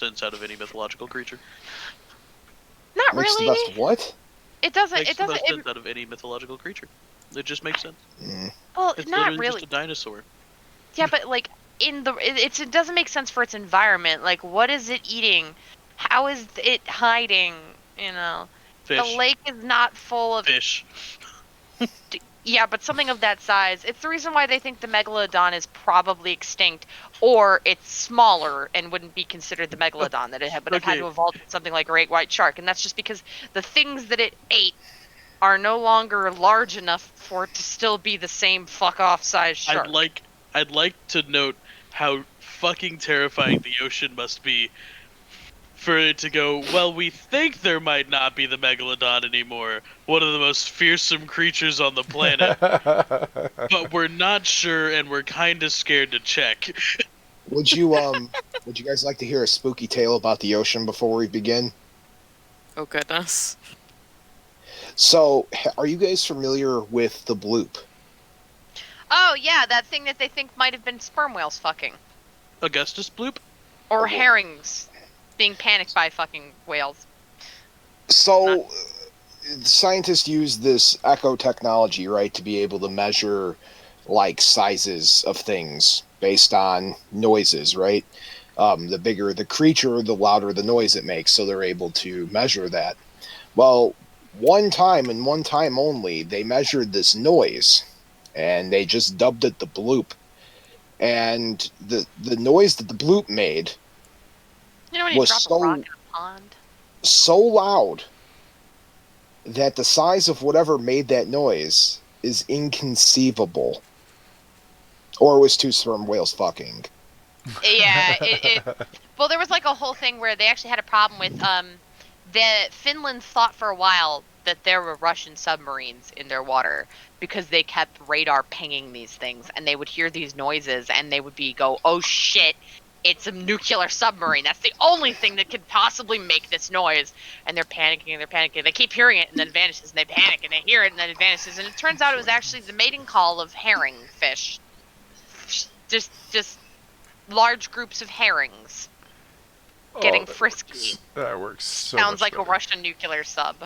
sense out of any mythological creature. Not Makes really. the best what? It doesn't. Makes It the doesn't. most sense out of any mythological creature. It just makes sense. Well, It's not literally really. just a dinosaur. Yeah, but like it doesn't make sense for its environment. Like, what is it eating? How is it hiding? You know, Fish. the lake is not full of Fish. Yeah, but something of that size. It's the reason why they think the megalodon is probably extinct, or it's smaller and wouldn't be considered the megalodon that it would have had to evolve into something like a great white shark, and that's just because the things that it ate are no longer large enough for it to still be the same fuck off size shark. I'd like to note how fucking terrifying the ocean must be for it to go, well, we think there might not be the megalodon anymore, one of the most fearsome creatures on the planet, but we're not sure and we're kind of scared to check. Would you guys like to hear a spooky tale about the ocean before we begin? Oh goodness. So, are you guys familiar with the bloop? Oh yeah, that thing that they think might have been sperm whales fucking, Augustus bloop? or herrings being panicked by fucking whales. So, scientists use this echo technology, right, to be able to measure like sizes of things based on noises, right? The bigger the creature, the louder the noise it makes, so they're able to measure that. Well, one time and one time only, they measured this noise, and they just dubbed it the bloop. And the noise that the bloop made You know when you was drop a rock in a pond? so loud that the size of whatever made that noise is inconceivable. Or it was two sperm whales fucking. Yeah, well, there was like a whole thing where they actually had a problem with Finland thought for a while that there were Russian submarines in their water because they kept radar pinging these things, and they would hear these noises and they would go, oh shit, it's a nuclear submarine. That's the only thing that could possibly make this noise. And they're panicking and they're panicking. They keep hearing it and then it vanishes, and they panic and they hear it and then it vanishes. And it turns out it was actually the mating call of herring fish. Just large groups of herrings getting frisky. That works so Sounds like better. a Russian nuclear sub.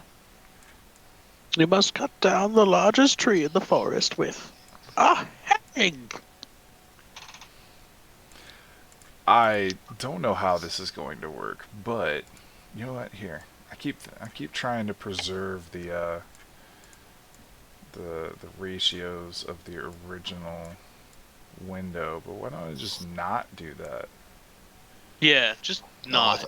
You must cut down the largest tree in the forest with a herring. I don't know how this is going to work, but you know what? Here, I keep trying to preserve the ratios of the original window, but why don't I just not do that? Yeah, just not.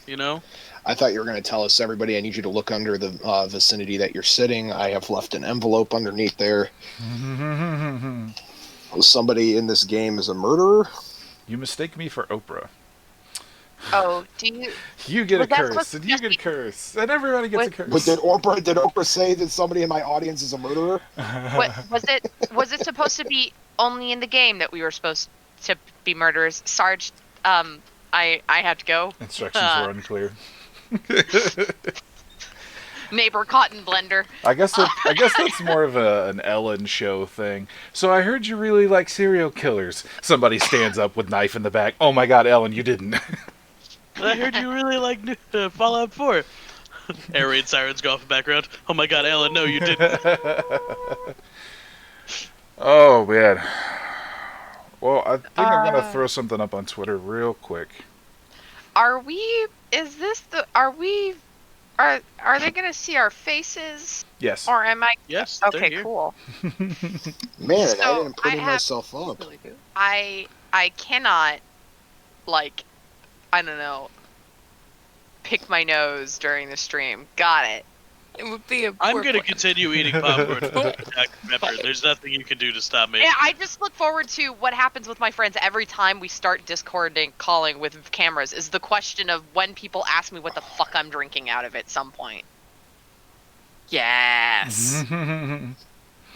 You know? I thought you were going to tell us, everybody, I need you to look under the vicinity that you're sitting. I have left an envelope underneath there. Somebody in this game is a murderer? You mistake me for Oprah. Oh, do you? You get a Was that curse, supposed and to you just get a be- curse, and everybody gets a curse. But did Oprah say that somebody in my audience is a murderer? What was it? Was it supposed to be only in the game that we were supposed to be murderers? Sarge, I have to go. Instructions were unclear. Neighbor cotton blender. I guess that's more of an Ellen show thing. So I heard you really like serial killers. Somebody stands up with knife in the back. Oh my God, Ellen, you didn't. I heard you really like Fallout 4. Air raid sirens go off in the background. Oh my God, Ellen, no, you didn't. Oh man. Well, I think I'm gonna throw something up on Twitter real quick. Are we? Is this the? Are we? Are they gonna see our faces? Yes. Or am I? Yes, they're Okay, here. cool. Man, So, I didn't put I have- myself up. I cannot, like, I don't know, pick my nose during the stream. Got it. It would be a I'm poor gonna plan. continue eating popcorn with Jack Pepper. There's nothing you can do to stop me. Yeah, I just look forward to what happens with my friends every time we start Discording, calling with cameras, is the question of when people ask me what the fuck I'm drinking out of at some point. Yes. An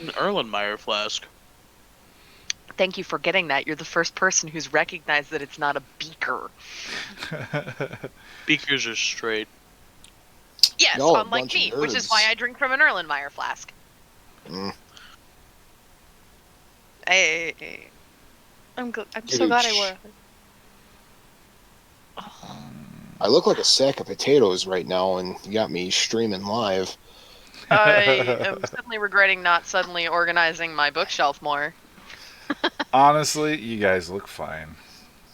Erlenmeyer flask. Thank you for getting that. You're the first person who's recognized that it's not a beaker. Beakers are straight. Yes, No, a unlike bunch of me, which is nerds. why I drink from an Erlenmeyer flask. Mm. I'm so glad I wore. I look like a sack of potatoes right now, and you got me streaming live. I am suddenly regretting not suddenly organizing my bookshelf more. Honestly, you guys look fine.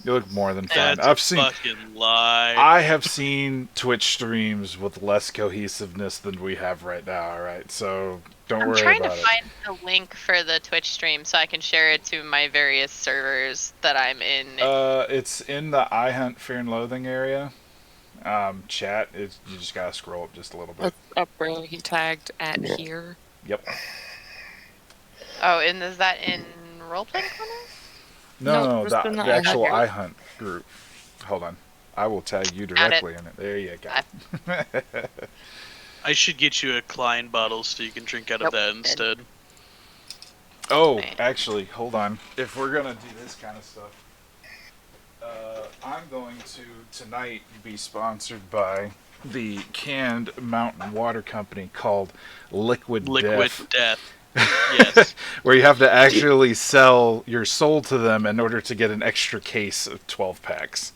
You look more than fine. That's a fucking lie. I have seen Twitch streams with less cohesiveness than we have right now. All right, so don't I'm worry trying to about it. find a link for the Twitch stream so I can share it to my various servers that I'm in. It's in the iHunt Fear and Loathing area. Chat. You just gotta scroll up just a little bit. Up where he tagged at here. Yep. Oh, and is that in Roleplaying Corner? No, just in the the actual iHunt iHunt group. Hold on. I will tag you directly in it. There you go. I should get you a Klein bottle so you can drink out of that instead. Oh, actually, hold on. If we're gonna do this kind of stuff, I'm going to tonight be sponsored by the canned mountain water company called Liquid Death. Yes. Where you have to actually sell your soul to them in order to get an extra case of 12 packs.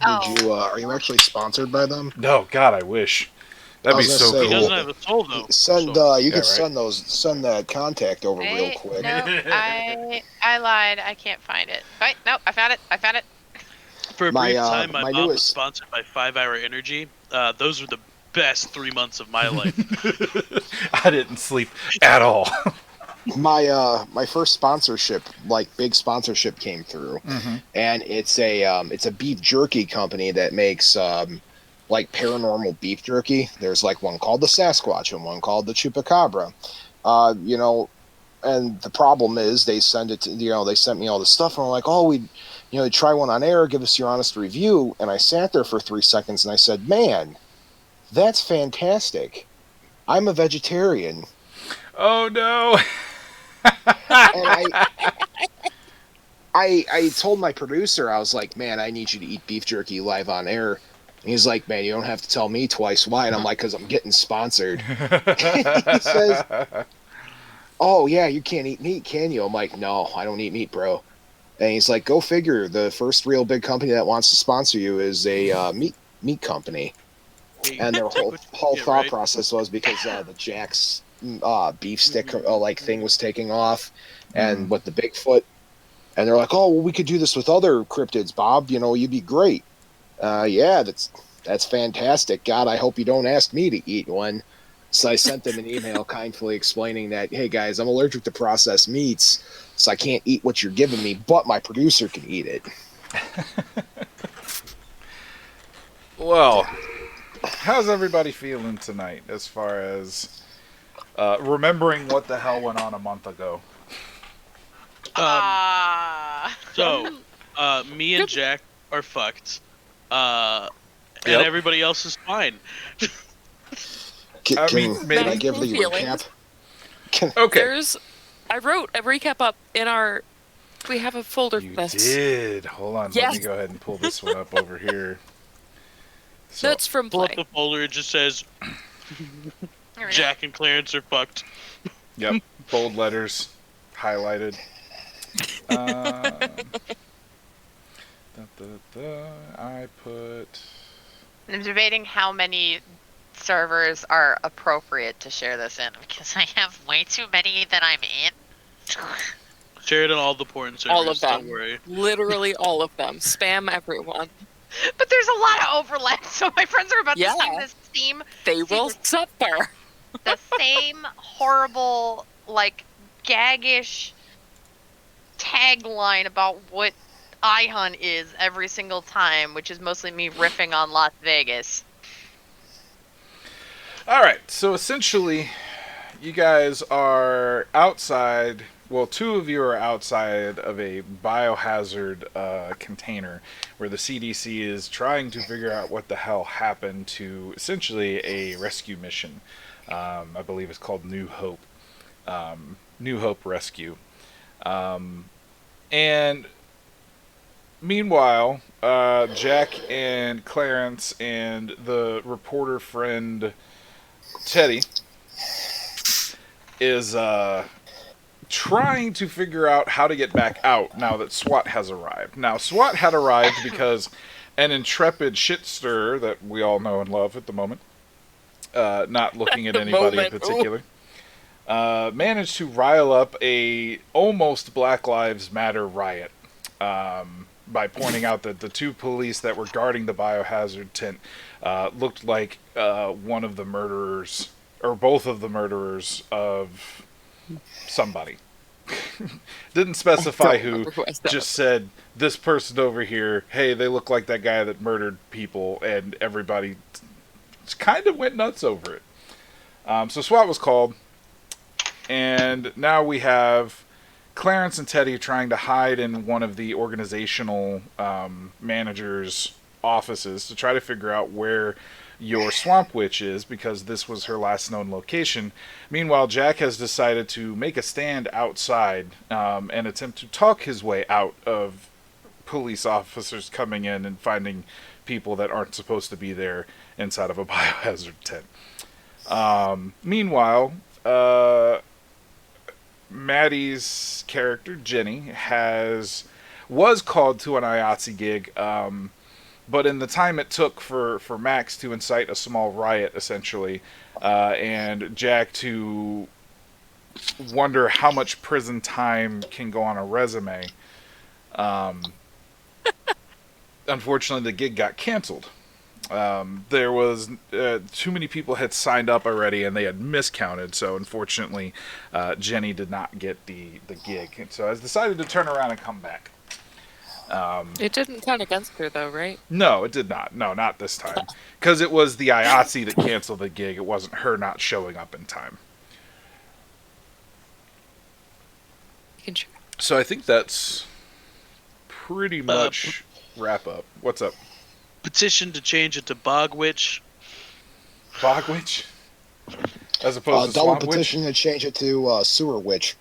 Are you actually sponsored by them? No, God, I wish. That'd be so cool. He doesn't have a soul though. Send so. Send that contact over real quick. No, I lied. I can't find it. Wait, no, I found it. For a brief time, my mom was newest... sponsored by 5 Hour Energy. Those were the best 3 months of my life. I didn't sleep at all. My first sponsorship, like big sponsorship, came through, and it's a beef jerky company that makes like paranormal beef jerky. There's like one called the Sasquatch and one called the Chupacabra. And the problem is they send it to, they sent me all this stuff, and I'm like, oh, we try one on air, give us your honest review. And I sat there for 3 seconds and I said, man, that's fantastic. I'm a vegetarian. Oh no. And I told my producer, I was like, man, I need you to eat beef jerky live on air. And he's like, man, you don't have to tell me twice. Why? And I'm like, because I'm getting sponsored. He says, oh, yeah, you can't eat meat, can you? I'm like, no, I don't eat meat, bro. And he's like, go figure. The first real big company that wants to sponsor you is a meat company. And their whole thought process was because the Jack's beef stick thing was taking off, and with the Bigfoot. And they're like, oh, well, we could do this with other cryptids, Bob. You'd be great. Yeah, that's fantastic. God, I hope you don't ask me to eat one. So I sent them an email kindly explaining that, hey, guys, I'm allergic to processed meats, so I can't eat what you're giving me, but my producer can eat it. Well, how's everybody feeling tonight as far as remembering what the hell went on a month ago? So, me and Jack are fucked. And everybody else is fine. Can I give the recap? Okay. I wrote a recap up in our... We have a folder for this. You did. Hold on. Yes. Let me go ahead and pull this one up over here. So, Notes from Pull play. up the folder. It just says Jack and Clarence are fucked. Yep. Bold letters. Highlighted. I put... I'm debating how many servers are appropriate to share this in, because I have way too many that I'm in. Share it on all the porn servers. All of them. Don't worry. Literally all of them. Spam everyone. But there's a lot of overlap, so my friends are about to see this theme. They will suffer. The same horrible, gaggish tagline about what iHunt is every single time, which is mostly me riffing on Las Vegas. Alright, so essentially, you guys are outside. Well, 2 of you are outside of a biohazard container where the CDC is trying to figure out what the hell happened to essentially a rescue mission. I believe it's called New Hope. New Hope Rescue. And meanwhile, Jack and Clarence and the reporter friend Teddy is trying to figure out how to get back out now that SWAT has arrived. Now, SWAT had arrived because an intrepid shit stirrer that we all know and love at the moment, not looking at The anybody in moment, ooh. particular, managed to rile up a almost Black Lives Matter riot by pointing out that the two police that were guarding the biohazard tent looked like one of the murderers, or both of the murderers of somebody. Didn't specify Don't who, remember who I said. just said this person over here, hey, they look like that guy that murdered people, and everybody kind of went nuts over it. So SWAT was called, and now we have Clarence and Teddy trying to hide in one of the organizational managers' offices to try to figure out where your Swamp Witch is, because this was her last known location. Meanwhile, Jack has decided to make a stand outside and attempt to talk his way out of police officers coming in and finding people that aren't supposed to be there inside of a biohazard tent. Meanwhile, Maddie's character, Jenny, was called to an IATSE gig, but in the time it took for Max to incite a small riot, essentially, and Jack to wonder how much prison time can go on a resume, unfortunately the gig got canceled. There was too many people had signed up already, and they had miscounted. So unfortunately, Jenny did not get the gig. And so I decided to turn around and come back. It didn't count against her, though, right? No, it did not. No, not this time, because it was the IATSE that canceled the gig. It wasn't her not showing up in time. So I think that's pretty much wrap up. What's up? Petition to change it to Bog Witch. Bog Witch? As opposed to double Swamp Witch? petition to change it to Sewer Witch.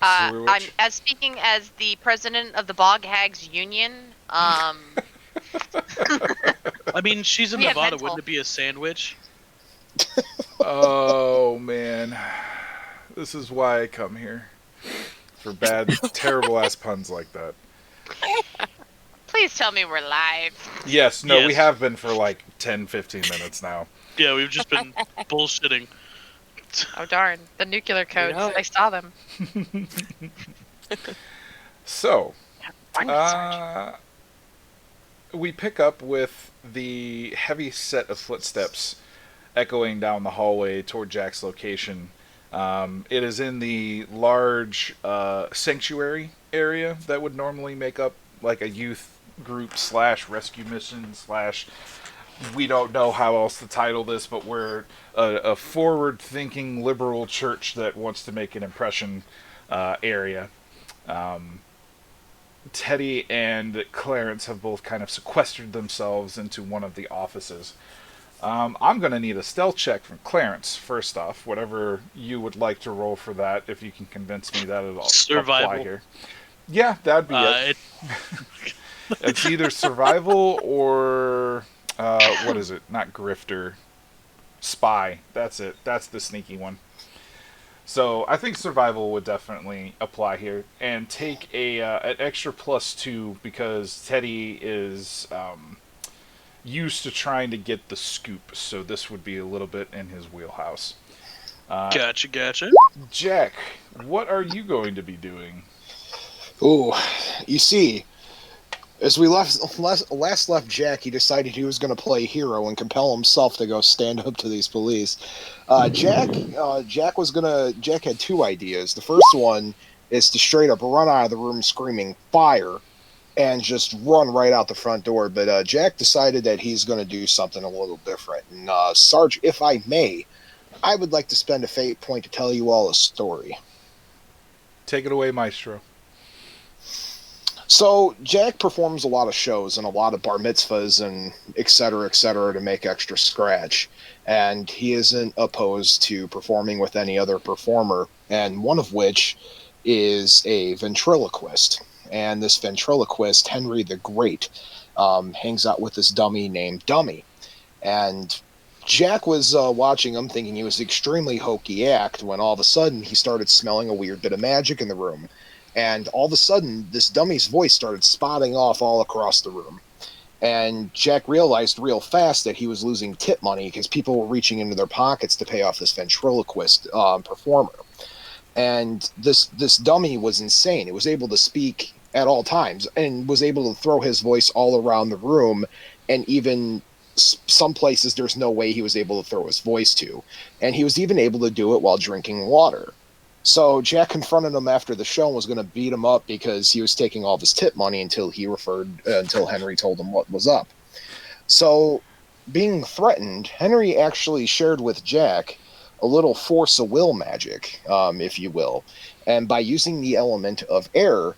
Sewer Witch? I'm as speaking as the president of the Bog Hags Union. I mean, she's in We have Nevada. mental. Wouldn't it be a sandwich? Oh, man. This is why I come here. For bad, terrible-ass puns like that. Please tell me we're live. Yes, no, we Yes. have been for like 10, 15 minutes now. Yeah, we've just been bullshitting. Oh darn, the nuclear codes. know. I saw them. So, Find it, Sarge. we pick up with the heavy set of footsteps echoing down the hallway toward Jack's location. It is in the large sanctuary area that would normally make up like a youth group / rescue mission / we don't know how else to title this, but we're a forward-thinking liberal church that wants to make an impression area. Teddy and Clarence have both kind of sequestered themselves into one of the offices. I'm going to need a stealth check from Clarence, first off. Whatever you would like to roll for that, if you can convince me that it'll apply Survival. here. Yeah, that'd be it. It's either survival or, what is it? Not grifter. Spy. That's it. That's the sneaky one. So I think survival would definitely apply here. And take an extra +2 because Teddy is used to trying to get the scoop. So this would be a little bit in his wheelhouse. Gotcha. Jack, what are you going to be doing? Ooh, you see, as we last left Jack, he decided he was going to play hero and compel himself to go stand up to these police. Jack had two ideas. The first one is to straight up run out of the room screaming fire and just run right out the front door. But Jack decided that he's going to do something a little different. And Sarge, if I may, I would like to spend a fate point to tell you all a story. Take it away, Maestro. So Jack performs a lot of shows and a lot of bar mitzvahs and et cetera, to make extra scratch. And he isn't opposed to performing with any other performer, and one of which is a ventriloquist. And this ventriloquist, Henry the Great, hangs out with this dummy named Dummy. And Jack was watching him thinking he was an extremely hokey act when all of a sudden he started smelling a weird bit of magic in the room. And all of a sudden, this dummy's voice started spotting off all across the room. And Jack realized real fast that he was losing tip money because people were reaching into their pockets to pay off this ventriloquist performer. And this dummy was insane. It was able to speak at all times and was able to throw his voice all around the room, and even some places there's no way he was able to throw his voice to. And he was even able to do it while drinking water. So Jack confronted him after the show and was going to beat him up because he was taking all of his tip money until Henry told him what was up. So, being threatened, Henry actually shared with Jack a little force of will magic, if you will. And by using the element of air,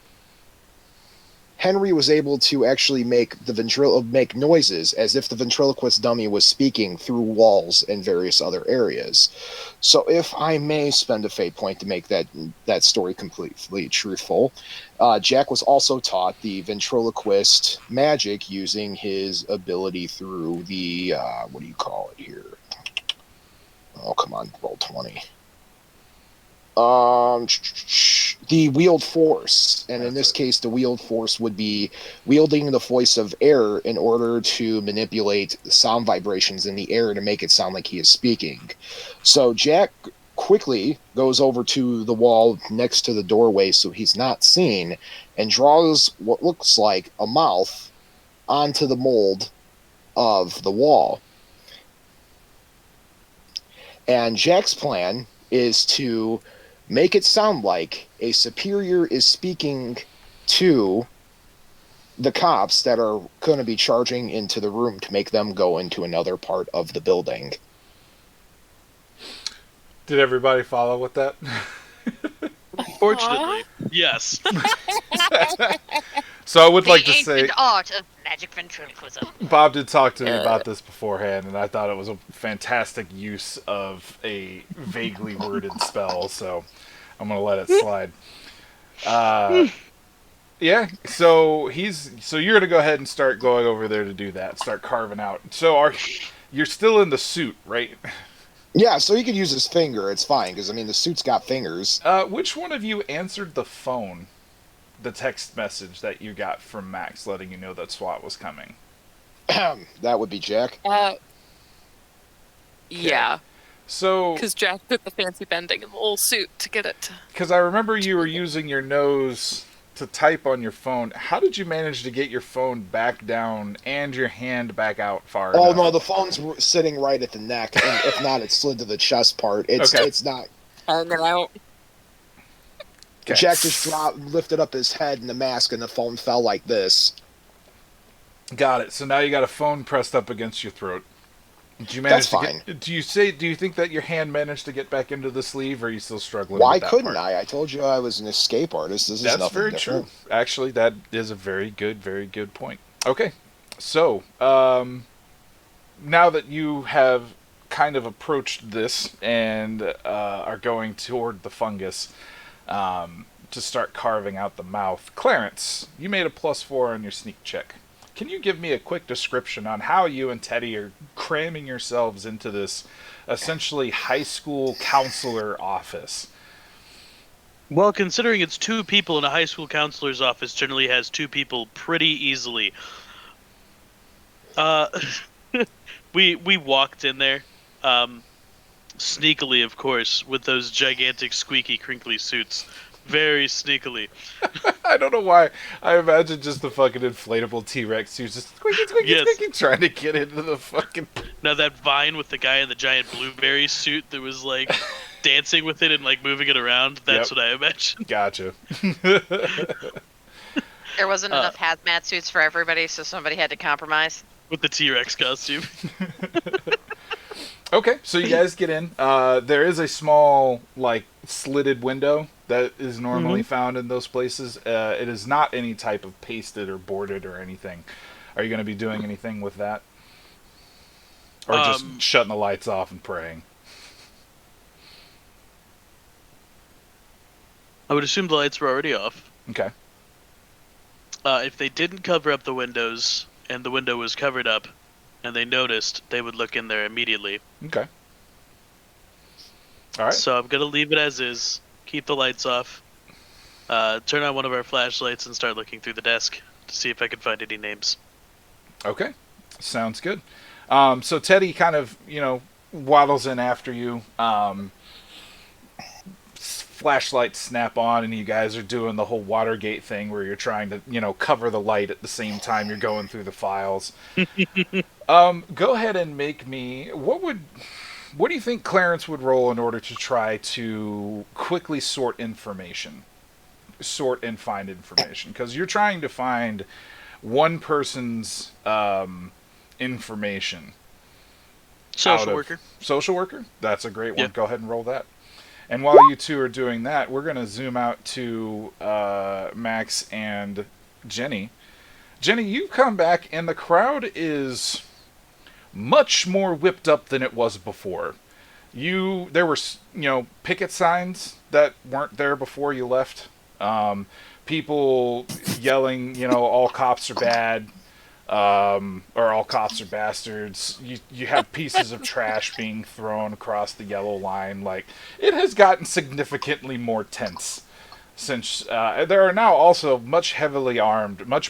Henry was able to actually make make noises as if the ventriloquist dummy was speaking through walls and various other areas. So, if I may spend a fate point to make that story completely truthful, Jack was also taught the ventriloquist magic using his ability through the what do you call it here? Oh, come on, roll 20. The wield force, and in this case, the wield force would be wielding the voice of air in order to manipulate the sound vibrations in the air to make it sound like he is speaking. So Jack quickly goes over to the wall next to the doorway so he's not seen, and draws what looks like a mouth onto the mold of the wall. And Jack's plan is to make it sound like a superior is speaking to the cops that are going to be charging into the room to make them go into another part of the building. Did everybody follow with that? Fortunately, yes. So I would like to The say, ancient art of magic ventriloquism. Bob did talk to me about this beforehand, and I thought it was a fantastic use of a vaguely worded spell, so I'm going to let it slide. Yeah, so you're going to go ahead and start going over there to do that, start carving out. So you're still in the suit, right? Yeah, so he could use his finger. It's fine, because, I mean, the suit's got fingers. Which one of you answered the phone, the text message that you got from Max letting you know that SWAT was coming? That would be Jack. Yeah. So, Because Jack did the fancy bending in the little suit to get it. Because I remember you were using your nose to type on your phone. How did you manage to get your phone back down and your hand back out far enough? Oh, no, the phone's sitting right at the neck, and if not, it's slid to the chest part. It's not... Hanging out. Okay. Jack just lifted up his head in the mask, and the phone fell like this. Got it. So now you got a phone pressed up against your throat. Did you manage That's fine. Do you think that your hand managed to get back into the sleeve, or are you still struggling Why with that couldn't part? I? I told you I was an escape artist. This is That's nothing very different. true. Actually, that is a very good point. Okay, so now that you have kind of approached this and are going toward the fungus to start carving out the mouth, Clarence, you made a +4 on your sneak check. Can you give me a quick description on how you and Teddy are cramming yourselves into this essentially high school counselor office? Well, considering it's two people in a high school counselor's office, generally has two people pretty easily. We walked in there, sneakily, of course, with those gigantic, squeaky, crinkly suits. Very sneakily. I don't know why. I imagine just the fucking inflatable T-Rex suits just squeaky, trying to get into the fucking... Now that vine with the guy in the giant blueberry suit that was, like, dancing with it and, like, moving it around, that's what I imagined. Gotcha. There wasn't enough hazmat suits for everybody, so somebody had to compromise. With the T-Rex costume. Okay, so you guys get in. There is a small, like, slitted window that is normally found in those places. It is not any type of pasted or boarded or anything. Are you going to be doing anything with that? Or just shutting the lights off and praying? I would assume the lights were already off. Okay. If they didn't cover up the windows, and the window was covered up, and they noticed, they would look in there immediately. Okay. All right. So I'm going to leave it as is, keep the lights off, turn on one of our flashlights, and start looking through the desk to see if I can find any names. Okay, sounds good. So Teddy kind of, waddles in after you. Flashlights snap on, and you guys are doing the whole Watergate thing where you're trying to, cover the light at the same time you're going through the files. Go ahead and make me. What do you think Clarence would roll in order to try to quickly sort and find information? Because you're trying to find one person's information. Social worker. Social worker? That's a great one. Yeah. Go ahead and roll that. And while you two are doing that, we're going to zoom out to Max and Jenny. Jenny, you come back, and the crowd is much more whipped up than it was before. There were, picket signs that weren't there before you left. People yelling, all cops are bad. Or all cops are bastards. You have pieces of trash being thrown across the yellow line. Like, it has gotten significantly more tense since there are now also much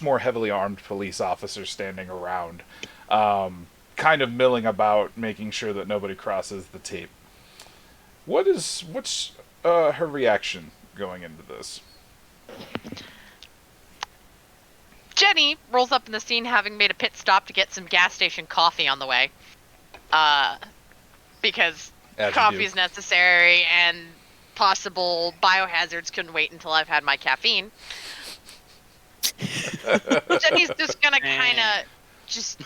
more heavily armed police officers standing around, kind of milling about, making sure that nobody crosses the tape. What's her reaction going into this? Jenny rolls up in the scene having made a pit stop to get some gas station coffee on the way. Because coffee is necessary and possible biohazards couldn't wait until I've had my caffeine. Jenny's just gonna kind of just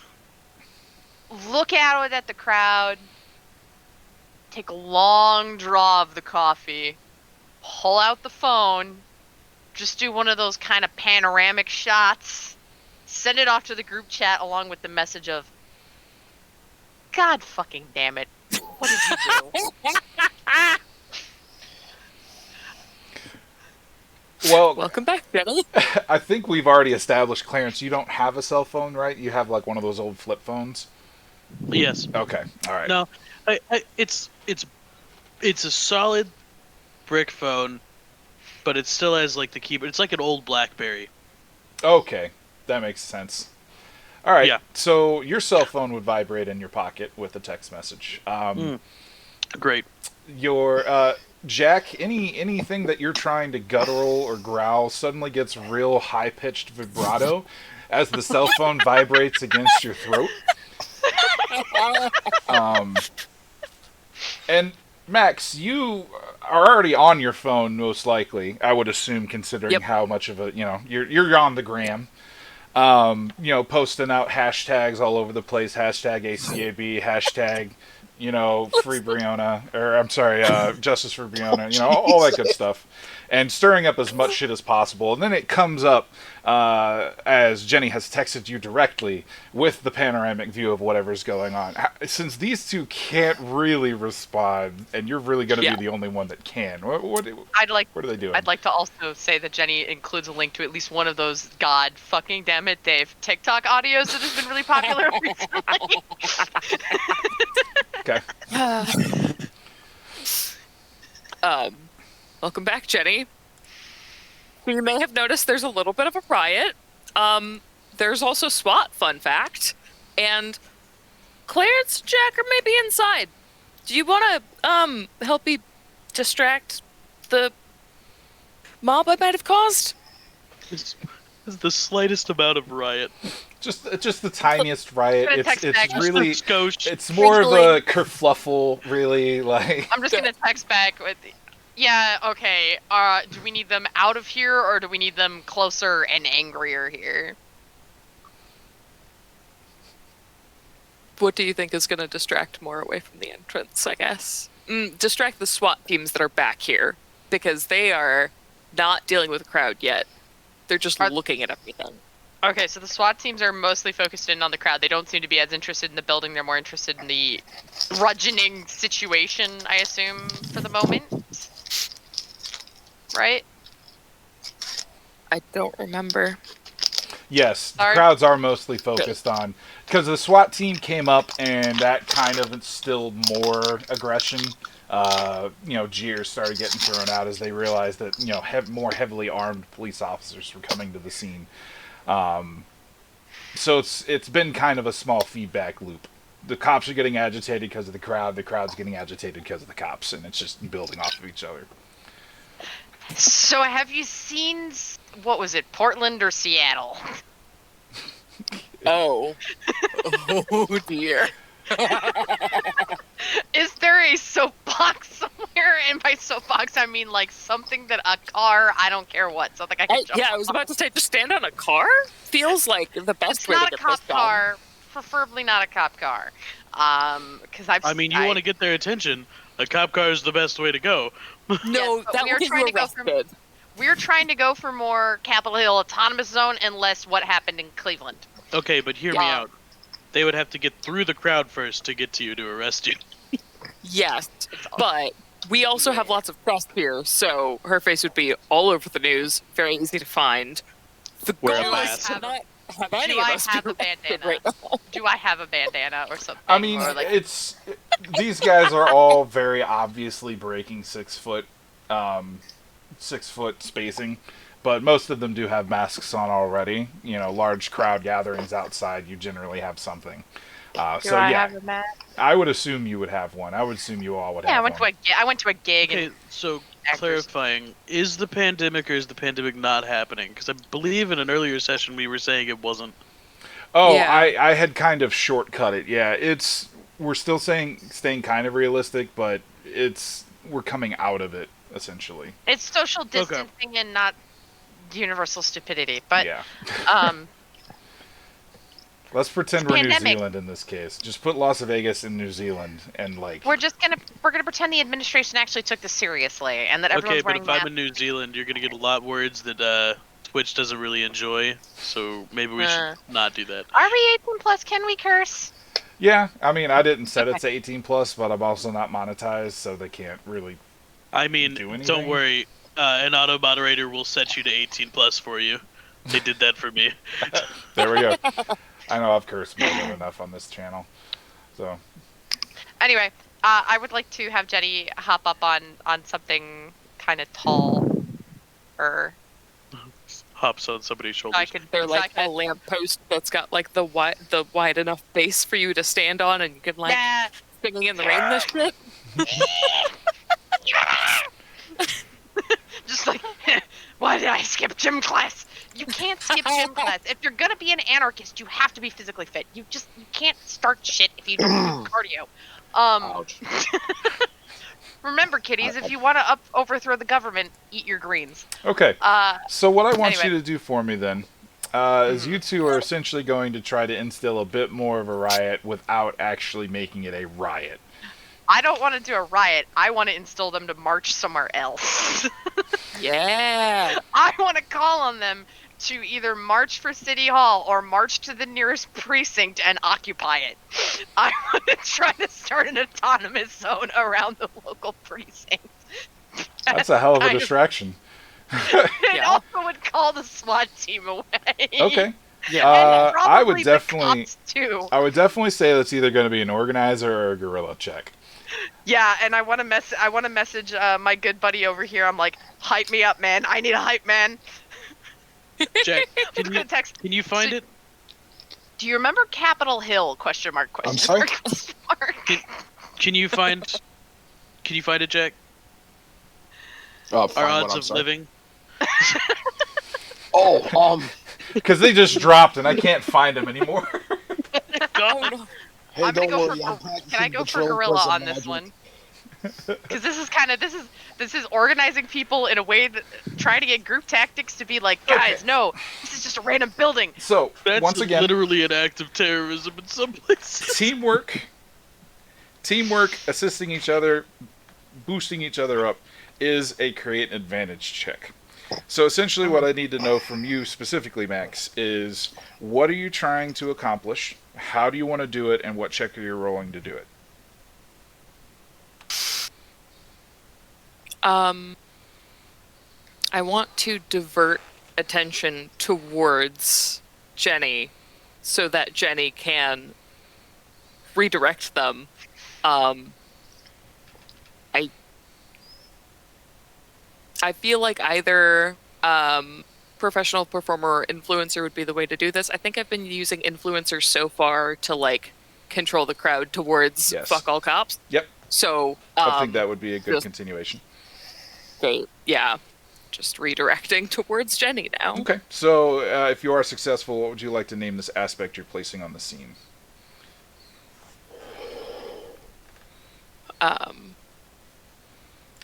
look out at the crowd, take a long draw of the coffee, pull out the phone, just do one of those kind of panoramic shots, send it off to the group chat along with the message of, God fucking damn it, what did you do? Well, Welcome back, Jenny. I think we've already established, Clarence, you don't have a cell phone, right? You have like one of those old flip phones? Yes. Okay, all right. No, it's a solid brick phone, but it still has like the keyboard. It's like an old BlackBerry. Okay, that makes sense. All right, Yeah. So your cell phone would vibrate in your pocket with a text message. Great. Your Jack, anything that you're trying to guttural or growl suddenly gets real high-pitched vibrato as the cell phone vibrates against your throat. And Max, you are already on your phone, most likely. I would assume, considering how much of a you're on the gram. Posting out hashtags all over the place. Hashtag ACAB. Hashtag free Brianna, or I'm sorry, justice for Brianna, all that good stuff, and stirring up as much shit as possible. And then it comes up as Jenny has texted you directly with the panoramic view of whatever's going on. Since these two can't really respond, and you're really going to be the only one that can, what are they doing? I'd like to also say that Jenny includes a link to at least one of those God fucking damn it, Dave TikTok audios that has been really popular recently. Okay. Welcome back, Jenny. You may have noticed there's a little bit of a riot. There's also SWAT, fun fact. And Clarence and Jack are maybe inside. Do you want to help me distract the mob I might have caused? It's the slightest amount of riot. Just the tiniest riot. It's really it's more of a kerfluffle, really. Like I'm just gonna text back with, yeah, okay. Do we need them out of here or do we need them closer and angrier here? What do you think is going to distract more away from the entrance, I guess? Distract the SWAT teams that are back here, because they are not dealing with a crowd yet. They're just looking at everything. Okay, so the SWAT teams are mostly focused in on the crowd. They don't seem to be as interested in the building. They're more interested in the bludgeoning situation, I assume, for the moment. Right? I don't remember. Yes, the crowds are mostly focused on, because the SWAT team came up and that kind of instilled more aggression. Jeers started getting thrown out as they realized that more heavily armed police officers were coming to the scene. So it's been kind of a small feedback loop. The cops are getting agitated because of the crowd's getting agitated because of the cops, and it's just building off of each other. So have you seen, what was it, Portland or Seattle? Oh. Oh dear. Is there a soapbox somewhere? And by soapbox, I mean like something that a car, I don't care what, something I can jump Yeah, I was on. about to say, just stand on a car? Feels like the best It's way to not a get cop this done. car, preferably not a cop car. Because I mean, you want to get their attention. A cop car is the best way to go. No, Yes, but that we will are get trying you to go from- arrested. We're trying to go for more Capitol Hill Autonomous Zone and less what happened in Cleveland. Okay, but hear me Yeah. out. They would have to get through the crowd first to get to you to arrest you. Yes, but we also have lots of press here, so her face would be all over the news, very easy to find. The Wear a goal is mask. to not have any Do of I us have be a arrested bandana? right now. Do I have a bandana or something? I mean, or like, these guys are all very obviously breaking 6 foot 6 foot spacing, but most of them do have masks on already. You know, large crowd gatherings outside, you generally have something. So I yeah, have a mask? I would assume you would have one. I would assume you all would Yeah, have I went to a gig Okay, and so actors. clarifying, is the pandemic or is the pandemic not happening? Because I believe in an earlier session we were saying it wasn't. Oh, Yeah. I had kind of shortcut it. Yeah, we're still staying kind of realistic, but we're coming out of it essentially. it's social distancing and not universal stupidity. But Yeah. um, Let's pretend we're New Pandemic. Zealand in this case. Just put Las Vegas in New Zealand and like. we're gonna pretend the administration actually took this seriously and that Okay, everyone's but wearing if masks. I'm in New Zealand, you're gonna get a lot of words that Twitch doesn't really enjoy. So maybe we should not do that. Are we 18 plus? Can we curse? Yeah, I mean, I didn't set it to 18 plus, but I'm also not monetized, so they can't really. I mean, Do anything? don't worry. An auto moderator will set you to 18 plus for you. They did that for me. There we go. I know I've cursed more than enough on this channel, so. Anyway, I would like to have Jenny hop up on something kind of tall, or Hops on somebody's so I shoulders. could. They're so I like a could- lamppost that's got like the wide enough base for you to stand on, and you can like Yeah. singing in the rain this shit. Just like, why did I skip gym class? You can't skip gym class. If you're gonna be an anarchist, you have to be physically fit. You can't start shit if you don't do cardio. Ouch. Remember, kiddies, if you want to overthrow the government, eat your greens. Okay. So what I want Anyway. you to do for me then, is you two are essentially going to try to instill a bit more of a riot without actually making it a riot. I don't want to do a riot. I want to instill them to march somewhere else. Yeah. I want to call on them to either march for City Hall or march to the nearest precinct and occupy it. I want to try to start an autonomous zone around the local precinct. That's a hell of a Kind of- distraction. It Yeah. also would call the SWAT team away. Okay. Yeah. And I would probably definitely- the cops too. I would definitely say that's either going to be an organizer or a guerrilla check. Yeah, and I want to message my good buddy over here. I'm like, hype me up, man. I need a hype man. Jack, I'm gonna text. can you find it? Do you remember Capitol Hill? Question mark. Question sorry? mark. Question mark. Can you find it, Jack? Oh, Our fine, what, odds I'm of sorry. living? Oh, Because they just dropped and I can't find them anymore. Go. hey, I'm gonna don't go worry. for. I'm back Can I from go for patrol gorilla because of on this magic. one? Because this is organizing people in a way that trying to get group tactics to be like, guys, Okay. no, this is just a random building. So, That's once again, literally an act of terrorism in some places. teamwork, assisting each other, boosting each other up, is a create an advantage check. So essentially what I need to know from you specifically, Max, is what are you trying to accomplish, how do you want to do it, and what check are you rolling to do it? I want to divert attention towards Jenny so that Jenny can redirect them. I feel like either professional performer or influencer would be the way to do this. I think I've been using influencers so far to like control the crowd towards Yes. fuck all cops. Yep. So I think that would be a good just- continuation. yeah, just redirecting towards Jenny now. Okay. So if you are successful, what would you like to name this aspect you're placing on the scene?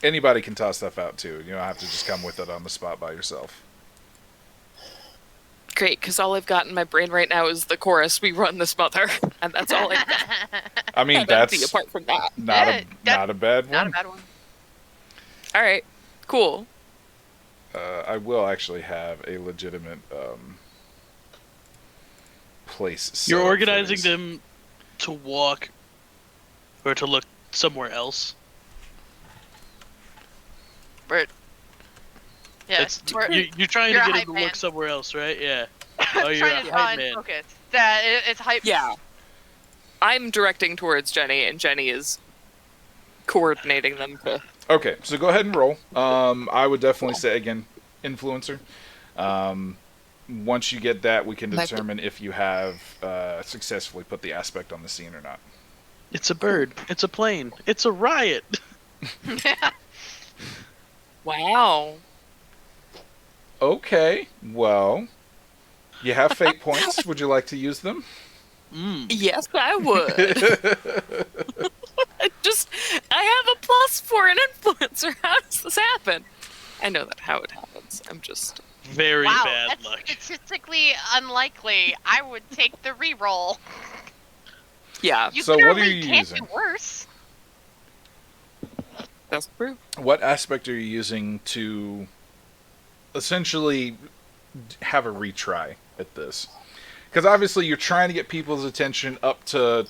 Anybody can toss stuff out too. You don't have to just come with it on the spot by yourself. Great, because all I've got in my brain right now is the chorus, "We run this mother," and that's all I I mean, have that's empty apart from that. not a bad one. Not a bad one. All right, cool. I will actually have a legitimate place. set You're up for organizing these. them to walk or to look somewhere else. Yes, You're trying you're to a get hype him to man. look somewhere else, right? Yeah. I'm Oh, you're trying a to hype find man. focus. It's hype. Yeah. I'm directing towards Jenny, and Jenny is coordinating them to... Okay, so go ahead and roll. I would definitely say, again, influencer. Once you get that, we can determine if you have successfully put the aspect on the scene or not. It's a bird. It's a plane. It's a riot. Wow. Okay, well, you have fate points. Would you like to use them? Yes, I would. I have a plus for an influencer. How does this happen? I know that how it happens. I'm just... Very Wow, bad that's luck. statistically unlikely. I would take the reroll. Yeah, You So what are literally you can't using? do worse. that's true. What aspect are you using to essentially have a retry at this? Because obviously you're trying to get people's attention up to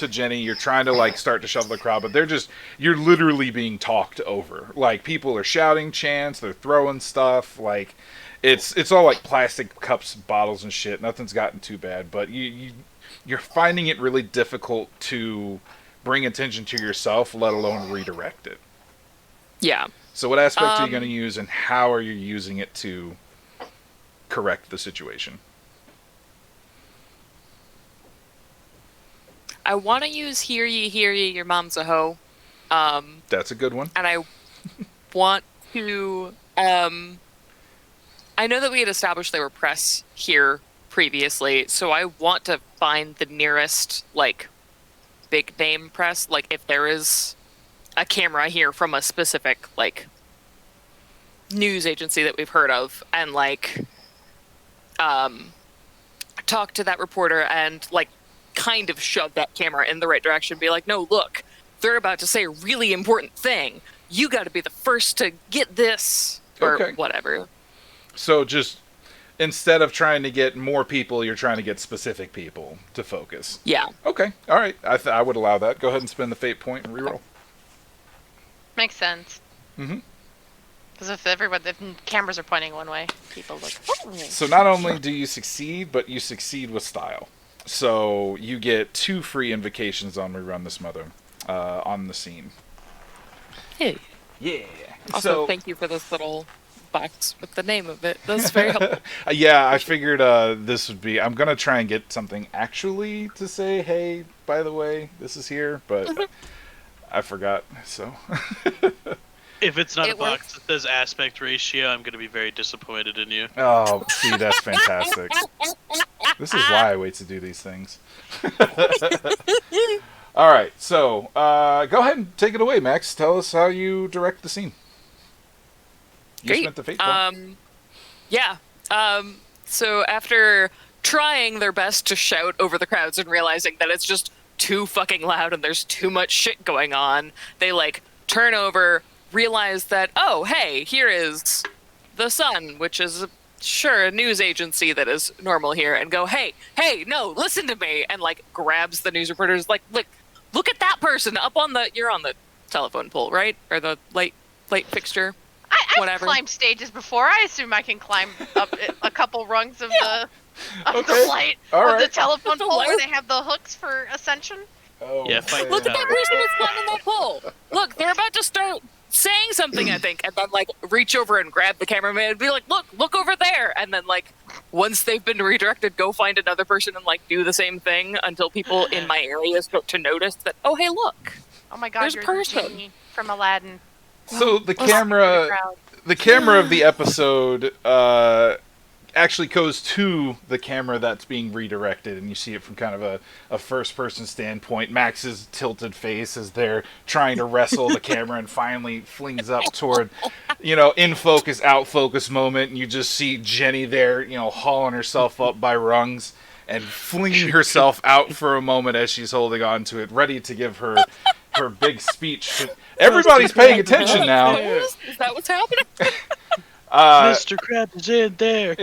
Jenny. You're trying to like start to shuffle the crowd, but you're literally being talked over. Like people are shouting chants, they're throwing stuff. Like it's all like plastic cups, bottles, and shit. Nothing's gotten too bad, but you're finding it really difficult to bring attention to yourself, let alone redirect it. Yeah. So what aspect are you going to use, and how are you using it to correct the situation? I want to use hear ye, your mom's a hoe. That's a good one. And I want to... I know that we had established there were press here previously, so I want to find the nearest, like, big name press. Like, if there is a camera here from a specific, like, news agency that we've heard of, and, like, talk to that reporter and, like, kind of shove that camera in the right direction, be like, no, look, they're about to say a really important thing. You got to be the first to get this, or Okay. whatever. So just instead of trying to get more people, you're trying to get specific people to focus. Yeah. Okay. All right. I would allow that. Go ahead and spend the fate point and reroll. Makes sense. Mm-hmm. Because if cameras are pointing one way, people look. Oh. So not only do you succeed, but you succeed with style. So you get 2 free invocations on Rerun This Mother on the scene. Hey. Yeah. Also, thank you for this little box with the name of it. That's very helpful. Yeah, I figured this would be... I'm going to try and get something actually to say, hey, by the way, this is here, but I forgot, so... If it's not It a box that says aspect ratio, I'm going to be very disappointed in you. Oh, see, that's fantastic. This is why I wait to do these things. All right, so go ahead and take it away, Max. Tell us how you direct the scene. You Great. spent the fate point. Yeah. So after trying their best to shout over the crowds and realizing that it's just too fucking loud and there's too much shit going on, they like turn over, realize that, oh, hey, here is the Sun, which is a news agency that is normal here, and go, hey, no, listen to me, and like grabs the news reporters, like, look at that person up on you're on the telephone pole, right? Or the light fixture. I've Whatever. climbed stages before. I assume I can climb up a couple rungs of the Okay. light All of right. the telephone The pole where light. they have the hooks for ascension. Oh, Yeah, fight Look at Yeah. that person that's climbing that pole. Look, they're about to start saying something, I think, and then like reach over and grab the cameraman and be like, look over there, and then like once they've been redirected, go find another person and like do the same thing until people in my area start to notice that, oh hey, look, Oh my god, there's a you're the person. genie from Aladdin. So the Let's camera, crowd. the camera of the episode actually goes to the camera that's being redirected, and you see it from kind of a first-person standpoint. Max's tilted face as they're trying to wrestle the camera, and finally flings up toward, in focus, out focus moment, and you just see Jenny there, hauling herself up by rungs and flinging herself out for a moment as she's holding on to it, ready to give her big speech. Everybody's paying attention now. Is that what's happening? Mr. Crab is in there.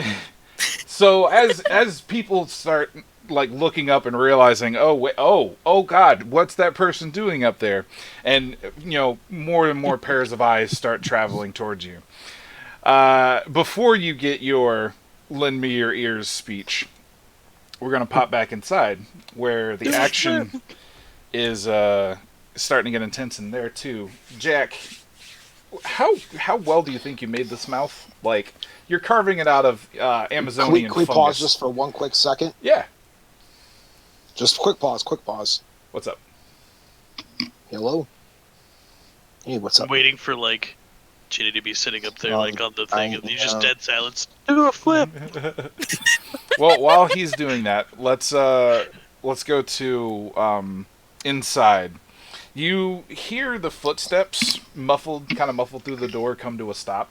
So as people start like looking up and realizing, oh God, what's that person doing up there? And more and more pairs of eyes start traveling towards you. Before you get your "lend me your ears" speech, we're gonna pop back inside where the action is starting to get intense in there too. Jack, how well do you think you made this mouth? Like, you're carving it out of Amazonian Can we fungus. pause just for one quick second? Yeah. Just quick pause. What's up? Hello? Hey, what's I'm up? waiting for like Ginny to be sitting up there like on the thing, and he's just know. dead silence. Do a flip. Well, while he's doing that, let's go to inside. You hear the footsteps kind of muffled through the door, come to a stop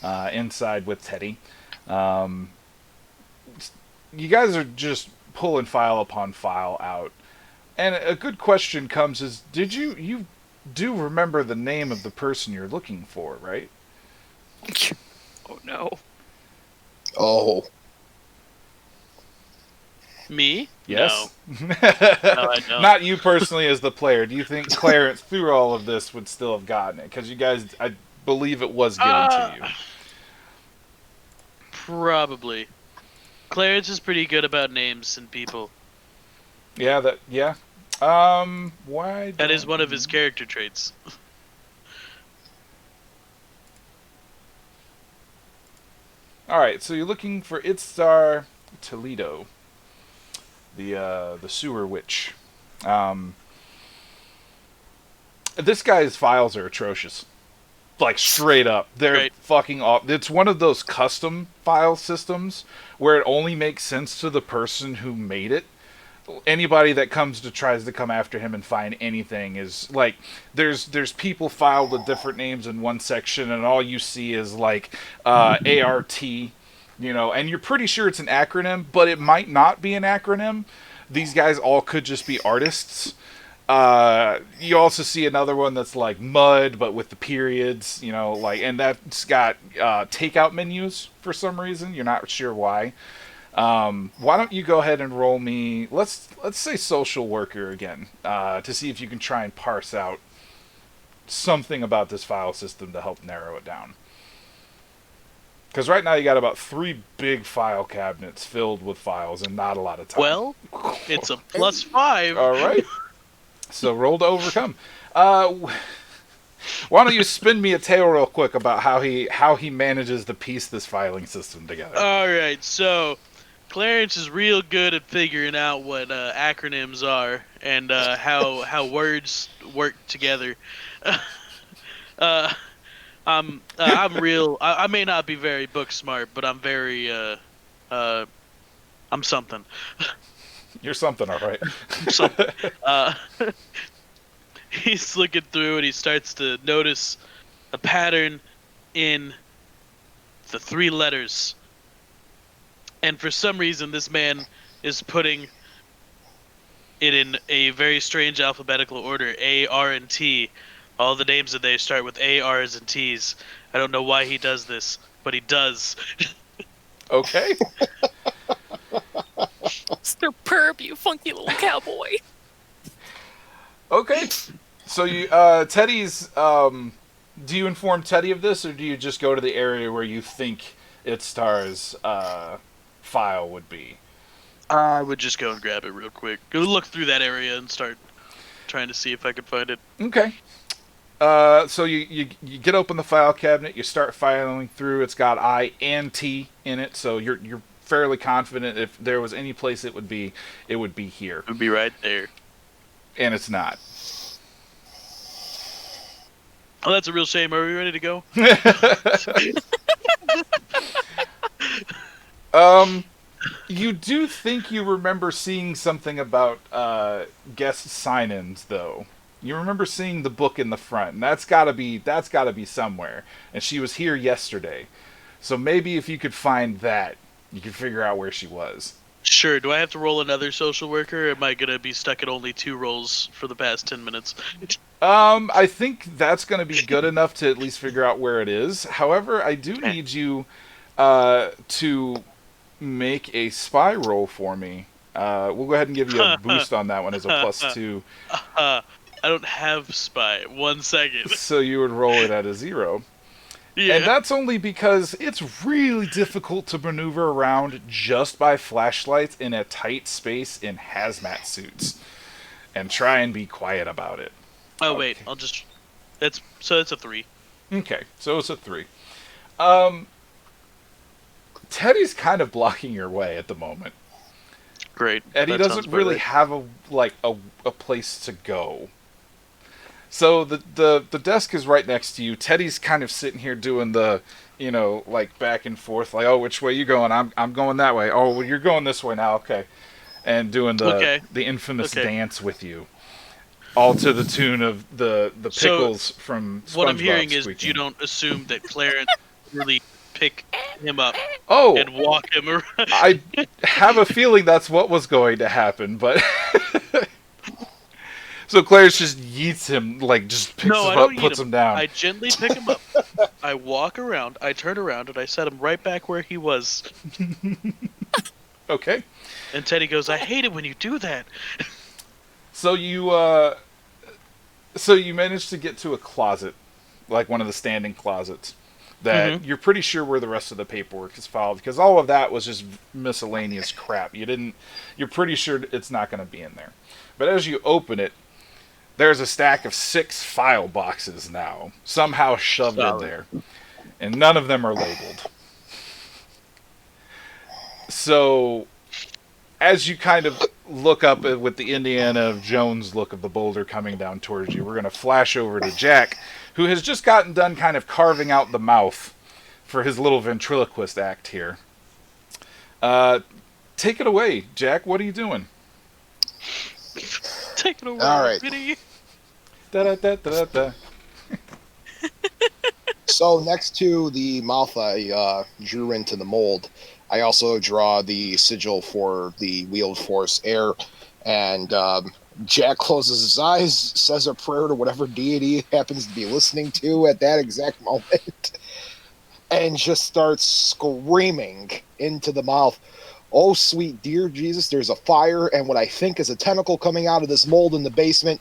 inside with Teddy. You guys are just pulling file upon file out, and a good question comes: is you do remember the name of the person you're looking for, right? Oh no. Oh, Me? Yes. No, I don't. Not you personally as the player. Do you think Clarence, through all of this, would still have gotten it? Because you guys, I believe it was given to you. Probably. Clarence is pretty good about names and people. Yeah. Why? That is one of his character traits. All right. So you're looking for Itzar Toledo, the sewer witch. This guy's files are atrocious. Like, straight up. They're Right. fucking off. It's one of those custom file systems where it only makes sense to the person who made it. Anybody that tries to come after him and find anything is like, there's people filed with different names in one section, and all you see is like ART, and you're pretty sure it's an acronym, but it might not be an acronym. These guys all could just be artists. You also see another one that's like mud, but with the periods, and that's got takeout menus for some reason. You're not sure why. Why don't you go ahead and roll me, let's say social worker again, to see if you can try and parse out something about this file system to help narrow it down. Because right now you got about 3 big file cabinets filled with files and not a lot of time. Well, it's a +5. All right. So roll to overcome. Why don't you spin me a tale real quick about how he manages to piece this filing system together? All right, so Clarence is real good at figuring out what acronyms are and how words work together. I'm real. I may not be very book smart, but I'm very I'm something. You're something, all right. Something. He's looking through and he starts to notice a pattern in the 3 letters. And for some reason, this man is putting it in a very strange alphabetical order: A, R, and T. All the names that they start with A, R's, and T's. I don't know why he does this, but he does. Okay. Mr. Perb, you funky little cowboy. Okay. So you, Teddy's, do you inform Teddy of this, or do you just go to the area where you think Itzar's file would be? I would just go and grab it real quick. Go look through that area and start trying to see if I could find it. Okay. So you get open the file cabinet, you start filing through. It's got I and T in it, so you're fairly confident if there was any place it would be here, It would be right there. and it's not. Oh, that's a real shame. Are we ready to go? You do think you remember seeing something about guest sign-ins, though. You remember seeing the book in the front, and that's gotta be somewhere. And she was here yesterday, so maybe if you could find that, you could figure out where she was. Sure. Do I have to roll another social worker? Or am I gonna be stuck at only 2 rolls for the past 10 minutes? I think that's gonna be good enough to at least figure out where it is. However, I do need you to make a spy roll for me. We'll go ahead and give you a boost on that one as a +2. I don't have spy. 1 second. So you would roll it at a 0. Yeah. And that's only because it's really difficult to maneuver around just by flashlights in a tight space in hazmat suits. And try and be quiet about it. Oh, wait. I'll just... It's a 3. Okay, so it's a 3. Teddy's kind of blocking your way at the moment. Great. And he That doesn't sounds really better. have a place to go. So the desk is right next to you. Teddy's kind of sitting here doing the, like back and forth, like, oh, which way you going? I'm going that way. Oh, well, you're going this way now. Okay. And doing the infamous dance with you. All to the tune of the pickles from SpongeBob What I'm hearing is squeaking. you don't assume that Clarence really pick him up Oh, and walk him around. I have a feeling that's what was going to happen, but so Clarence just yeets him, like just picks No, I him don't up, eat puts him. him down. I gently pick him up. I walk around, I turn around, and I set him right back where he was. Okay. And Teddy goes, I hate it when you do that. So you managed to get to a closet, like one of the standing closets, that you're pretty sure where the rest of the paperwork is filed, because all of that was just miscellaneous crap. You're pretty sure it's not going to be in there. But as you open it, there's a stack of 6 file boxes now, somehow shoved in there, and none of them are labeled. So, as you kind of look up with the Indiana Jones look of the boulder coming down towards you, we're going to flash over to Jack, who has just gotten done kind of carving out the mouth for his little ventriloquist act here. Take it away, Jack. What are you doing? Take it away, All right. Vinny. Da-da-da-da-da. So next to the mouth I drew into the mold, I also draw the sigil for the wheeled force air, and Jack closes his eyes, says a prayer to whatever deity he happens to be listening to at that exact moment, and just starts screaming into the mouth, "Oh, sweet dear Jesus, there's a fire, and what I think is a tentacle coming out of this mold in the basement.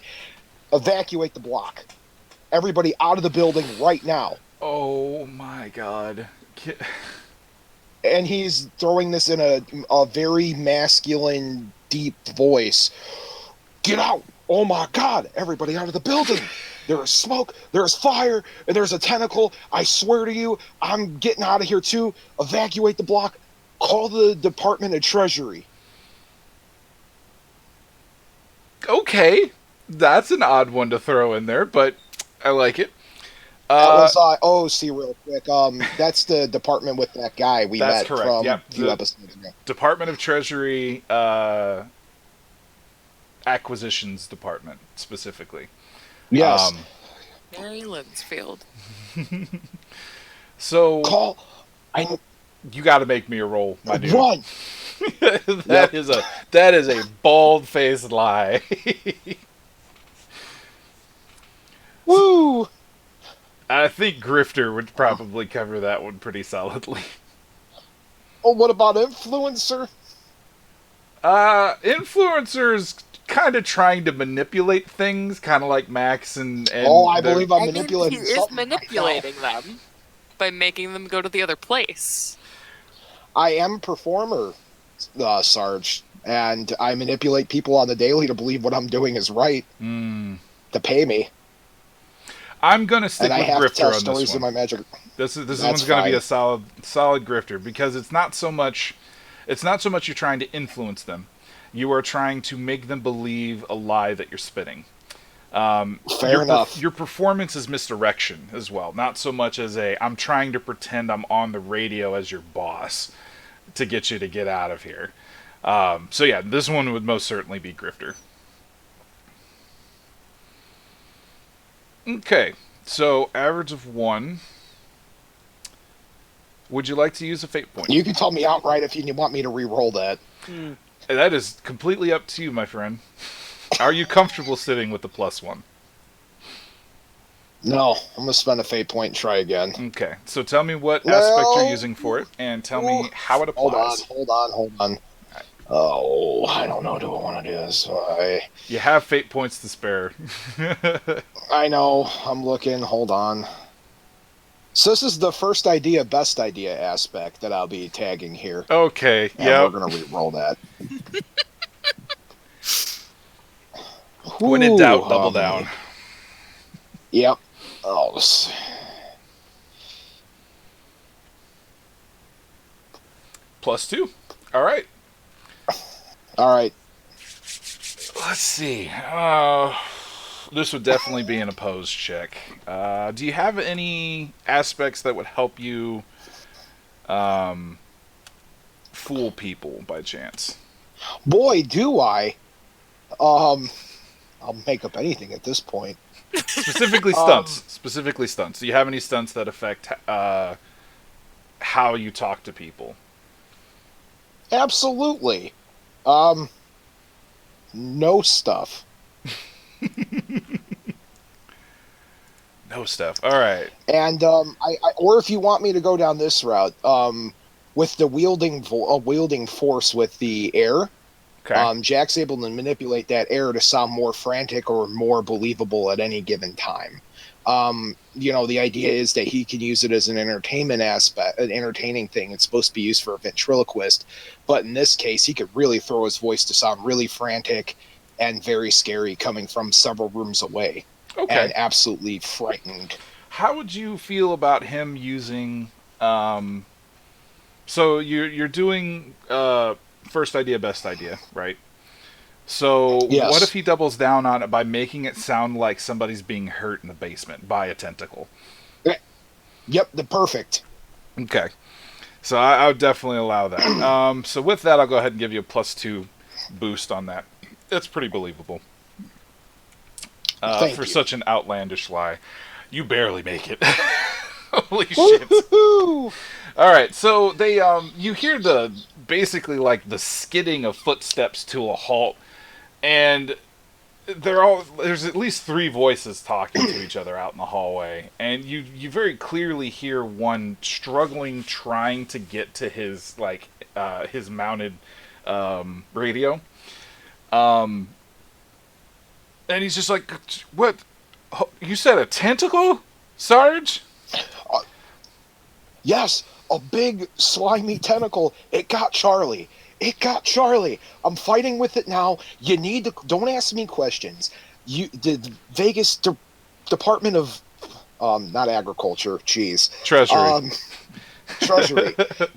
Evacuate the block. Everybody out of the building right now." Oh my god. And he's throwing this in a very masculine, deep voice. "Get out! Oh my God! Everybody out of the building! There is smoke, there is fire, and there's a tentacle. I swear to you, I'm getting out of here too. Evacuate the block. Call the Department of Treasury." Okay. That's an odd one to throw in there, but I like it. That was, see real quick. That's the department with that guy we That's met correct, from yep. a few episodes ago. Department of Treasury Acquisitions Department, specifically. Yes. Mary Linsfield. So Call. you got to make me a roll, my dude. Run. That is a bald-faced lie. Woo. I think Grifter would probably cover that one pretty solidly. Oh, what about influencer? Influencers kind of trying to manipulate things, kind of like Max and Oh, I they're- believe I'm I think manipulating he is something. manipulating them by making them go to the other place. I am a performer, Sarge, and I manipulate people on the daily to believe what I'm doing is right Hmm. to pay me. I'm gonna stick And I with have to Grifter tell on stories this of one. my magic. This That's one's gonna be fine. a solid Grifter because it's not so much you're trying to influence them. You are trying to make them believe a lie that you're spitting. Fair enough. Your performance is misdirection as well, not so much as I'm trying to pretend I'm on the radio as your boss to get you to get out of here. So yeah, this one would most certainly be Grifter. Okay, so average of 1. Would you like to use a fate point? You can tell me outright if you want me to re-roll that. That is completely up to you, my friend. Are you comfortable sitting with the +1? No, I'm gonna spend a fate point and try again. Okay, so tell me what aspect you're using for it, and tell me how it applies. Hold on. Oh, I don't know. Do I want to do this? You have fate points to spare. I know. I'm looking. Hold on. So this is the first idea, best idea aspect that I'll be tagging here. Okay, yeah. We're gonna re-roll that. When in doubt, double down. Yep. Oh. +2. All right. All right. Let's see. This would definitely be an opposed check. Do you have any aspects that would help you fool people by chance? Boy, do I. I'll make up anything at this point. Specifically stunts. Do you have any stunts that affect how you talk to people? Absolutely. No stuff. No stuff. All right. And or if you want me to go down this route, with the wielding force with the air, Okay. Jack's able to manipulate that air to sound more frantic or more believable at any given time. The idea is that he can use it as an entertainment aspect, an entertaining thing. It's supposed to be used for a ventriloquist, but in this case, he could really throw his voice to sound really frantic and very scary coming from several rooms away. Okay. And absolutely frightened. How would you feel about him using? So you're doing first idea, best idea, right? So Yes. What if he doubles down on it by making it sound like somebody's being hurt in the basement by a tentacle? Yep, the perfect. Okay. So I would definitely allow that. So with that, I'll go ahead and give you a +2 boost on that. That's pretty believable. Thank for you. such an outlandish lie. You barely make it. Holy shit. Woo-hoo-hoo! All right, so they you hear basically like the skidding of footsteps to a halt, and there's at least 3 voices talking to each other out in the hallway, and you very clearly hear one struggling trying to get to his his mounted radio. And he's just like, "What? You said a tentacle, Sarge?" Yes, a big slimy tentacle. It got Charlie. I'm fighting with it now. You need to. Don't ask me questions. The Vegas Department of, not agriculture. Jeez. Treasury.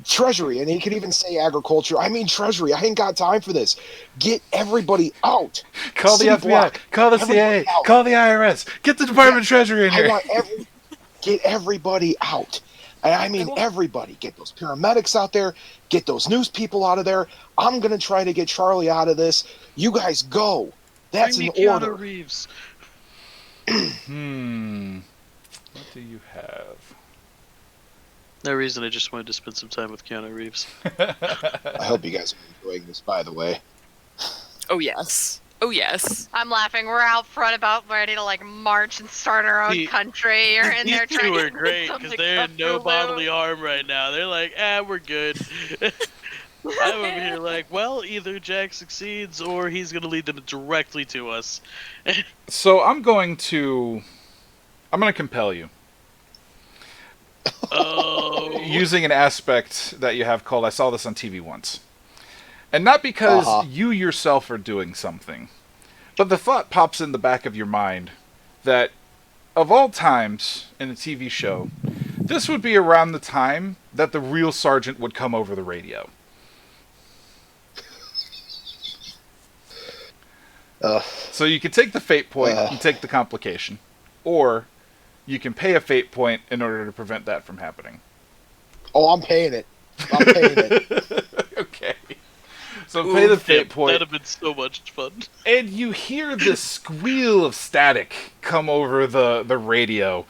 Treasury, and he could even say agriculture. I mean treasury. I ain't got time for this. Get everybody out. Call the City FBI. block. Call the CIA. Everybody out. Call the IRS. Get the Department of Treasury in I here. want get everybody out. And I mean everybody. Get those paramedics out there. Get those news people out of there. I'm going to try to get Charlie out of this. You guys go. That's Bring an me Keanu order. Reeves. What do you have? No reason. I just wanted to spend some time with Keanu Reeves. I hope you guys are enjoying this, by the way. Oh yes. Oh yes. I'm laughing. We're out front about ready to march and start our own country. You're in there These trying two to are great because they're in no bodily harm right now. They're like, we're good. I'm over here like, well, either Jack succeeds or he's going to lead them directly to us. So I'm going to compel you. Oh. Using an aspect that you have called, I saw this on TV once. And not because you yourself are doing something, but the thought pops in the back of your mind that of all times in a TV show, this would be around the time that the real sergeant would come over the radio. So you can take the fate point and take the complication, or you can pay a fate point in order to prevent that from happening. Oh, I'm paying it. I'm paying it. Okay. So pay the fate point. That'd have been so much fun. And you hear this squeal of static come over the radio.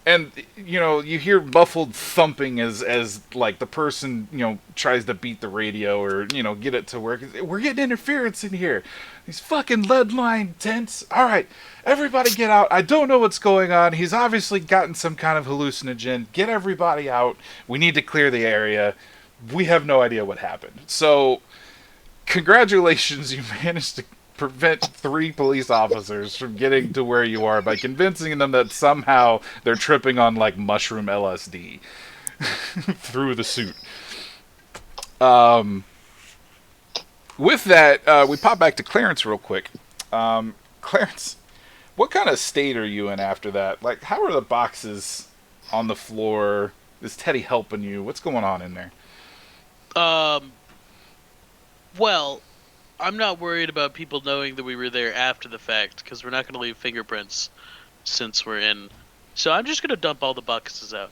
And, you hear muffled thumping as like, the person, tries to beat the radio or, get it to work. We're getting interference in here. These fucking lead line tents. All right, everybody get out. I don't know what's going on. He's obviously gotten some kind of hallucinogen. Get everybody out. We need to clear the area. We have no idea what happened. So, congratulations, you managed to prevent 3 police officers from getting to where you are by convincing them that somehow they're tripping on, like, mushroom LSD through the suit. With that, we pop back to Clarence real quick. Clarence, what kind of state are you in after that? Like, how are the boxes on the floor? Is Teddy helping you? What's going on in there? Well, I'm not worried about people knowing that we were there after the fact, because we're not going to leave fingerprints since we're in. So I'm just going to dump all the boxes out.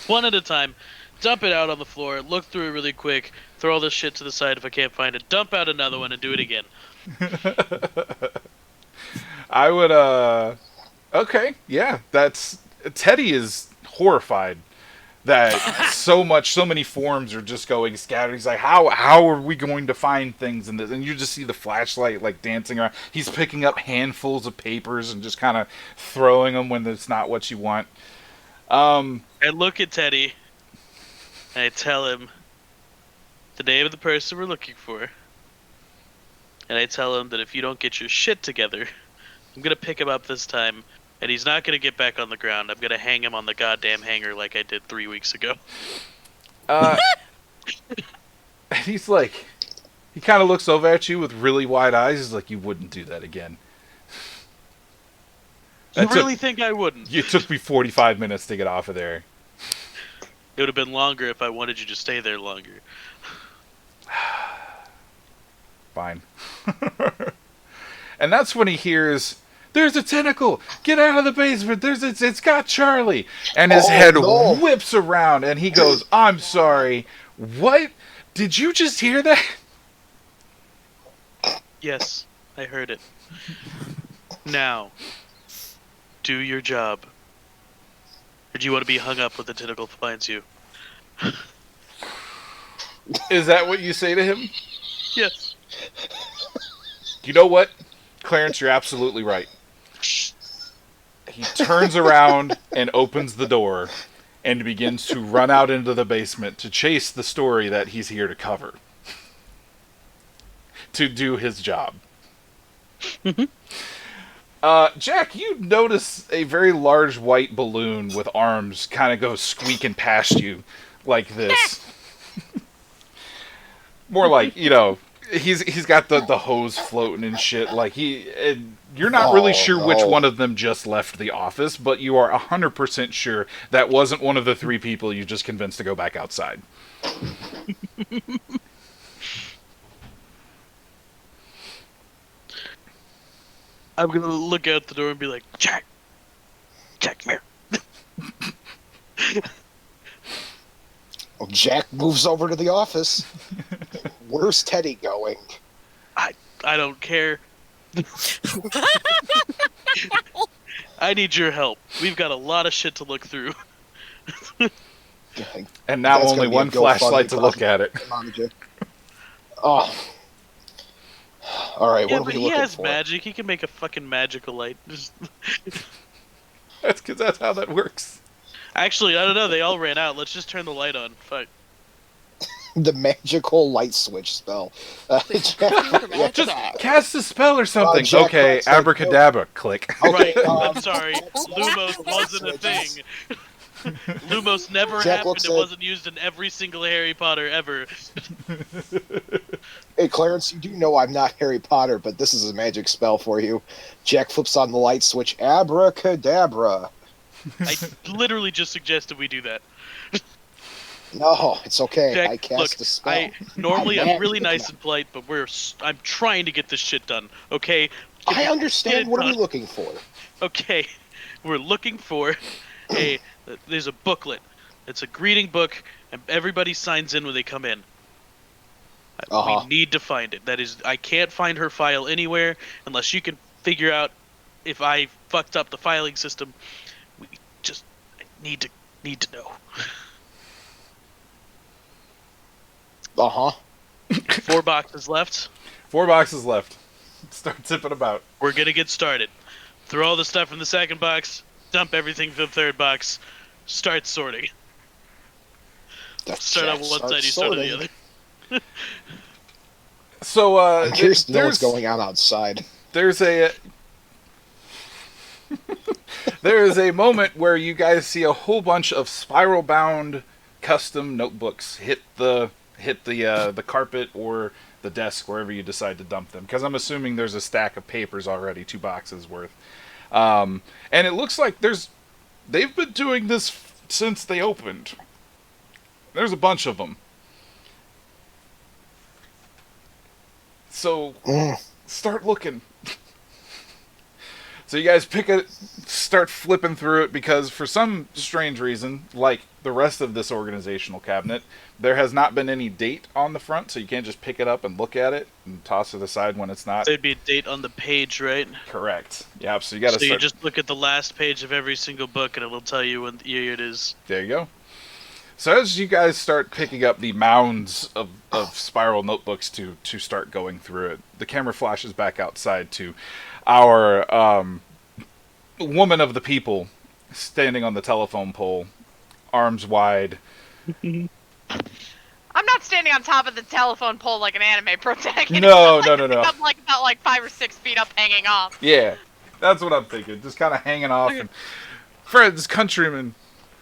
One at a time. Dump it out on the floor, look through it really quick, throw all this shit to the side if I can't find it, dump out another one, and do it again. I would, okay, yeah, Teddy is horrified that so many forms are just going scattered. He's like, how are we going to find things in this? And you just see the flashlight, like, dancing around. He's picking up handfuls of papers and just kind of throwing them when it's not what you want. I look at Teddy, and I tell him the name of the person we're looking for. And I tell him that if you don't get your shit together, I'm going to pick him up this time, and he's not going to get back on the ground. I'm going to hang him on the goddamn hanger like I did 3 weeks ago. He's like, he kind of looks over at you with really wide eyes. He's like, you wouldn't do that again. You really think I wouldn't? It took me 45 minutes to get off of there. It would have been longer if I wanted you to stay there longer. Fine. And that's when he hears, there's a tentacle! Get out of the basement! It's got Charlie! And his head whips around and he goes, I'm sorry. What? Did you just hear that? Yes, I heard it. Now, do your job. Or do you want to be hung up when the tentacle finds you? Is that what you say to him? Yes. You know what? Clarence, you're absolutely right. He turns around and opens the door and begins to run out into the basement to chase the story that he's here to cover. To do his job. Jack, you notice a very large white balloon with arms kind of go squeaking past you like this. More like, he's got the hose floating and shit. Like you're not really sure which one of them just left the office, but you are 100% sure that wasn't one of the 3 people you just convinced to go back outside. I'm gonna look out the door and be like, Jack, come here. Well, Jack moves over to the office. Where's Teddy going? I don't care. I need your help. We've got a lot of shit to look through. And now only one flashlight to look at it. Oh. Alright, Yeah, what are but we he looking has for? magic. He can make a fucking magical light. That's because that's how that works. Actually, I don't know. They all ran out. Let's just turn the light on. Fuck. The magical light switch spell. Jack, Just cast a spell or something. Jack Okay, Black's like, abracadabra, click. Okay, Right, I'm sorry. Lumos wasn't a thing. Lumos never Jack happened. looks It at- wasn't used in every single Harry Potter ever. Hey, Clarence, you do know I'm not Harry Potter, but this is a magic spell for you. Jack flips on the light switch. Abracadabra. I literally just suggested we do that. No, it's okay. Jack, I cast look, a spell. I'm really nice and polite, but I'm trying to get this shit done. Okay. I understand. What are we done. looking for? Okay, we're looking for there's a booklet. It's a greeting book, and everybody signs in when they come in. We need to find it. That is, I can't find her file anywhere unless you can figure out if I fucked up the filing system. We just need to know. Uh-huh. 4 boxes left. 4 boxes left. Start tipping about. We're gonna get started. Throw all the stuff in the second box. Dump everything to the third box. Start sorting. Start on one side, you start on the other. So, I'm curious to know what's there's going on outside. there's a there is a moment where you guys see a whole bunch of spiral-bound custom notebooks hit the carpet or the desk, wherever you decide to dump them. Because I'm assuming there's a stack of papers already, 2 boxes worth. And it looks like they've been doing this since they opened. There's a bunch of them. So, start looking. So you guys start flipping through it, because for some strange reason, like the rest of this organizational cabinet, there has not been any date on the front, so you can't just pick it up and look at it and toss it aside when it's not. There'd be a date on the page, right? Correct. Yeah, so you gotta So start. you just look at the last page of every single book, and it will tell you what year it is. There you go. So as you guys start picking up the mounds of spiral notebooks to start going through it, the camera flashes back outside to our woman of the people standing on the telephone pole, arms wide. I'm not standing on top of the telephone pole like an anime protagonist. No. I'm like about 5 or 6 feet up, hanging off. Yeah, that's what I'm thinking. Just kind of hanging off. And, friends, countrymen,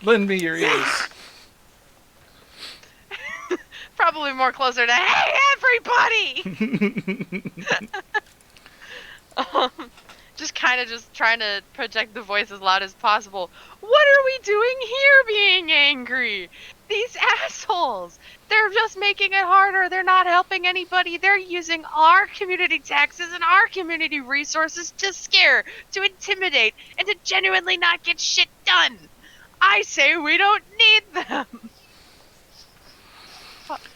lend me your ears. Probably more closer to, hey, everybody! Just kind of trying to project the voice as loud as possible. What are we doing here being angry? These assholes! They're just making it harder. They're not helping anybody. They're using our community taxes and our community resources to scare, to intimidate, and to genuinely not get shit done. I say we don't need them.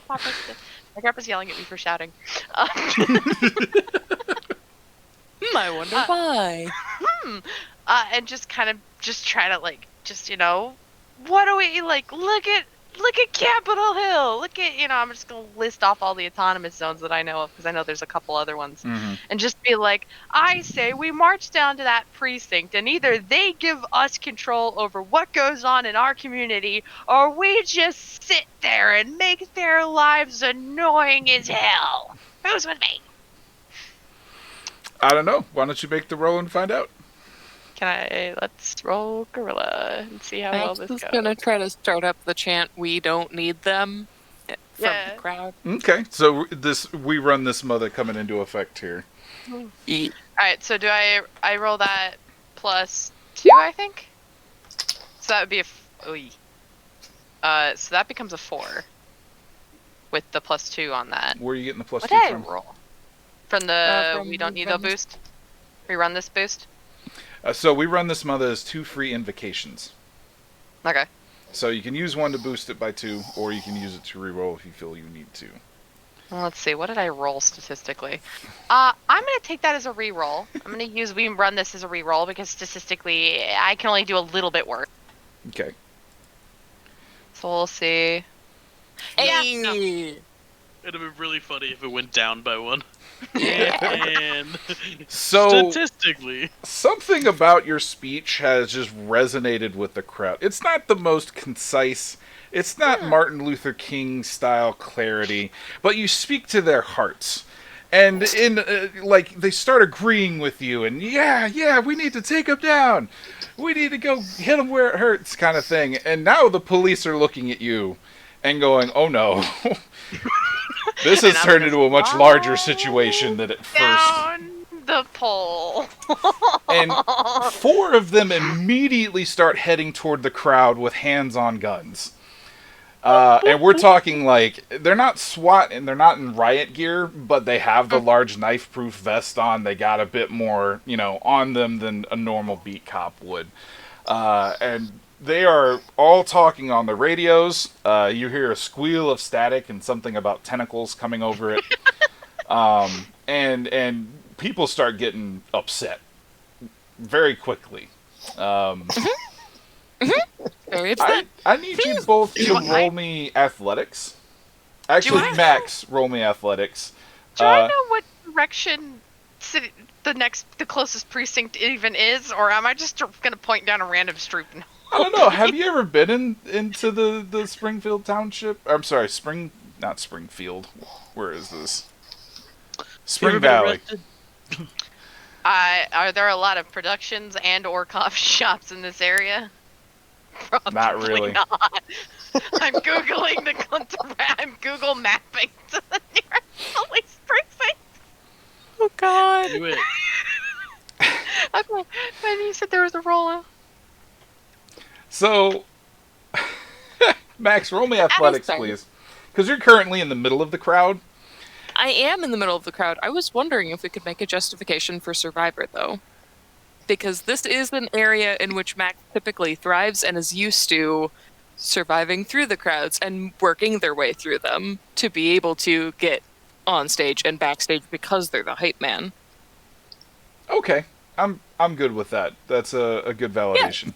My grandpa's yelling at me for shouting. I wonder why. And just kind of try to what do we look at Capitol Hill. Look at, I'm just going to list off all the autonomous zones that I know of, because I know there's a couple other ones. Mm-hmm. And just be like, I say we march down to that precinct, and either they give us control over what goes on in our community, or we just sit there and make their lives annoying as hell. Who's with me? I don't know. Why don't you make the roll and find out? Let's roll Gorilla and see how well I'm this just goes. gonna try to start up the chant, "We don't need them," from Yeah. the crowd. Okay, so we run this mother coming into effect here. Alright, so do I roll that plus 2, I think? So that would be so that becomes a 4. With the plus 2 on that. Where are you getting the plus What 2 did I from? roll? From the From we don't need the run this- boost? Rerun this boost? So we run this mother as 2 free invocations. Okay. So you can use one to boost it by 2, or you can use it to reroll if you feel you need to. Well, let's see. What did I roll statistically? I'm gonna take that as a reroll. I'm gonna use we run this as a reroll because statistically I can only do a little bit worse. Okay. So we'll see. Hey! Yeah, no. It'd have been really funny if it went down by 1. Yeah. And So statistically, something about your speech has just resonated with the crowd. It's not the most concise. It's not Martin Luther King style clarity, but you speak to their hearts. And they start agreeing with you, and yeah, we need to take them down. We need to go hit him where it hurts, kind of thing. And now the police are looking at you and going, "Oh no, this has turned into a much larger situation than at first." Down the pole. And 4 of them immediately start heading toward the crowd with hands on guns. And we're talking like, they're not SWAT and they're not in riot gear, but they have the large knife-proof vest on. They got a bit more, on them than a normal beat cop would. And they are all talking on the radios. You hear a squeal of static and something about tentacles coming over it. And people start getting upset very quickly. Very upset. I need you both to roll me athletics. Actually, Max, roll me athletics. Do I know what direction the closest precinct even is, or am I just gonna point down a random street? I don't know. Have you ever been into the Springfield Township? I'm sorry, not Springfield. Where is this? Spring Valley. Are there a lot of productions and or coffee shops in this area? Probably Not really. Not. I'm googling I'm Google mapping to the nearest police precinct. Oh God. Do it. Okay, when you said there was a roll. So, Max, roll me athletics, please. Because you're currently in the middle of the crowd. I am in the middle of the crowd. I was wondering if we could make a justification for Survivor, though. Because this is an area in which Max typically thrives and is used to surviving through the crowds and working their way through them to be able to get on stage and backstage because they're the hype man. Okay, I'm good with that. That's a good validation.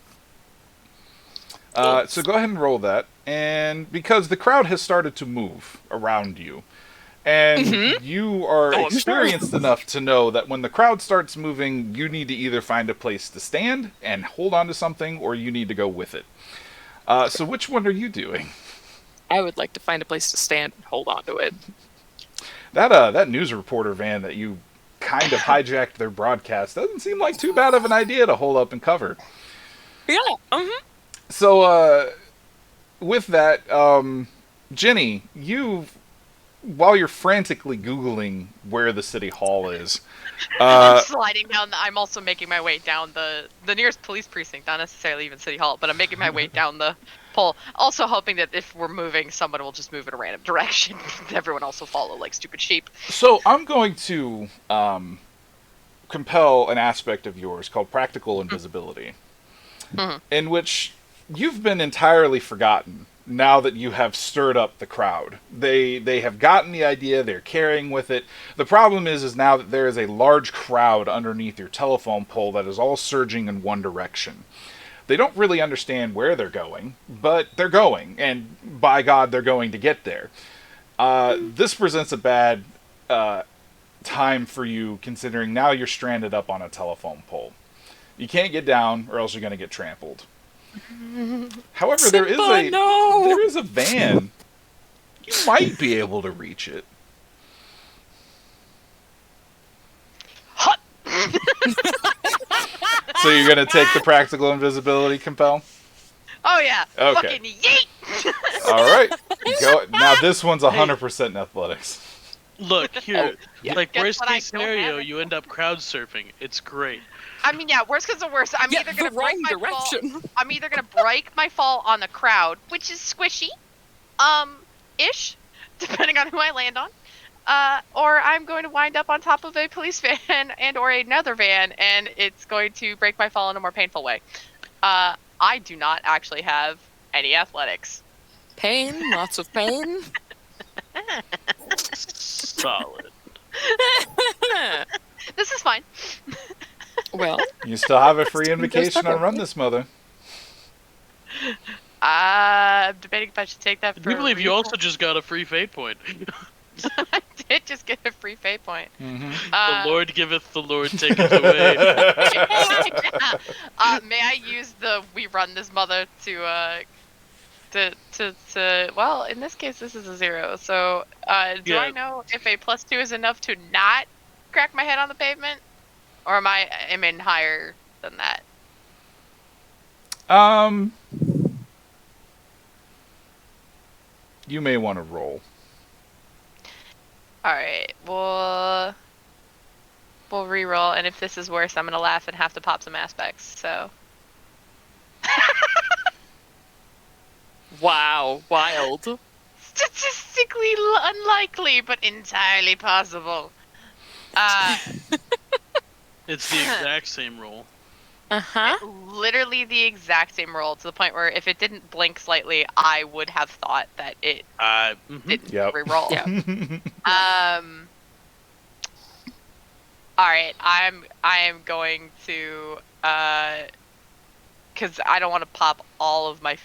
Yeah. So go ahead and roll that. And because the crowd has started to move around you, and you are experienced enough to know that when the crowd starts moving, you need to either find a place to stand and hold on to something, or you need to go with it. So which one are you doing? I would like to find a place to stand and hold on to it. That news reporter van that you kind of hijacked their broadcast doesn't seem like too bad of an idea to hold up and cover. Yeah. So, with that, Jenny, while you're frantically Googling where the city hall is, I'm sliding down. I'm also making my way down the nearest police precinct, not necessarily even city hall, but I'm making my way down the pole. Also hoping that if we're moving, someone will just move in a random direction. Everyone else will follow like stupid sheep. So I'm going to compel an aspect of yours called practical invisibility, in which you've been entirely forgotten now that you have stirred up the crowd. They have gotten the idea, they're carrying with it. The problem is now that there is a large crowd underneath your telephone pole that is all surging in one direction. They don't really understand where they're going, but they're going, and by God, they're going to get there. This presents a bad time for you, considering now you're stranded up on a telephone pole. You can't get down, or else you're going to get trampled. However, Simba, there is a van. You might be able to reach it. So you're gonna take the practical invisibility compel? Oh yeah. Okay. Fucking yeet. All right. Go. Now this one's 100% in athletics. Look here, yeah. like Guess worst what, I case don't scenario, have it. you end up crowd surfing. It's great. I mean, yeah. Worst comes to worst, I'm either gonna the break wrong my direction. fall. I'm either gonna break my fall on the crowd, which is squishy, ish, depending on who I land on. Or I'm going to wind up on top of a police van and or another van, and it's going to break my fall in a more painful way. I do not actually have any athletics. Pain, lots of pain. Solid. This is fine. Well, You still have a free Just invocation on Run This Mother. I'm debating if I should take that for I do believe you real. also just got a free fate point. I did just get a free fate point. The Lord giveth, the Lord taketh away. May I use the "we run this mother" to well, in this case, this is a 0. So, do Yeah. I know if a +2 is enough to not crack my head on the pavement, or am I in higher than that? Um, you may want to roll. All right, we'll re-roll, and if this is worse, I'm gonna laugh and have to pop some aspects. So Wow, wild. statistically unlikely, but entirely possible. It's the exact same roll. Uh-huh. Literally the exact same roll, to the point where if it didn't blink slightly, I would have thought that it didn't Yep. re-roll. Yeah. All right, I am going to because I don't want to pop all of my.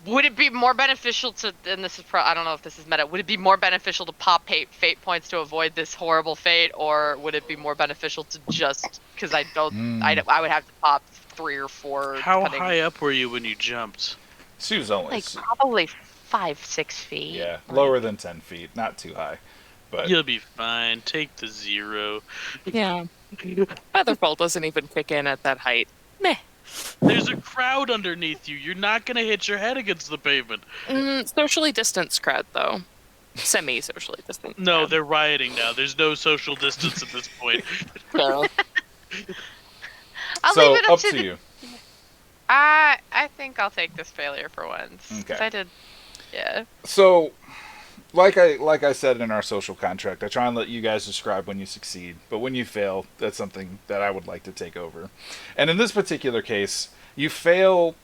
Would it be more beneficial to? And this is I don't know if this is meta. Would it be more beneficial to pop fate points to avoid this horrible fate, or would it be more beneficial to just because I don't? I would have to pop 3 or 4. How depending- high up were you when you jumped? She was only Like probably 5-6 feet. yeah, lower than 10 feet, not too high. But You'll be fine. Take the 0. Yeah. Featherfall doesn't even kick in at that height. Meh. There's a crowd underneath you. You're not gonna hit your head against the pavement. Socially distanced crowd, though. Semi-socially distanced. No, crowd. they're rioting now. There's no social distance at this point. So, I'll so leave it up to to the, you. I think I'll take this failure for once. 'Cause Okay. I did. Yeah. So, like I said in our social contract, I try and let you guys describe when you succeed, but when you fail, that's something that I would like to take over. And in this particular case, you fail.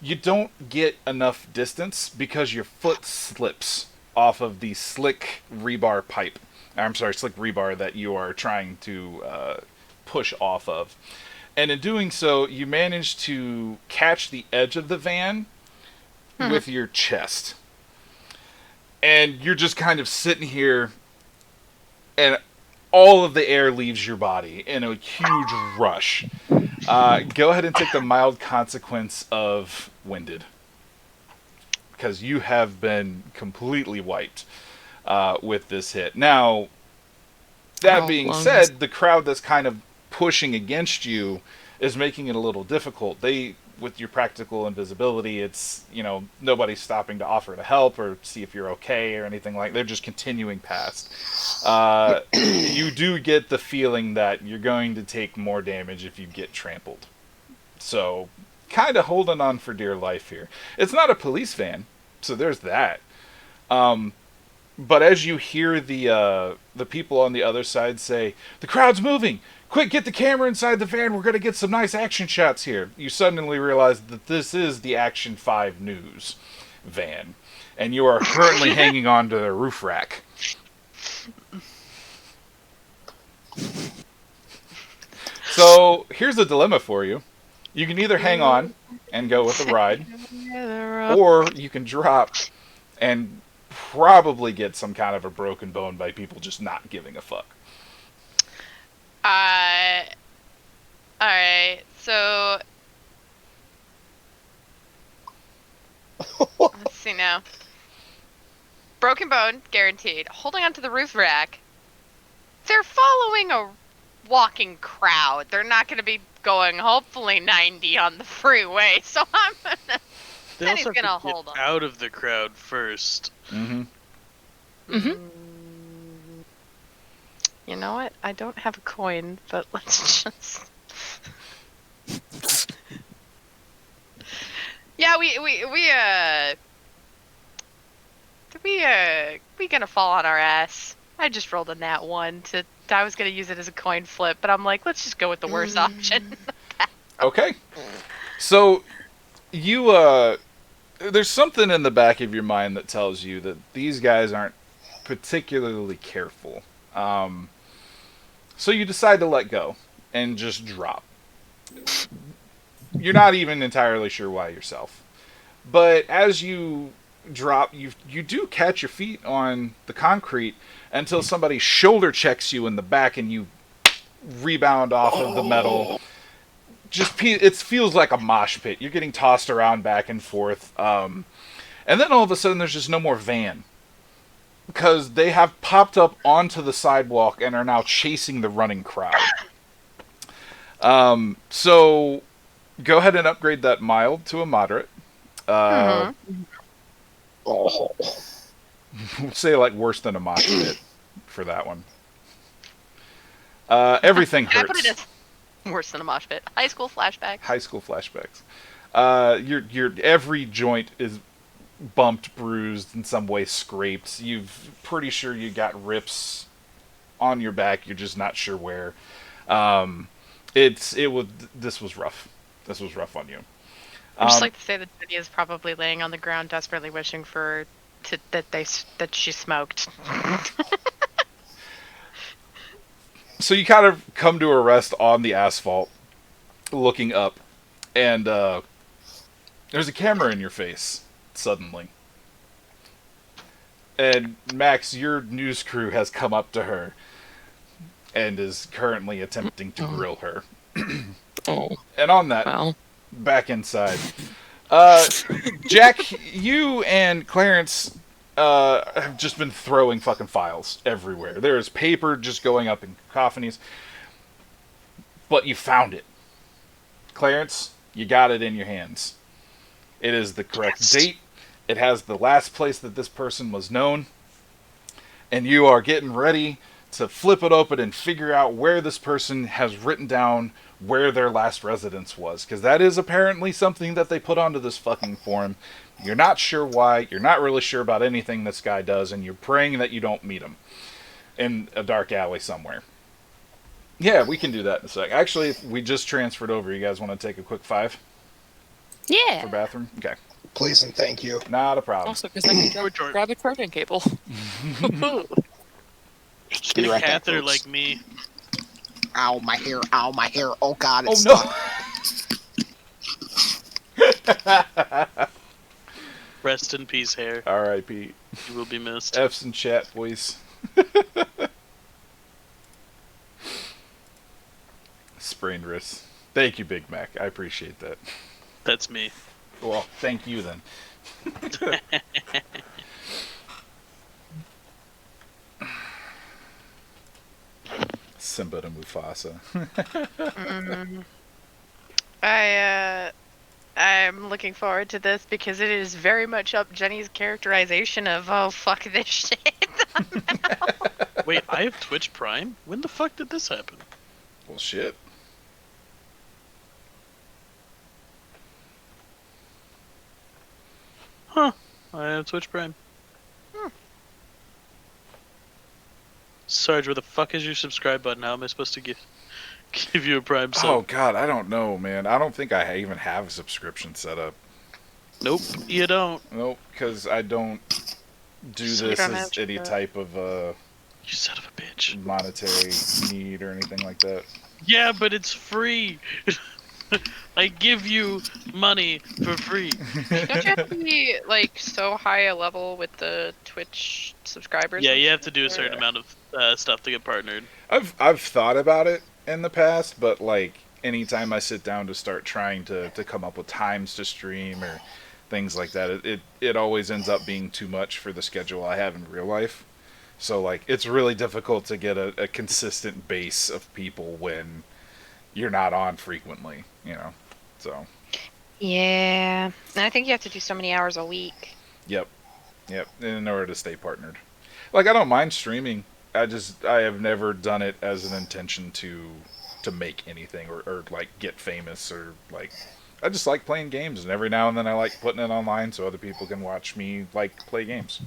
You don't get enough distance because your foot slips off of the slick rebar pipe. I'm sorry, slick rebar that you are trying to push off of. And in doing so, you manage to catch the edge of the van with your chest. And you're just kind of sitting here, and all of the air leaves your body in a huge rush. Go ahead and take the mild consequence of winded. Because you have been completely wiped with this hit. Now, that being lungs. said, the crowd that's kind of pushing against you is making it a little difficult. With your practical invisibility, it's, nobody's stopping to offer to help or see if you're okay or anything like that. They're just continuing past. You do get the feeling that you're going to take more damage if you get trampled. So, kind of holding on for dear life here. It's not a police van, so there's that. But as you hear the people on the other side say, "The crowd's moving! Quick, get the camera inside the van. We're going to get some nice action shots here." You suddenly realize that this is the Action 5 News van. And you are currently hanging on to the roof rack. So, here's a dilemma for you. You can either hang on and go with the ride, or you can drop and probably get some kind of a broken bone by people just not giving a fuck. Alright, so let's see now. Broken bone, guaranteed. Holding onto the roof rack. They're following a walking crowd. They're not going to be going, hopefully, 90 on the freeway. So I'm gonna. They Then he's also have gonna to get hold on. out of the crowd first. Mm-hmm. You know what? I don't have a coin, but let's just. Yeah, we gonna fall on our ass. I just rolled a nat 1 to. I was gonna use it as a coin flip, but I'm like, let's just go with the worst option. Okay. So, you, there's something in the back of your mind that tells you that these guys aren't particularly careful. So you decide to let go and just drop. You're not even entirely sure why yourself. But as you drop, you do catch your feet on the concrete until somebody shoulder checks you in the back and you rebound off of the metal. It feels like a mosh pit. You're getting tossed around back and forth. And then all of a sudden there's just no more van. Because they have popped up onto the sidewalk and are now chasing the running crowd. So Go ahead and upgrade that mild to a moderate. Mhm. Oh, We'll say like worse than a mosh pit for that one. Everything Can I put it hurts. as worse than a mosh pit? High school flashbacks. High school flashbacks. Your every joint is bumped, bruised, in some way scraped. You've pretty sure you got rips on your back. You're just not sure where. This was rough. This was rough on you. I'd just like to say that Jenny is probably laying on the ground, desperately wishing that she smoked. So you kind of come to a rest on the asphalt, looking up, and there's a camera in your face suddenly. And Max, your news crew has come up to her and is currently attempting to grill her. Oh, And on that, well. back inside, Jack, you and Clarence have just been throwing fucking files everywhere. There is paper just going up in cacophonies. But you found it. Clarence, you got it in your hands. It is the correct date. It has the last place that this person was known. And you are getting ready to flip it open and figure out where this person has written down where their last residence was. Because that is apparently something that they put onto this fucking form. You're not sure why. You're not really sure about anything this guy does. And you're praying that you don't meet him in a dark alley somewhere. Yeah, we can do that in a sec. Actually, we just transferred over. You guys want to take a quick 5 Yeah. for bathroom? Okay. please and thank you. Not a problem. Also, because I can grab a charging cable. Just Be get a right back, catheter folks. like me. Ow, my hair. Ow, my hair. Oh, God, Oh it's no! stuck. Rest in peace, hair. R.I.P. You will be missed. F's in chat, boys. Sprained wrist. Thank you, Big Mac. I appreciate that. That's me. Well, thank you then. Simba to Mufasa. I'm looking forward to this because it is very much up Jenny's characterization of, oh, fuck this shit. Wait, I have Twitch Prime? When the fuck did this happen? Well, shit. Huh. I have Twitch Prime. Sarge, where the fuck is your subscribe button? How am I supposed to give you a Prime sub? Oh, God, I don't know, man. I don't think I even have a subscription set up. Nope, you don't. Nope, because I don't do So you this don't as have to- any type of You son of a bitch. monetary need or anything like that. Yeah, but it's free. I give you money for free. Don't you have to be, like, so high a level with the Twitch subscribers? Yeah, and you have to shit? do a certain amount of stuff to get partnered. I've thought about it in the past, but like anytime I sit down to start trying to come up with times to stream or things like that, it always ends up being too much for the schedule I have in real life. So like it's really difficult to get a consistent base of people when you're not on frequently, you know. So Yeah. And I think you have to do so many hours a week. Yep. In order to stay partnered. Like I don't mind streaming. I have never done it as an intention to make anything or like get famous or like I just like playing games and every now and then I like putting it online so other people can watch me like play games.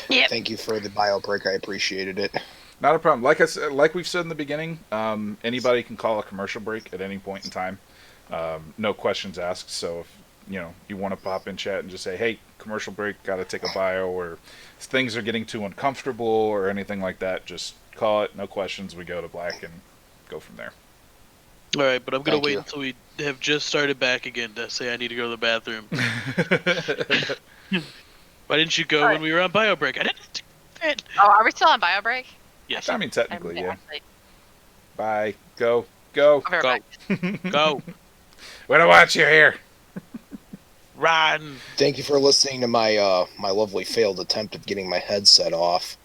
Yep. Thank you for the bio break. I appreciated it. Not a problem. Like I said, like we've said in the beginning, anybody can call a commercial break at any point in time. No questions asked. So if you want to pop in chat and just say, "Hey, commercial break, got to take a bio," or things are getting too uncomfortable or anything like that, just call it. No questions. We go to black and go from there. All right, but I'm gonna Thank wait you. until we have just started back again to say I need to go to the bathroom. Why didn't you go when we were on bio break? I didn't. Oh, are we still on bio break? Yes. I mean, technically, yeah. Actually, Bye. Go. I'll be right Go. back. Go. We don't want you here. Run. Thank you for listening to my my lovely failed attempt at getting my headset off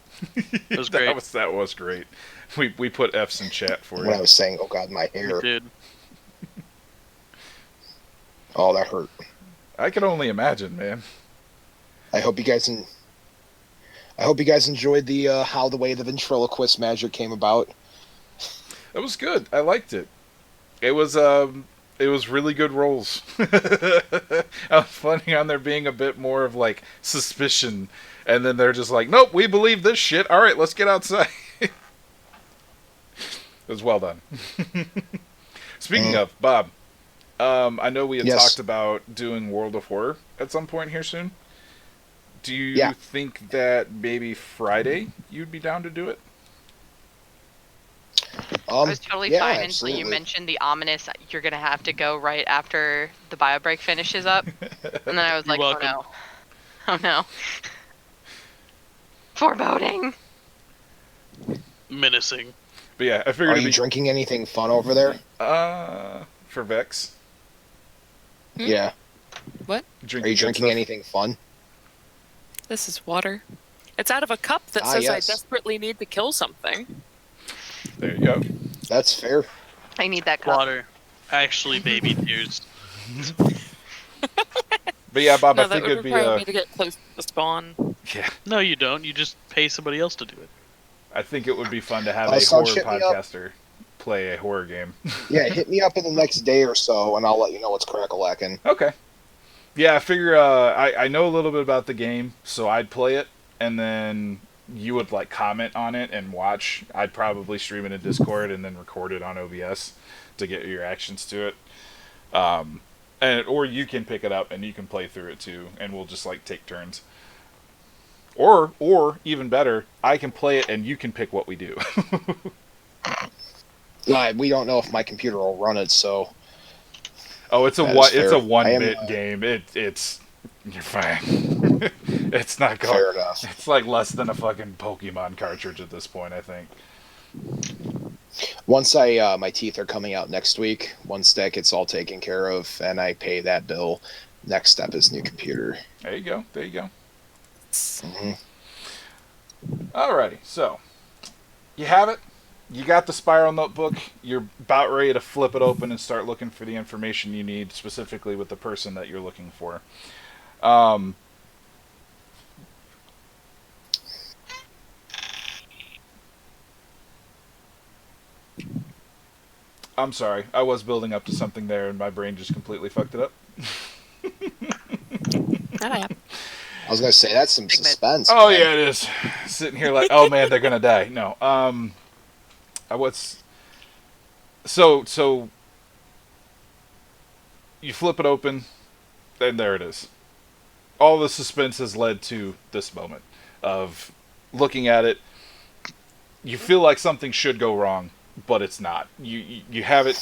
That was great. That was great. We put F's in chat for when I you. was saying, "Oh God, my We hair." did. Oh, that hurt. I can only imagine, man. I hope you guys enjoyed the how the way the ventriloquist magic came about. It was good. I liked it. It was really good rolls. I was planning on there being a bit more of like suspicion, and then they're just like, nope, we believe this shit. All right, let's get outside. It was well done. Speaking of Bob, I know we had talked about doing World of Horror at some point here soon. Do you think that maybe Friday you'd be down to do it? I was totally fine until you mentioned the ominous, you're going to have to go right after the bio break finishes up. And then I was like, welcome. oh no. Oh no. Foreboding. Menacing. But yeah, I figured. Are you drinking anything fun over there? For Vex. Yeah. What? Are you drinking anything fun? This is water. It's out of a cup that says I desperately need to kill something. There you go. That's fair. I need that cup. Water. Actually, baby tears. But yeah, Bob, No, I think that would it'd be. require me to get close to the spawn. Yeah. No, you don't. You just pay somebody else to do it. I think it would be fun to have a so horror shit me up. podcaster play a horror game. Yeah, hit me up in the next day or so, and I'll let you know what's crack-a-lackin'. Okay. Yeah, I figure I know a little bit about the game, so I'd play it, and then you would like comment on it and watch. I'd probably stream it in Discord and then record it on OBS to get your reactions to it. Or you can pick it up and you can play through it too, and we'll just like take turns. Or even better, I can play it and you can pick what we do. We don't know if my computer will run it, so. Oh, it's a fair. 1-bit game. It's you're fine. It's not going. Fair enough. It's like less than a fucking Pokemon cartridge at this point, I think. Once my teeth are coming out next week, once that gets all taken care of and I pay that bill, next step is new computer. There you go. Mm-hmm. Alrighty, so you have it. You got the spiral notebook. You're about ready to flip it open and start looking for the information you need, specifically with the person that you're looking for. I'm sorry. I was building up to something there, and my brain just completely fucked it up. I was gonna say that's some suspense. Oh man. yeah, it is. Sitting here like, oh man, they're gonna die. No. So you flip it open, and there it is. All the suspense has led to this moment of looking at it. You feel like something should go wrong, but it's not. You have it.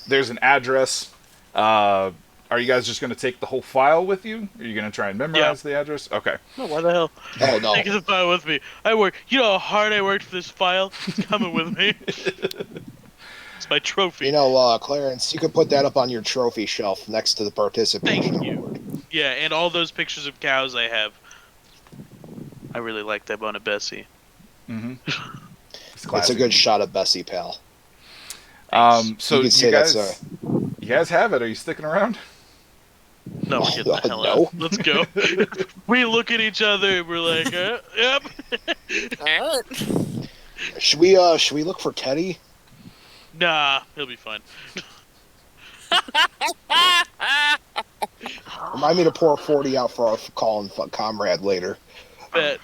There's an address. Are you guys just going to take the whole file with you? Are you going to try and memorize the address? Okay. No, why the hell? Oh no. Take the file with me. You know how hard I worked for this file? It's coming with me. It's my trophy. You know, Clarence, you could put that up on your trophy shelf next to the participation Thank you. award. Yeah, and all those pictures of cows I have. I really like that bone of Bessie. Mm-hmm. It's a good shot of Bessie, pal. So you guys have it. Are you sticking around? No, we're getting the hell out. Let's go. We look at each other and we're like, yep. Should we look for Teddy? Nah, he'll be fine. Remind me to pour 40 out for our calling comrade later. Bet.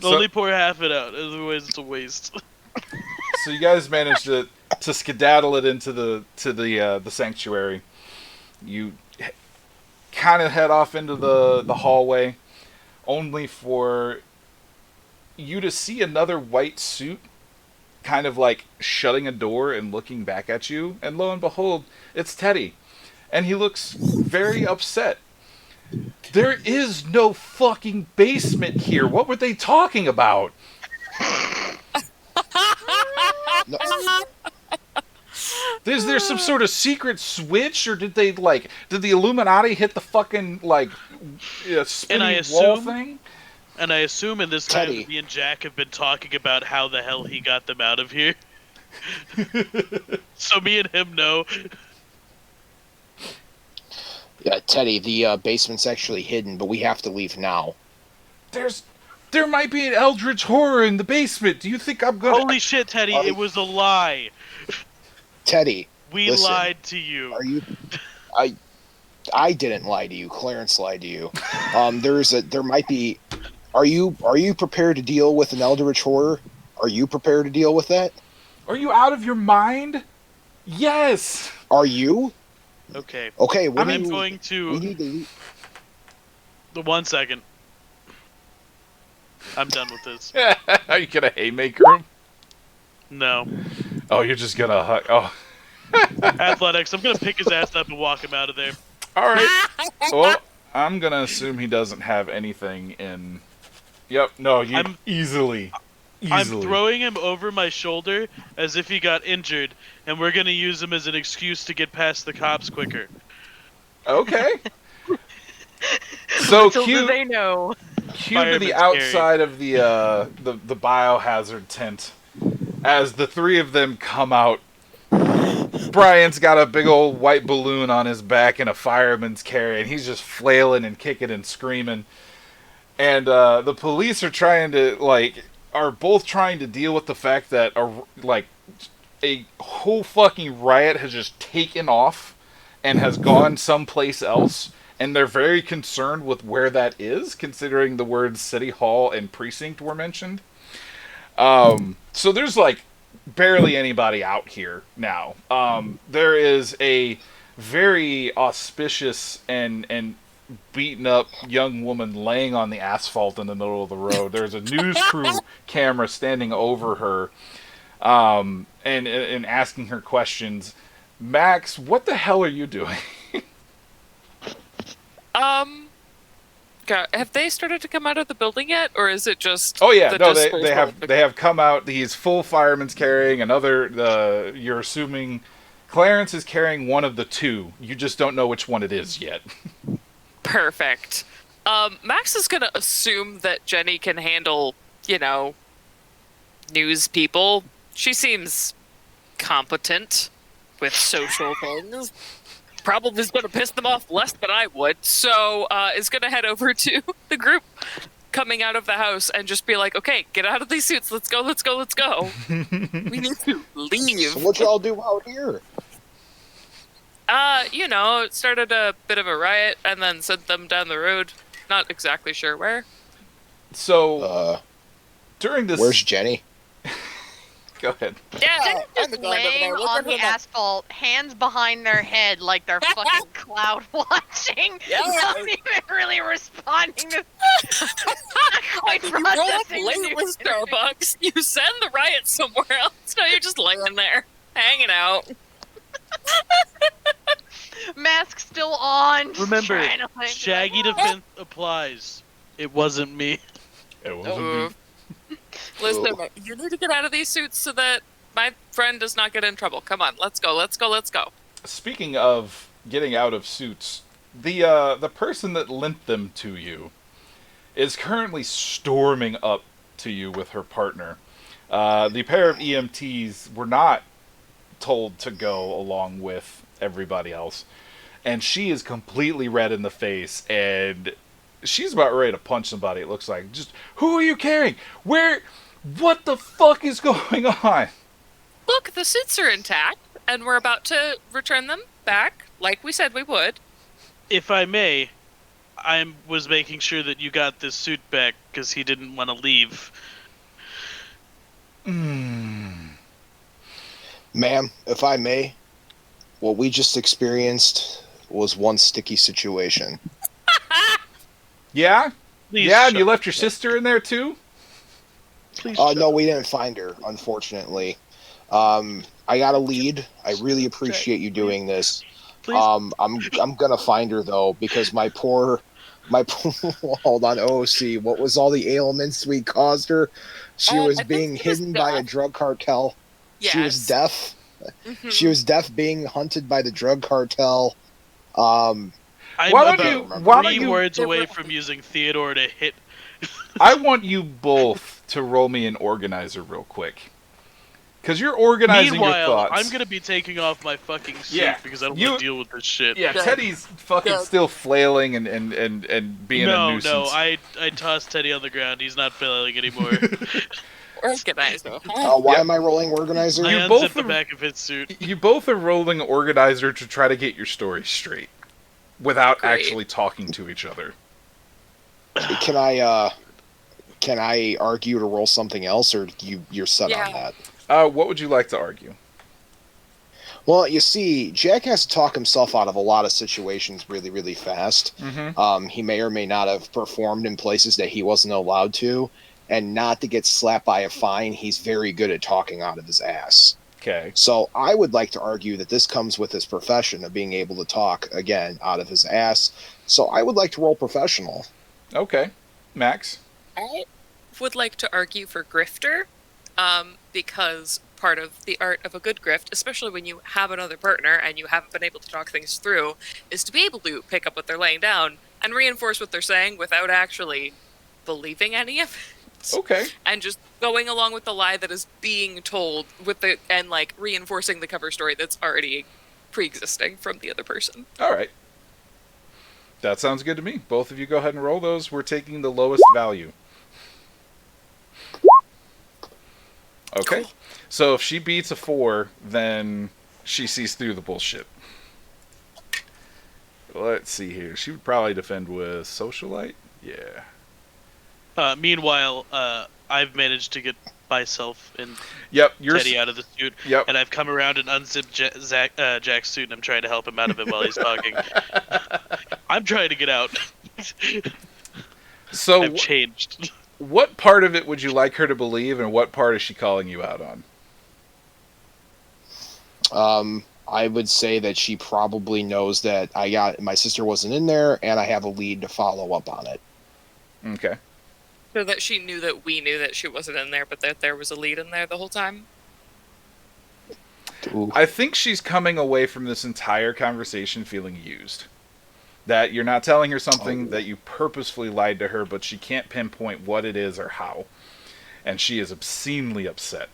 Only pour half it out, otherwise it's a waste. So you guys managed to skedaddle it into the sanctuary. You kind of head off into the hallway, only for you to see another white suit kind of like shutting a door and looking back at you, and lo and behold, it's Teddy. And he looks very upset. There is no fucking basement here. What were they talking about? No. Is there some sort of secret switch, or did the Illuminati hit the fucking spinning wall thing? And I assume in this time Teddy. me and Jack have been talking about how the hell he got them out of here. So me and him know. Yeah, Teddy, the basement's actually hidden, but we have to leave now. There might be an eldritch horror in the basement. Do you think I'm gonna? Holy shit, Teddy! Are It was a lie. Teddy, We listen. lied to you. Are you? I didn't lie to you. Clarence lied to you. There might be. Are you prepared to deal with an eldritch horror? Are you prepared to deal with that? Are you out of your mind? Yes. Are you? Okay. Okay, what I'm do you? going We to. need to leave. The 1 second. I'm done with this. Are you gonna haymaker him? No. Oh, you're just gonna hug. Oh, Athletics. I'm gonna pick his ass up and walk him out of there. all right. Well, I'm gonna assume he doesn't have anything in. Yep. No, you I'm- easily. I'm throwing him over my shoulder as if he got injured, and we're gonna use him as an excuse to get past the cops quicker. Okay. So Little do cue they know. to the Fireman's outside of the biohazard tent as the three of them come out. Brian's got a big old white balloon on his back and a fireman's carry, and he's just flailing and kicking and screaming. And the police are both trying to deal with the fact that a whole fucking riot has just taken off and has gone someplace else, and they're very concerned with where that is, considering the words City Hall and Precinct were mentioned. So there's barely anybody out here now. There is a very auspicious and beaten up young woman laying on the asphalt in the middle of the road. There's a news crew camera standing over her, and asking her questions. Max, what the hell are you doing? Have they started to come out of the building yet, or is it just? Oh yeah, the no, dispersal? they have come out. He's full fireman's carrying another. You're assuming Clarence is carrying one of the two. You just don't know which one it is yet. Perfect. Max is gonna assume that Jenny can handle, news people. She seems competent with social things. Probably is going to piss them off less than I would. So is going to head over to the group coming out of the house and just be like, okay, get out of these suits. Let's go, let's go, let's go. We need to leave. So what y'all do out here? It started a bit of a riot and then sent them down the road. Not exactly sure where. So, during this... Where's Jenny? Go ahead. Yeah, Just laying on the asphalt, hands behind their head like they're fucking cloud watching. Yeah. Not even really responding to quite You roll up processing late the with news. Starbucks, you send the riot somewhere else. Now you're just laying there, hanging out. Mask still on. just Remember, trying to, like, Shaggy defense applies. It wasn't me. It wasn't me. Listen, you need to get out of these suits so that my friend does not get in trouble. Come on, let's go, let's go, let's go. Speaking of getting out of suits, the person that lent them to you is currently storming up to you with her partner. The pair of EMTs were not told to go along with everybody else, and she is completely red in the face, and she's about ready to punch somebody. It looks like. Just, who are you carrying? Where? What the fuck is going on? Look, the suits are intact, and we're about to return them back, like we said we would. If I may, I was making sure that you got this suit back because he didn't want to leave. Ma'am, if I may, what we just experienced was one sticky situation. Yeah? Please Yeah, and shut you left your up. sister in there too? Please No, shut we didn't find her, unfortunately. I got a lead. I really appreciate you doing this. Please. I'm gonna find her though, because my poor hold on, OOC, what was all the ailments we caused her? She I was think being she was hidden by a deaf. drug cartel. Yes. She was deaf. Mhm. She was deaf, being hunted by the drug cartel. I'm Why don't about you- 3 words away from using Theodore to hit. I want you both to roll me an organizer real quick. Because you're organizing your Meanwhile, thoughts. I'm gonna be taking off my fucking suit Yeah, because I don't you- want to deal with this shit. Yeah, Good. Teddy's fucking Good. still flailing and being a No, nuisance. I tossed Teddy on the ground. He's not failing anymore. Organizer. Why Yep. am I rolling organizer? I You unzipped both the are- back of his suit. You both are rolling organizer to try to get your story straight without Great. actually talking to each other. Can I argue to roll something else, or you're set on Yeah. that? What would you like to argue? Well, you see, Jack has to talk himself out of a lot of situations really, really fast. Mm-hmm. He may or may not have performed in places that he wasn't allowed to, and not to get slapped by a fine, he's very good at talking out of his ass. Okay. So I would like to argue that this comes with his profession of being able to talk, again, out of his ass. So I would like to roll professional. Okay. Max? I would like to argue for grifter, because part of the art of a good grift, especially when you have another partner and you haven't been able to talk things through, is to be able to pick up what they're laying down and reinforce what they're saying without actually believing any of it. Okay. And just going along with the lie that is being told and like reinforcing the cover story that's already pre-existing from the other person. All right. That sounds good to me. Both of you go ahead and roll those. We're taking the lowest value. Okay. Cool. So if she beats a 4, then she sees through the bullshit. Let's see here. She would probably defend with socialite. Yeah. Meanwhile, I've managed to get myself and Yep. You're. Teddy out of the suit, Yep. and I've come around and unzipped Jack's suit, and I'm trying to help him out of it while he's talking. I'm trying to get out. So I've changed. what part of it would you like her to believe, and what part is she calling you out on? I would say that she probably knows that my sister wasn't in there, and I have a lead to follow up on it. Okay. So that she knew that we knew that she wasn't in there, but that there was a lead in there the whole time. Ooh. I think she's coming away from this entire conversation feeling used. That you're not telling her something, that you purposefully lied to her, but she can't pinpoint what it is or how. And she is obscenely upset.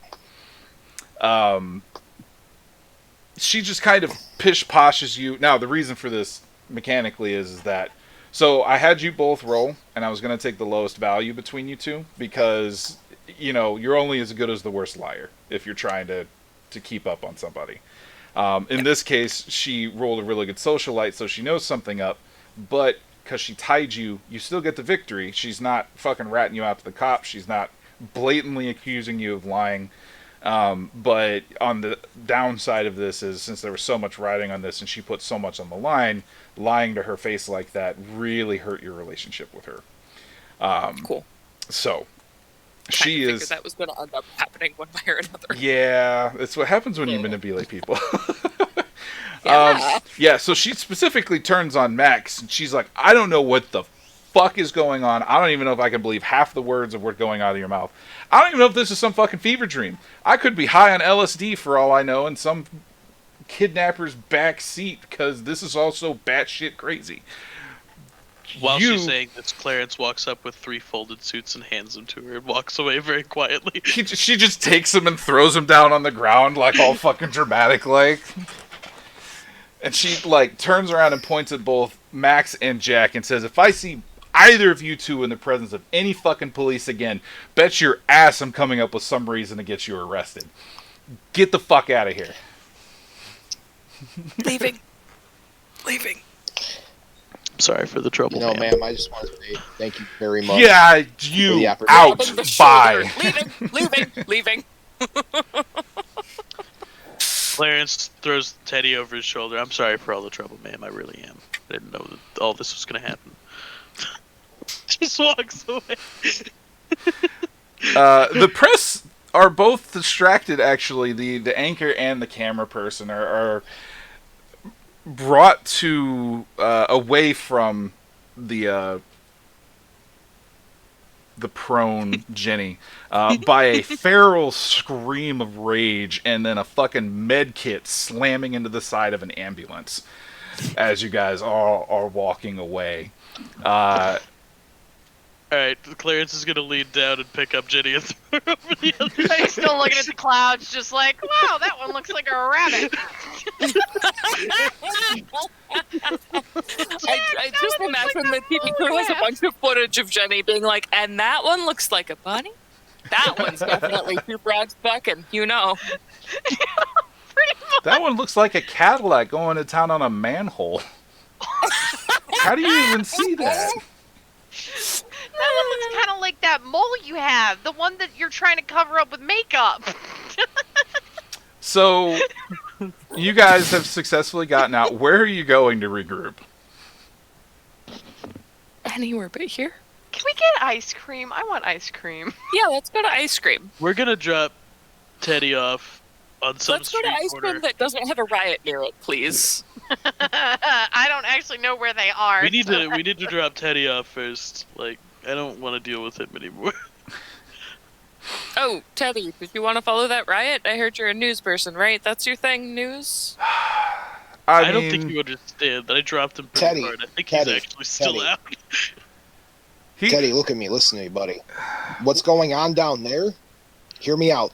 She just kind of pish-poshes you. Now, the reason for this mechanically is that... So, I had you both roll, and I was going to take the lowest value between you two, because, you know, you're only as good as the worst liar, if you're trying to keep up on somebody. In this case, she rolled a really good socialite, so she knows something up, but because she tied you, you still get the victory. She's not fucking ratting you out to the cops. She's not blatantly accusing you of lying. But on the downside of this is, since there was so much riding on this and she put so much on the line, lying to her face like that really hurt your relationship with her. Cool. So, She she figured is... that was going to end up happening one way or another. Yeah, it's what happens when you manipulate people. Yeah. Yeah, so she specifically turns on Max, and she's like, I don't know what the fuck is going on. I don't even know if I can believe half the words of what's going out of your mouth. I don't even know if this is some fucking fever dream. I could be high on LSD for all I know in some kidnapper's back seat, because this is also batshit crazy. While she's saying this, Clarence walks up with 3 folded suits and hands them to her and walks away very quietly. She just takes him and throws him down on the ground, like all fucking dramatic, like. And she, like, turns around and points at both Max and Jack and says, if I see either of you two in the presence of any fucking police again, bet your ass I'm coming up with some reason to get you arrested. Get the fuck out of here. Leaving. Sorry for the trouble, You know, ma'am, I just want to say thank you very much. Yeah, you the out. opportunity. Grabbing the shoulder. Bye. Leaving. Clarence throws Teddy over his shoulder. I'm sorry for all the trouble, ma'am. I really am. I didn't know that all this was going to happen. Just walks away. The press are both distracted, actually. The anchor and the camera person are brought to away from the prone Jenny by a feral scream of rage and then a fucking med kit slamming into the side of an ambulance as you guys all are walking away. Alright, Clarence is gonna lean down and pick up Jenny and throw her over the other He's still looking at the clouds, just like, wow, that one looks like a rabbit. I just imagine that TV crew has a bunch of footage of Jenny being like, and that one looks like a bunny? That one's definitely two frogs bucking, you know. Pretty much. That one looks like a Cadillac going to town on a manhole. How do you even see that? That one looks kind of like that mole you have, the one that you're trying to cover up with makeup. So, you guys have successfully gotten out. Where are you going to regroup? Anywhere but here. Can we get ice cream? I want ice cream. Yeah, let's go to ice cream. We're gonna drop Teddy off on some Let's go street to ice corner. cream that doesn't have a riot near it, please. I don't actually know where they are. We need so- to drop Teddy off first. Like, I don't want to deal with him anymore. Oh, Teddy, did you want to follow that riot? I heard you're a news person, right? That's your thing, news? I don't think you understand that I dropped him pretty Teddy, hard. I think Teddy, he's actually still Teddy. out. Teddy, look at me. Listen to me, buddy. What's going on down there? Hear me out.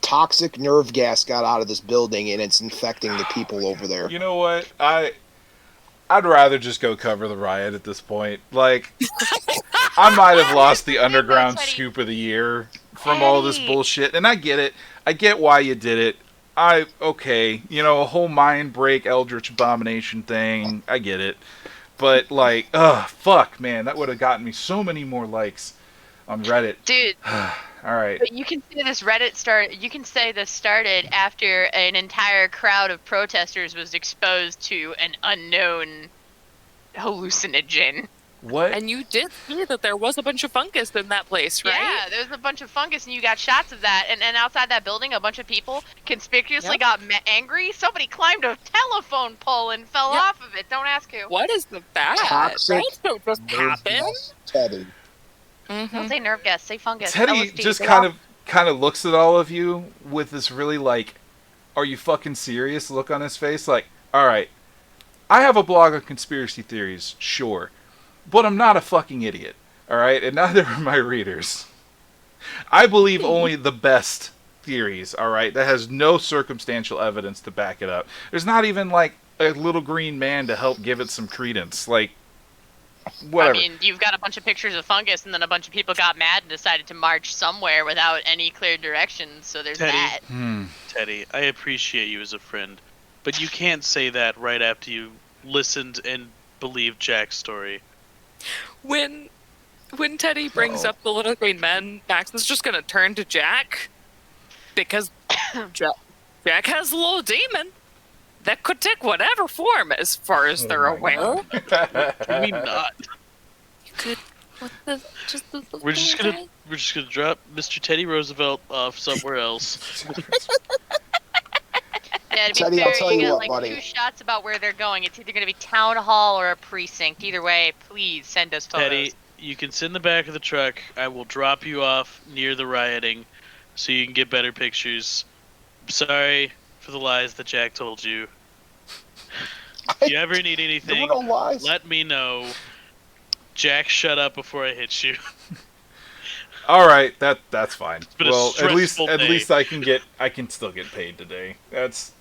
Toxic nerve gas got out of this building, and it's infecting the people over there. You know what? I'd rather just go cover the riot at this point. Like, I might have lost the underground Teddy. scoop of the year from all this Teddy. bullshit, and I get it. I get why you did it. Okay, you know, a whole mind break Eldritch Abomination thing. I get it. But, like, fuck, man. That would have gotten me so many more likes on Reddit. Dude, Alright. but you can say this You can say this started after an entire crowd of protesters was exposed to an unknown hallucinogen. What? And you did see that there was a bunch of fungus in that place, right? Yeah, there was a bunch of fungus, and you got shots of that. And outside that building, a bunch of people conspicuously Yep. got angry. Somebody climbed a telephone pole and fell Yep. off of it. Don't ask who. What is that? Toxic Right? Don't just nerve happen. gas, Teddy. Don't say nerve gas. Say fungus. Teddy LSD. just They kind all- of looks at all of you with this really like, are you fucking serious look on his face. Like, alright, I have a blog of conspiracy theories, sure, but I'm not a fucking idiot, alright? And neither are my readers. I believe only the best theories, alright? That has no circumstantial evidence to back it up. There's not even like a little green man to help give it some credence. Like, whatever. I mean, you've got a bunch of pictures of fungus, and then a bunch of people got mad and decided to march somewhere without any clear directions. So there's Teddy. that. Teddy, I appreciate you as a friend, but you can't say that right after you listened and believed Jack's story. When Teddy brings Uh-oh. up the little green men, Max is just gonna turn to Jack because Jack has a little demon that could take whatever form, as far as they're Oh my aware. Can we not? You could. What the? Just the We're just gonna drop Mr. Teddy Roosevelt off somewhere else. Yeah, to be Teddy, fair, I'll tell you got what, like buddy. 2 shots about where they're going. It's either going to be town hall or a precinct. Either way, please send us photos. Teddy, you can sit in the back of the truck. I will drop you off near the rioting so you can get better pictures. Sorry for the lies that Jack told you. If you ever need There anything, were no lies. let me know. Jack, shut up before I hit you. All right, that's fine. been a Well, at stressful day. least I can still get paid today. That's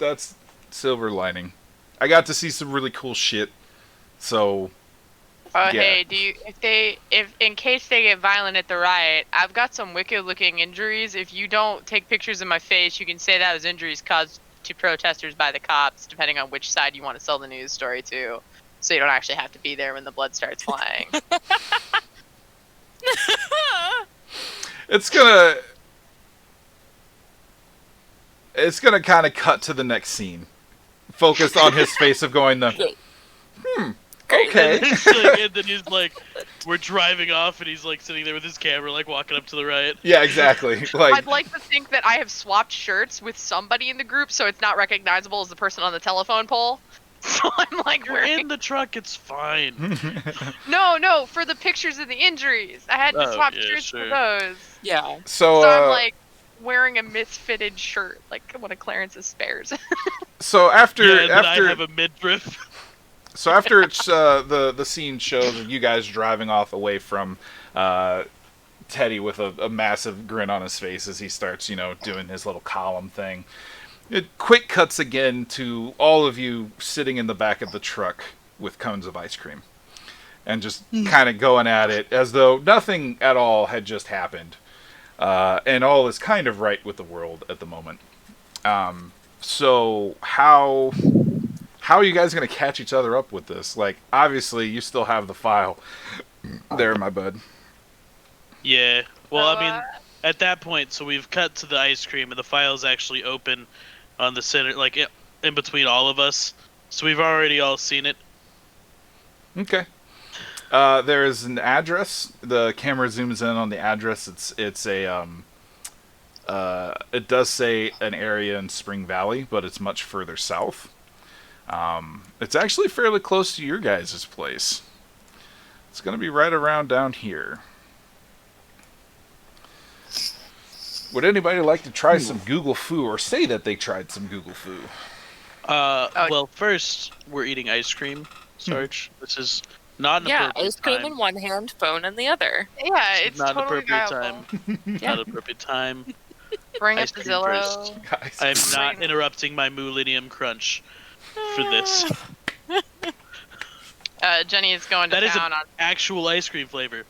silver lining. I got to see some really cool shit. So, Oh, Yeah. hey, if in case they get violent at the riot, I've got some wicked-looking injuries. If you don't take pictures of my face, you can say that was injuries caused to protesters by the cops, depending on which side you want to sell the news story to. So you don't actually have to be there when the blood starts flying. it's gonna kind of cut to the next scene, focused on his face of going the. Okay. And then he's like, we're driving off, and he's like sitting there with his camera, like walking up to the riot. Yeah, exactly. Like, I'd like to think that I have swapped shirts with somebody in the group, so it's not recognizable as the person on the telephone pole. So I'm like, You're wearing... in the truck, it's fine. No, for the pictures of the injuries. I had to Oh, swap yeah, shirts sure. for those. Yeah. so So I'm like wearing a misfitted shirt, like one of Clarence's spares. so after Yeah, and then I after have a midriff. So after it's the scene shows you guys driving off away from Teddy with a massive grin on his face as he starts, doing his little column thing. It quick cuts again to all of you sitting in the back of the truck with cones of ice cream. And just kind of going at it as though nothing at all had just happened. And all is kind of right with the world at the moment. So how are you guys going to catch each other up with this? Like, obviously, you still have the file there, my bud. Yeah. Well, I mean, at that point, so we've cut to the ice cream, and the file's actually open on the center, like in between all of us. So we've already all seen it. Okay. There is an address. The camera zooms in on the address. It's a it does say an area in Spring Valley, but it's much further south. It's actually fairly close to your guys' place. It's going to be right around down here. Would anybody like to try some Google Foo or say that they tried some Google Foo? Well, first, we're eating ice cream, Sarge. This is not an appropriate ice cream time. in one hand, phone in the other. Yeah, it's Not an totally appropriate viable. time. Not an appropriate time. Bring up Ice the cream Zillow. first. I am not interrupting my Millennium Crunch for this. Jenny is going to That is town an on. actual ice cream flavor.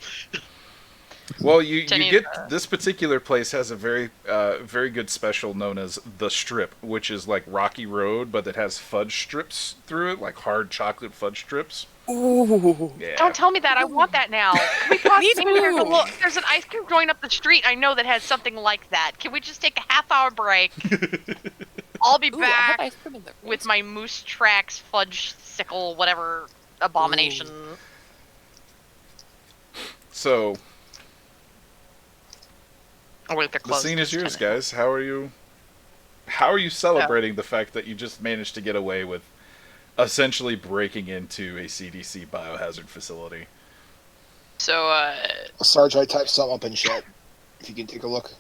Well, you Jenny's, get this particular place has a very very good special known as the Strip, which is like Rocky Road, but it has fudge strips through it, like hard chocolate fudge strips. Ooh. Yeah. Don't tell me that. I want that now. Can we pause? Me Maybe too. there's an ice cream joint up the street I know that has something like that. Can we just take a half-hour break? I'll be Ooh, I have back ice cream in there. with my Moose Tracks fudge sickle whatever abomination. So Oh, wait, they're the closed. scene is yours, 10 guys. How are you celebrating the fact that you just managed to get away with essentially breaking into a CDC biohazard facility? So, Sarge, I typed something up in chat. If you can take a look.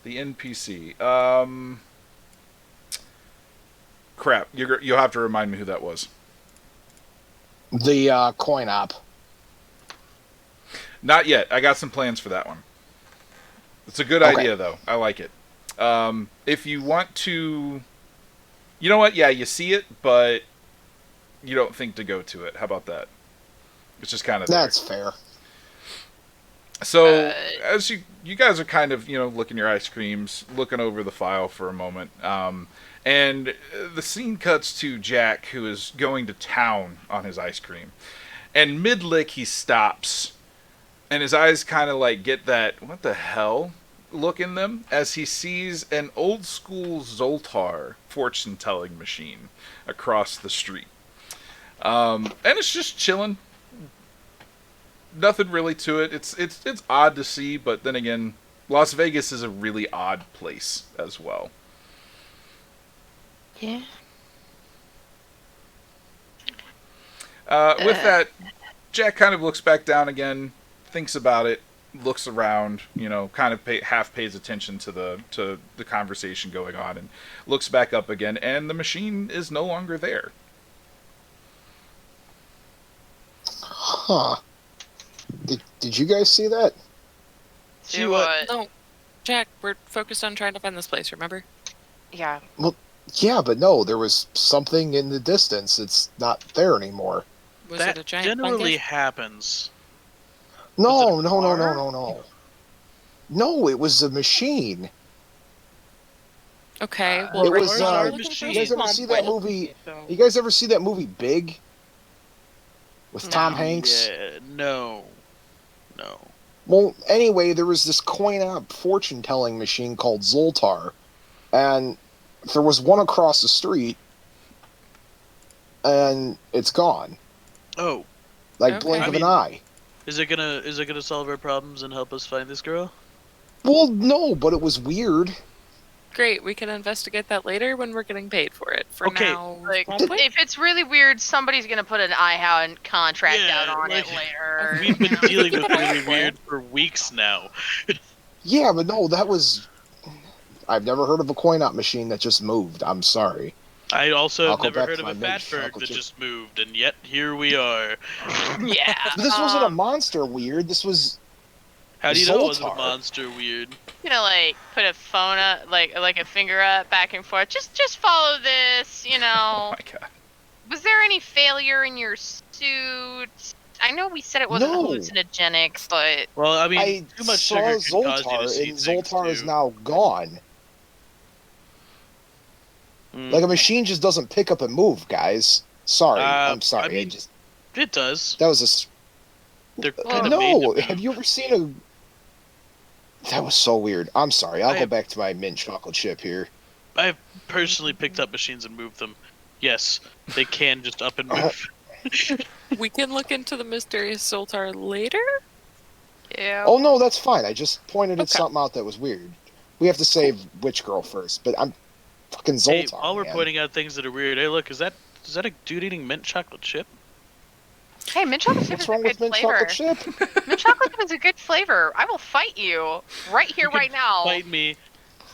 The NPC. Crap. You'll have to remind me who that was. The coin op. Not yet. I got some plans for that one. It's a good idea, though. I like it. If you want to... You know what? Yeah, you see it, but you don't think to go to it. How about that? It's just kind of there. That's fair. So, as you guys are kind of, looking your ice creams, looking over the file for a moment, and the scene cuts to Jack, who is going to town on his ice cream. And mid-lick, he stops, and his eyes kind of like get that, what the hell, look in them, as he sees an old-school Zoltar fortune-telling machine across the street. And it's just chilling. Nothing really to it. It's odd to see, but then again, Las Vegas is a really odd place as well. yeah. With that, Jack kind of looks back down again, thinks about it, looks around, kind of half pays attention to the conversation going on, and looks back up again, and the machine is no longer there. Huh. Did you guys see that? See what? No, Jack, we're focused on trying to find this place, remember? Yeah. Yeah, but no, there was something in the distance. It's not there anymore. Was That it a giant generally fungus? happens. No, Was it a no, no, no, car? no, no. No, it was a machine. Okay, well, It we're was, not you looking for You guys ever swamp see that whale. movie? You guys ever see that movie Big? With Tom No. Hanks? Yeah, no. Well, anyway, there was this coin-op fortune-telling machine called Zoltar, and there was one across the street, and it's gone. Oh, Like Okay. blink I of mean- an eye. is it gonna solve our problems and help us find this girl? Well, no, but it was weird. Great, we can investigate that later when we're getting paid for it. For Okay, now, Like, swamp whale? if it's really weird, somebody's gonna put an iHunt contract Yeah, out on it like, later. We've been dealing with Keep it really away. weird for weeks now. Yeah, but no, that was. I've never heard of a coin-op machine that just moved. I'm sorry. I also I'll have go never back heard to of my a mint fatberg chocolate that chip. just moved, and yet here we are. Yeah. But this wasn't a monster weird. This was. How do you know it wasn't a Zoltar. monster weird? Like put a phone up, like a finger up, back and forth. Just follow this. Oh my god. Was there any failure in your suit? I know we said it wasn't No. hallucinogenic, but Well, I mean, I too much saw sugar can cause you to Zoltar, see and things Zoltar is too. now gone. Mm. Like a machine just doesn't pick up and move, guys. Sorry, I'm sorry. I mean, it does. That was a. They're Well, kind of made to No, move. have you ever seen a? That was so weird. I'm sorry. I'll I go have- back to my mint chocolate chip here. I've personally picked up machines and moved them. Yes, they can just up and move. We can look into the mysterious Zoltar later. yeah. Oh no, that's fine. I just pointed at Okay. something out that was weird. We have to save Witch Girl first, but I'm fucking Zoltar. Hey, while we're man. pointing out things that are weird, hey, look, is that a dude eating mint chocolate chip? Hey, mint chocolate chip What's is a wrong with good mint flavor. chocolate chip? Mint chocolate chip is a good flavor. I will fight you right here, You can right now. Fight me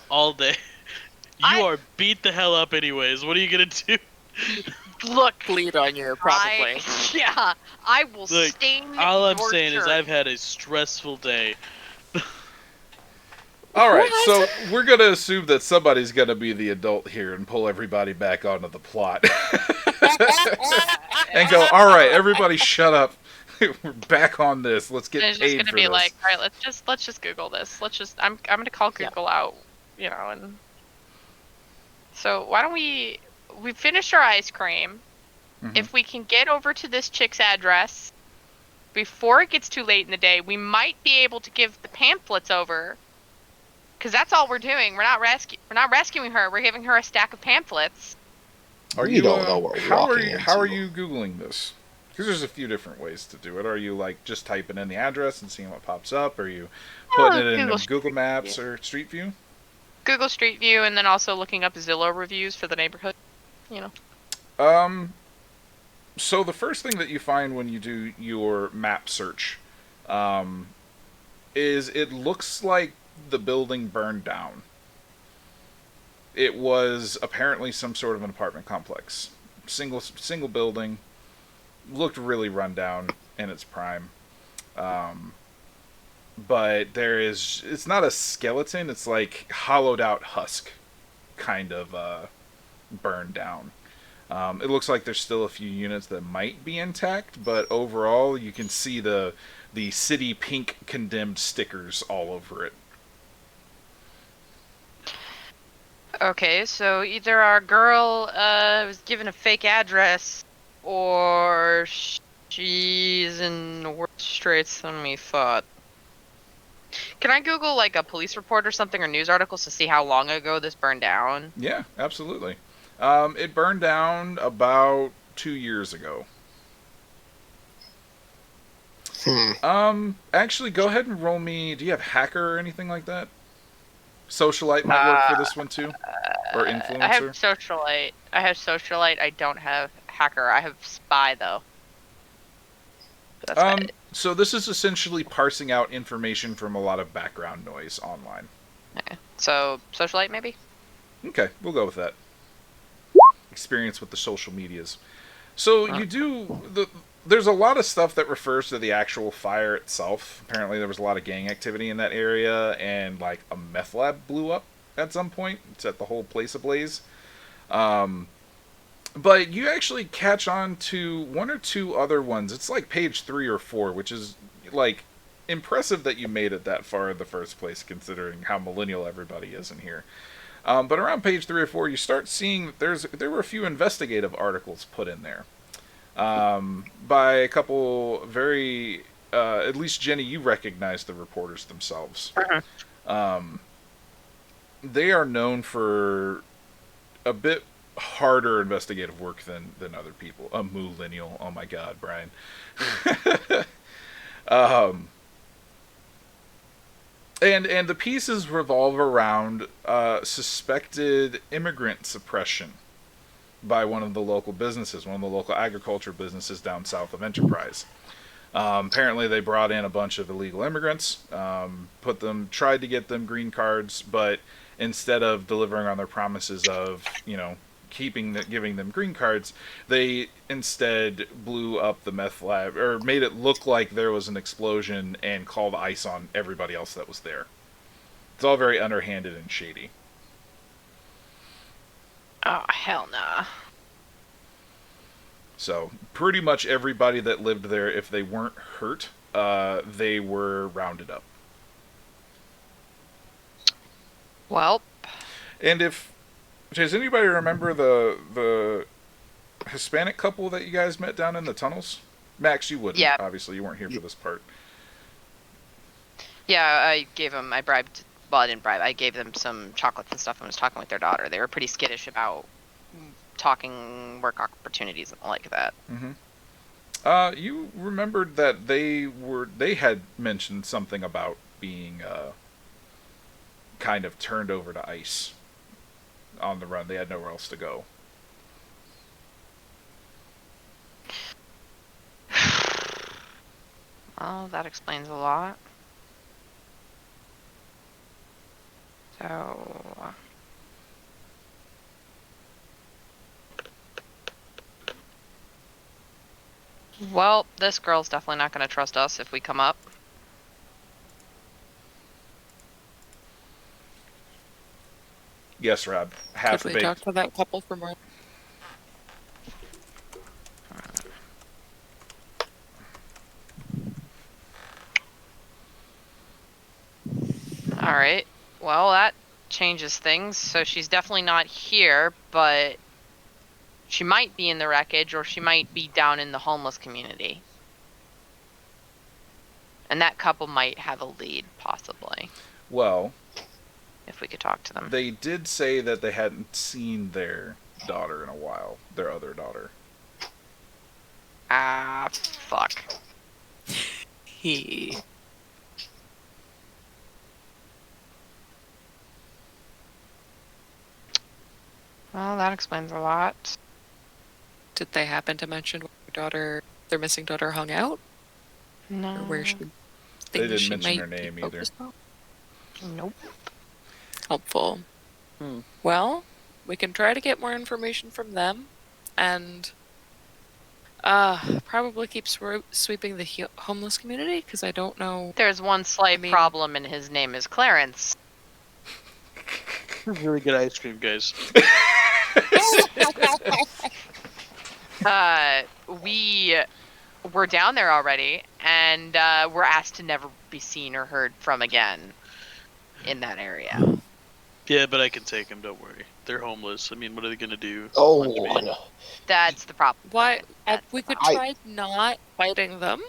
all day. You I- are beat the hell up anyways. What are you gonna do? Look, Bleed on you, probably. yeah, I will Look, stain All I'm your saying is shirt. I've had a stressful day. All right, so we're gonna assume that somebody's gonna be the adult here and pull everybody back onto the plot, and go, "All right, everybody, shut up. We're back on this. Let's get And it's paid just gonna for be this." like, all right, let's just Google this. I'm gonna call Google out, and so why don't we finished our ice cream? Mhm. If we can get over to this chick's address before it gets too late in the day, we might be able to give the pamphlets over. Because that's all we're doing. We're not rescuing her. We're giving her a stack of pamphlets. We don't know what we're how are walking you? How are into. you googling this? Because there's a few different ways to do it. Are you like just typing in the address and seeing what pops up? Are you putting it in Google Google Street Maps View. or Street View? Google Street View, and then also looking up Zillow reviews for the neighborhood. So the first thing that you find when you do your map search, is it looks like the building burned down. It was apparently some sort of an apartment complex. Single building. Looked really run down in its prime. But it's not a skeleton, it's like hollowed out husk kind of burned down. It looks like there's still a few units that might be intact, but overall you can see the city pink condemned stickers all over it. Okay, so either our girl was given a fake address, or she's in worse straits than we thought. Can I Google like a police report or something, or news articles to see how long ago this burned down? Yeah, absolutely. It burned down about 2 years ago. Actually, go ahead and roll me. Do you have hacker or anything like that? Socialite might work for this one too, or influencer. I have socialite. I don't have hacker. I have spy though. That's about it. So this is essentially parsing out information from a lot of background noise online. Okay. So socialite maybe. Okay, we'll go with that. Experience with the social medias. So there's a lot of stuff that refers to the actual fire itself. Apparently there was a lot of gang activity in that area, and like a meth lab blew up at some point. It set the whole place ablaze. But you actually catch on to one or two other ones. It's like page 3 or 4, which is like impressive that you made it that far in the first place, considering how millennial everybody is in here. But around page 3 or 4, you start seeing that there were a few investigative articles put in there by a couple very, at least Jenny, you recognize the reporters themselves. They are known for a bit harder investigative work than other people. A millennial, oh my god, Brian. And the pieces revolve around suspected immigrant suppression by one of the local businesses, one of the local agriculture businesses down south of Enterprise. Apparently, they brought in a bunch of illegal immigrants, tried to get them green cards, but instead of delivering on their promises of, giving them green cards, they instead blew up the meth lab, or made it look like there was an explosion and called ICE on everybody else that was there. It's all very underhanded and shady. Oh, hell nah. So pretty much everybody that lived there, if they weren't hurt, they were rounded up. Well, And does anybody remember the Hispanic couple that you guys met down in the tunnels? Max, you wouldn't. Yeah. Obviously, you weren't here for this part. yeah, I bribed, well, I didn't bribe, I gave them some chocolates and stuff and was talking with their daughter. They were pretty skittish about talking work opportunities and like that. Mm-hmm. You remembered that they had mentioned something about being kind of turned over to ICE on the run. They had nowhere else to go. Well, that explains a lot. So... Well, this girl's definitely not going to trust us if we come up. Yes, Rob. Half Could we baked. talk to that couple for more? Alright, well, that changes things. So she's definitely not here, but she might be in the wreckage, or she might be down in the homeless community. And that couple might have a lead, possibly, Well, if we could talk to them. they did say that they hadn't seen their daughter in a while. Their other daughter. Ah, fuck. He. Well, that explains a lot. Did they happen to mention where their missing daughter hung out? No. Or where she They didn't she mention might her be name either. focused on? Nope. Helpful. Well, we can try to get more information from them, and probably keep sweeping the homeless community, because I don't know. There's one slight mean- problem, and his name is Clarence. Really good ice cream, guys. We were down there already, and were asked to never be seen or heard from again in that area. Yeah, but I can take them. Don't worry. They're homeless. I mean, what are they gonna do? Oh, Punch me? no. That's the problem. Why? That's We could I- try not fighting them.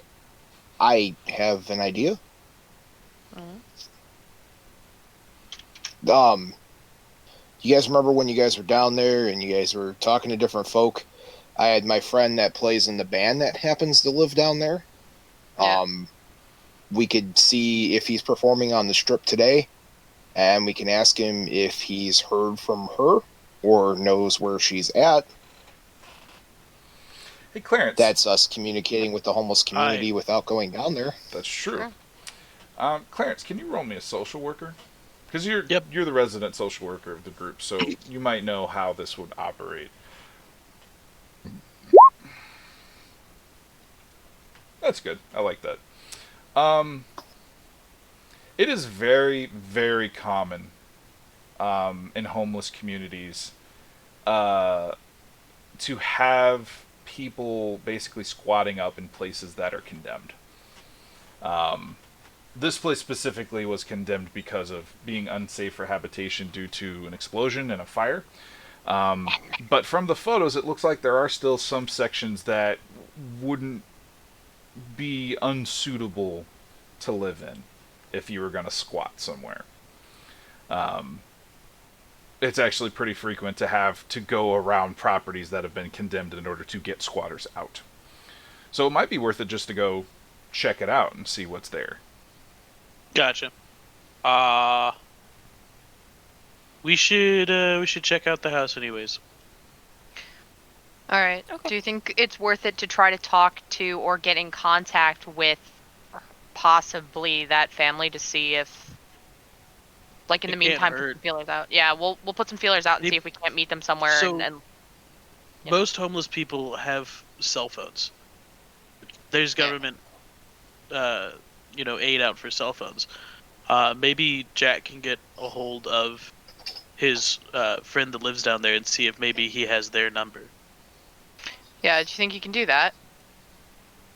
I have an idea. Mhm. You guys remember when you guys were down there and you guys were talking to different folk? I had my friend that plays in the band that happens to live down there. Yeah. We could see if he's performing on the strip today, and we can ask him if he's heard from her or knows where she's at. Hey, Clarence. That's us communicating with the homeless community without going down there. That's true. Sure. Clarence, can you roll me a social worker? Because you're Yep. you're the resident social worker of the group, so you might know how this would operate. That's good. I like that. It is very, very common in homeless communities to have people basically squatting up in places that are condemned. This place specifically was condemned because of being unsafe for habitation due to an explosion and a fire. But from the photos, it looks like there are still some sections that wouldn't be unsuitable to live in if you were going to squat somewhere. It's actually pretty frequent to have to go around properties that have been condemned in order to get squatters out. So it might be worth it just to go check it out and see what's there. Gotcha. We should check out the house anyways. All right. Okay. Do you think it's worth it to try to talk to or get in contact with possibly that family to see if, like, in It the can't meantime, put hurt. some feelers out? Yeah, we'll put some feelers out and They- see if we can't meet them somewhere. So- and you know. Most homeless people have cell phones. There's government, aid out for cell phones. Maybe Jack can get a hold of his friend that lives down there and see if maybe he has their number. Yeah, do you think you can do that?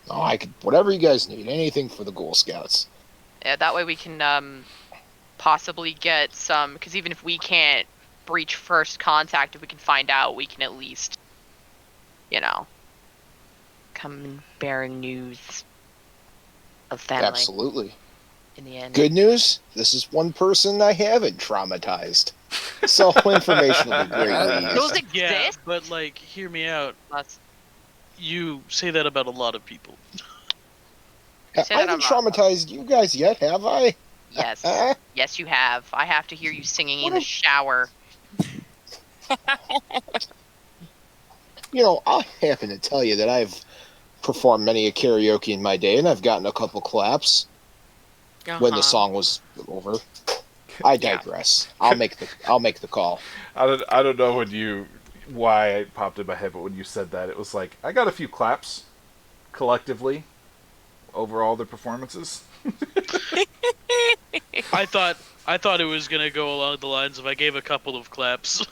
Oh, I could, whatever you guys need, anything for the Ghoul Scouts. Yeah, that way we can possibly get some, because even if we can't breach first contact, if we can find out, we can at least, come and bearing news of family Absolutely. in the end. Good news, this is one person I haven't traumatized. So information will be greatly Those used. Yeah, exist? but hear me out. That's- You say that about a lot of people. I say that haven't about- traumatized you guys yet, have I? Yes. Yes, you have. I have to hear you singing in What the a- shower. I happen to tell you that I've performed many a karaoke in my day, and I've gotten a couple claps when the song was over. I digress. I'll make the call. I don't know why it popped in my head, but when you said that, it was like I got a few claps collectively over all the performances. I thought it was gonna go along the lines of I gave a couple of claps.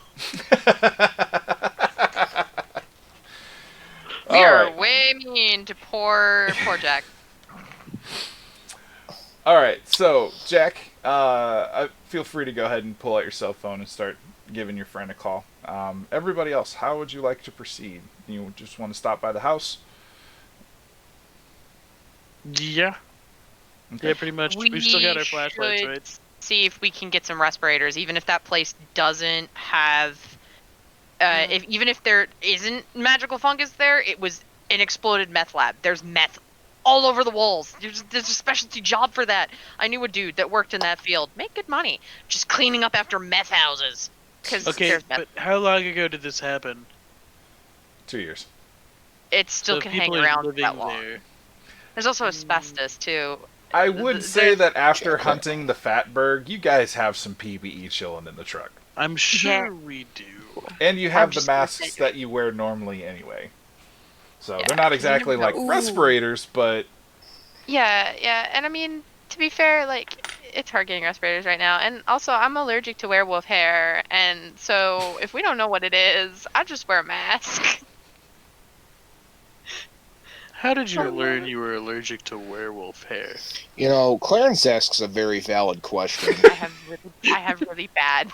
We All are right. way mean to poor Jack. All right, so Jack, feel free to go ahead and pull out your cell phone and start giving your friend a call. Everybody else, how would you like to proceed? You just want to stop by the house? Yeah. Okay. Yeah, pretty much. We've still got our flashlights, should right? See if we can get some respirators, even if that place doesn't have. Even if there isn't magical fungus there, it was an exploded meth lab. There's meth all over the walls. There's a specialty job for that. I knew a dude that worked in that field. Make good money, just cleaning up after meth houses. Because Okay, there's meth. but how long ago did this happen? 2 years. It still So can people hang are around living that long. there. There's also asbestos too. I would say There's- that after hunting the Fatberg, you guys have some PPE chilling in the truck. I'm sure we do. And you have the just masks saying. that you wear normally anyway. So Yeah, they're not 'cause you exactly never like know. respirators, but Yeah, and I mean, to be fair, it's hard getting respirators right now, and also I'm allergic to werewolf hair, and so if we don't know what it is, I just wear a mask. How did you learn you were allergic to werewolf hair? Clarence asks a very valid question. I have really bad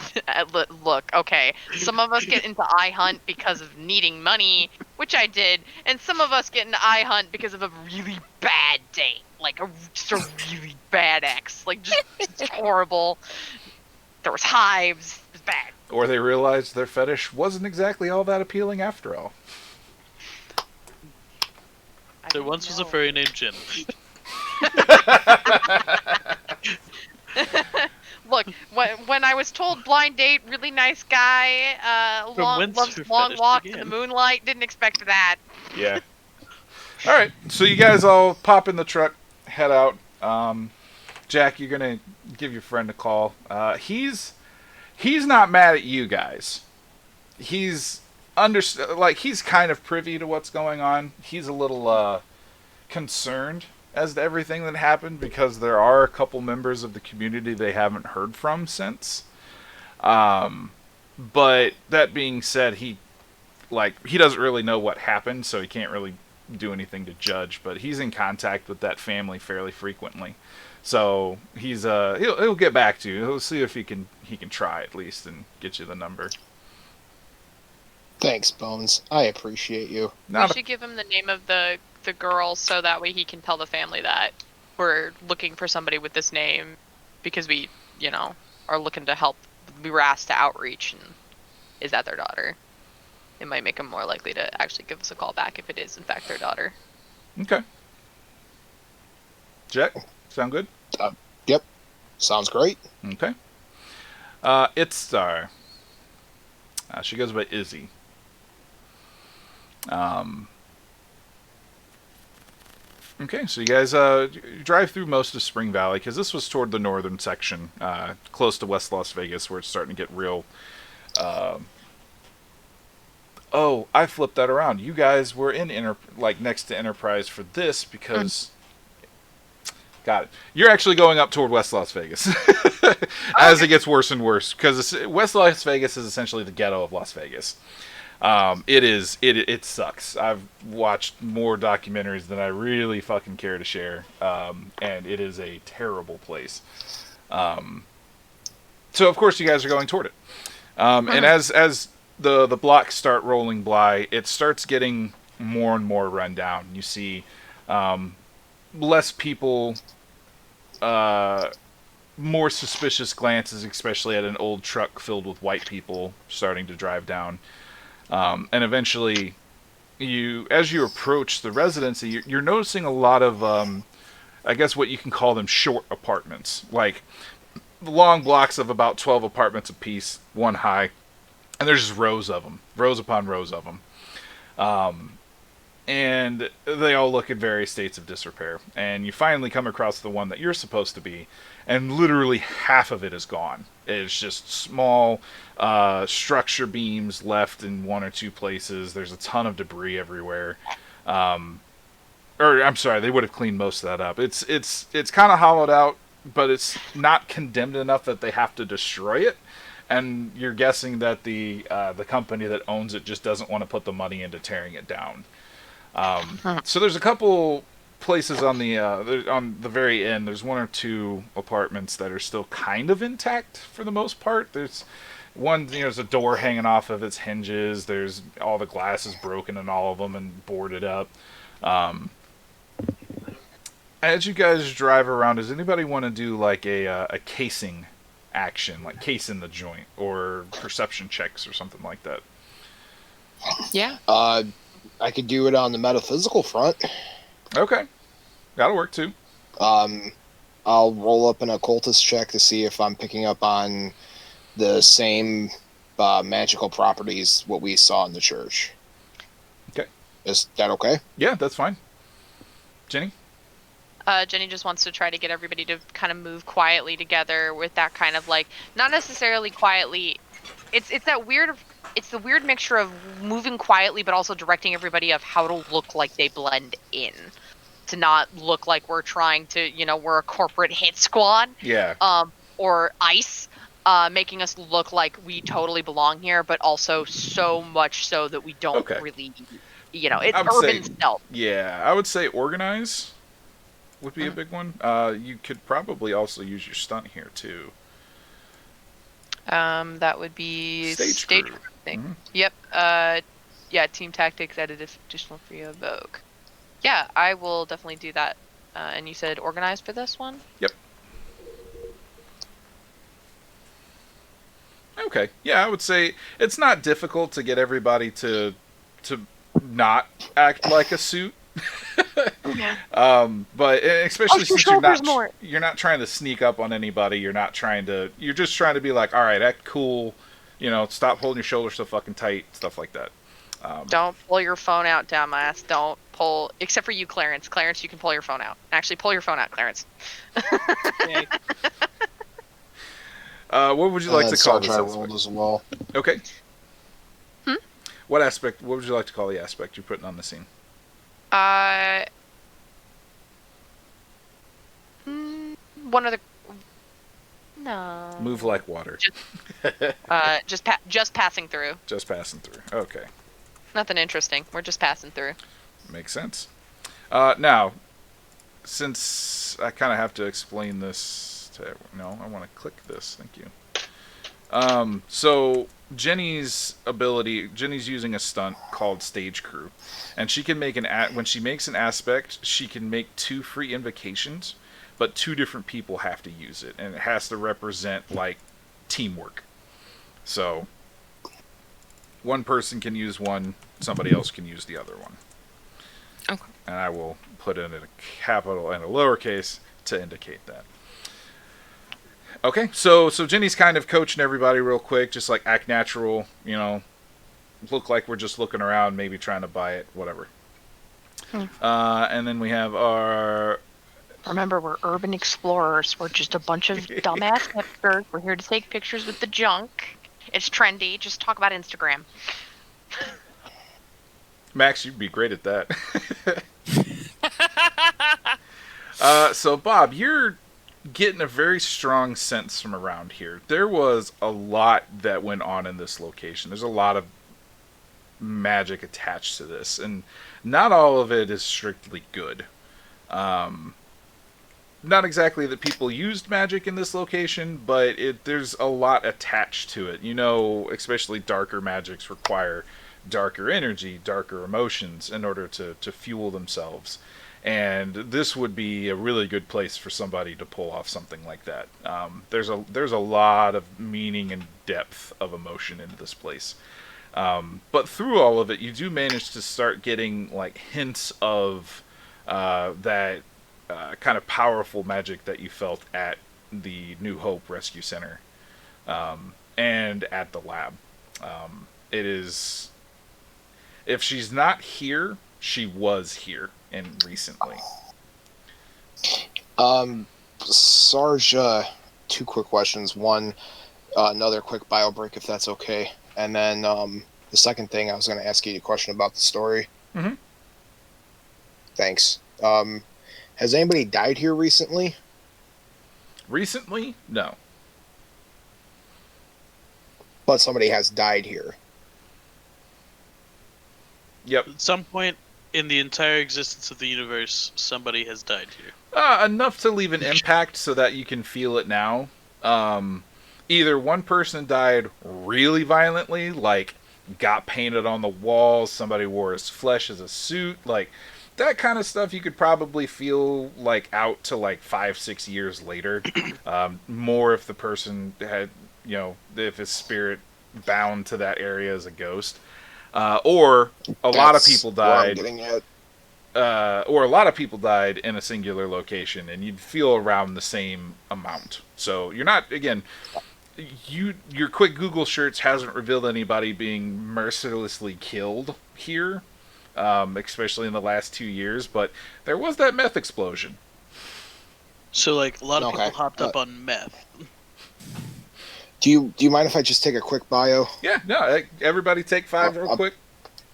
look. Okay, some of us get into iHunt because of needing money, which I did, and some of us get into iHunt because of a really bad date, just a really bad ex, just horrible. There was hives. It was bad. or they realized their fetish wasn't exactly all that appealing after all. There once was a know. furry named Jin. Look, when I was told blind date, really nice guy, whence loves her long fetish walk in the began. moonlight, didn't expect that. Yeah. All right, so you guys all pop in the truck, head out. Jack, you're gonna give your friend a call. He's not mad at you guys. He's he's kind of privy to what's going on. He's a little concerned as to everything that happened because there are a couple members of the community they haven't heard from since. But that being said, he doesn't really know what happened, so he can't really do anything to judge. But he's in contact with that family fairly frequently, so he's he'll get back to you. He'll see if he can try at least and get you the number. Thanks, Bones. I appreciate you. We should give him the name of the girl so that way he can tell the family that we're looking for somebody with this name because we, are looking to help. We were asked to outreach, and is that their daughter? It might make them more likely to actually give us a call back if it is in fact their daughter. Okay. Jack, sound good? Yep. Sounds great. Okay. It's Star. She goes by Izzy. Okay, so you guys drive through most of Spring Valley, because this was toward the northern section, close to West Las Vegas, where it's starting to get real... Oh, I flipped that around. You guys were in next to Enterprise for this, because... Got it. You're actually going up toward West Las Vegas as it gets worse and worse, because West Las Vegas is essentially the ghetto of Las Vegas. It sucks. I've watched more documentaries than I really fucking care to share, and it is a terrible place. So of course you guys are going toward it, and as the blocks start rolling by, it starts getting more and more run down. You see less people, more suspicious glances, especially at an old truck filled with white people starting to drive down. And eventually, as you approach the residency, you're noticing a lot of, I guess what you can call them, short apartments. Like, long blocks of about 12 apartments apiece, one high. And there's just rows of them. Rows upon rows of them. And they all look in various states of disrepair. And you finally come across the one that you're supposed to be, and literally half of it is gone. It's just small structure beams left in one or two places. There's a ton of debris everywhere. Or I'm sorry, they would have cleaned most of that up. It's kind of hollowed out, but it's not condemned enough that they have to destroy it. And you're guessing that the company that owns it just doesn't want to put the money into tearing it down. So there's a couple places on the very end. There's one or two apartments that are still kind of intact for the most part. There's one, there's a door hanging off of its hinges. There's all the glass is broken in all of them and boarded up. As you guys drive around, does anybody want to do like a casing action, like case in the joint, or perception checks or something like that? Yeah. I could do it on the metaphysical front. Okay. That'll work too. I'll roll up an occultist check to see if I'm picking up on the same magical properties what we saw in the church. Okay. Is that okay? Yeah, that's fine. Jenny? Jenny just wants to try to get everybody to kind of move quietly together with that kind of like, not necessarily quietly. It's that weird. It's the weird mixture of moving quietly, but also directing everybody of how to look like they blend in, to not look like we're trying to, we're a corporate hit squad. Yeah. Or ICE, making us look like we totally belong here, but also so much so that we don't really, it's urban stealth. Yeah, I would say organize would be a big one. You could probably also use your stunt here too. That would be stage crew. Thing. Mm-hmm. Yep. Yeah, team tactics added additional free evoke. Yeah, I will definitely do that. And you said organize for this one? Yep. Okay. Yeah, I would say it's not difficult to get everybody to not act like a suit. Yeah. But especially since more. you're not trying to sneak up on anybody. You're just trying to be like, all right, act cool. Stop holding your shoulders so fucking tight, stuff like that. Don't pull your phone out, dumbass. Don't pull, except for you, Clarence. Clarence, you can pull your phone out. Actually, pull your phone out, Clarence. What would you like to call this aspect? As well. Okay. What aspect? What would you like to call the aspect you're putting on the scene? One of the. No. Move like water. Just passing through. Just passing through. Okay. Nothing interesting. We're just passing through. Makes sense. Now, since I kind of have to explain this to everyone. No, I want to click this. Thank you. So Jenny's using a stunt called Stage Crew, and she can make when she makes an aspect, she can make 2 free invocations, but 2 different people have to use it, and it has to represent like teamwork. So one person can use one, somebody else can use the other one. Okay. And I will put in a capital and a lowercase to indicate that. Okay, so Jenny's kind of coaching everybody real quick, just like act natural, look like we're just looking around, maybe trying to buy it, whatever. Hmm. And then we have our... Remember, we're urban explorers. We're just a bunch of dumbass hipsters. We're here to take pictures with the junk. It's trendy. Just talk about Instagram. Max, you'd be great at that. So, Bob, you're getting a very strong sense from around here. There was a lot that went on in this location. There's a lot of magic attached to this, and not all of it is strictly good. Not exactly that people used magic in this location, but there's a lot attached to it. You know, especially darker magics require darker energy, darker emotions in order to fuel themselves. And this would be a really good place for somebody to pull off something like that. There's a lot of meaning and depth of emotion in this place. But through all of it, you do manage to start getting like hints of that kind of powerful magic that you felt at the New Hope Rescue Center and at the lab. It is... If she's not here, she was here and recently. Sarge, two quick questions. One, another quick bio break, if that's okay. And then the second thing, I was going to ask you a question about the story. Mm-hmm. Thanks. Has anybody died here recently? Recently? No. But somebody has died here. Yep. At some point in the entire existence of the universe, somebody has died here. Enough to leave an impact so that you can feel it now. Either one person died really violently, like got painted on the walls, somebody wore his flesh as a suit, like that kind of stuff you could probably feel like out to like 5-6 years later. More if the person had, you know, if his spirit bound to that area as a ghost. Or a lot of people died. Or a lot of people died in a singular location, and you'd feel around the same amount. So you're not, again, your quick Google search hasn't revealed anybody being mercilessly killed here, especially in the last 2 years. But there was that meth explosion. So, like, a lot of Okay. people hopped up on meth. Do you mind if I just take a quick bio? Yeah, no, everybody take 5 real quick.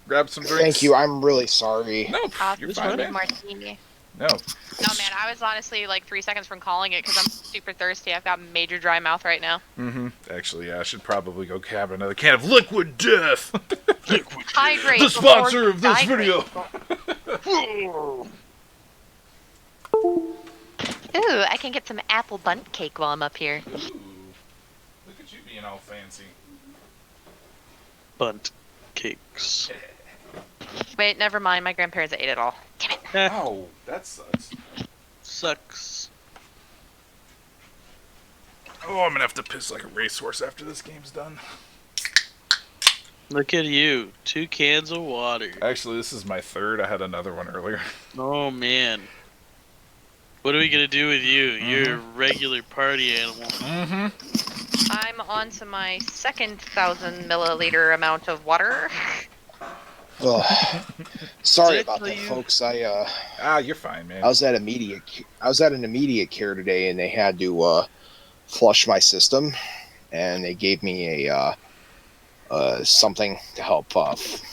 Grab some drinks. Thank you. I'm really sorry. No, you're fine, man. Martini. No. No, man, I was honestly like 3 seconds from calling it because I'm super thirsty. I've got major dry mouth right now. Mm-hmm. Actually, yeah, I should probably go grab another can of Liquid Death. Hydrate. The before sponsor you of this die, video. Ooh, I can get some apple bundt cake while I'm up here. Ooh, look at you being all fancy. Bunt cakes. Wait, never mind. My grandparents ate it all. Damn it. Oh, that sucks. Sucks. Oh, I'm gonna have to piss like a racehorse after this game's done. Look at you. 2 cans of water. Actually, this is my third. I had another one earlier. Oh, man. What are we going to do with you? You're a regular party animal. Mm-hmm. I'm on to my second 1,000 milliliter amount of water. Ugh. Sorry Did I about tell that, you- folks. You're fine, man. I was at an immediate care today, and they had to flush my system, and they gave me a something to help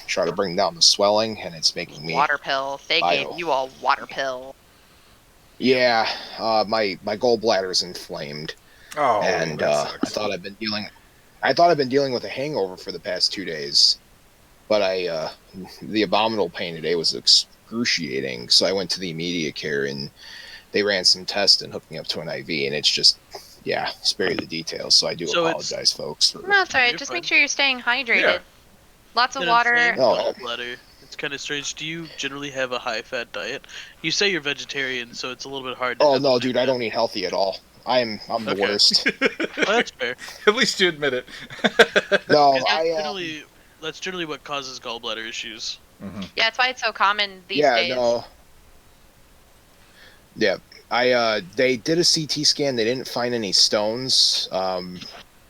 try to bring down the swelling, and it's making me Water pill. They Bio. gave you a water pill. Yeah, my gallbladder's inflamed, Oh, and that I sucks. thought I've been dealing with a hangover for the past 2 days, but the abdominal pain today was excruciating, so I went to the immediate care and they ran some tests and hooked me up to an IV, and it's just, yeah, spare you the details. So I do So apologize, folks. No, that's alright. You're Just fine. make sure you're staying hydrated. Yeah. Lots of An water. inflamed Oh. gallbladder. It's kind of strange. Do you generally have a high-fat diet? You say you're vegetarian, so it's a little bit hard to Oh have no, a dude, high I don't eat healthy at all. I'm the Okay. worst. fat. Oh, that's fair. At least you admit it. No, 'Cause I that's generally what causes gallbladder issues. Mm-hmm. Yeah, that's why it's so common these yeah, days. no. Yeah, they did a CT scan. They didn't find any stones.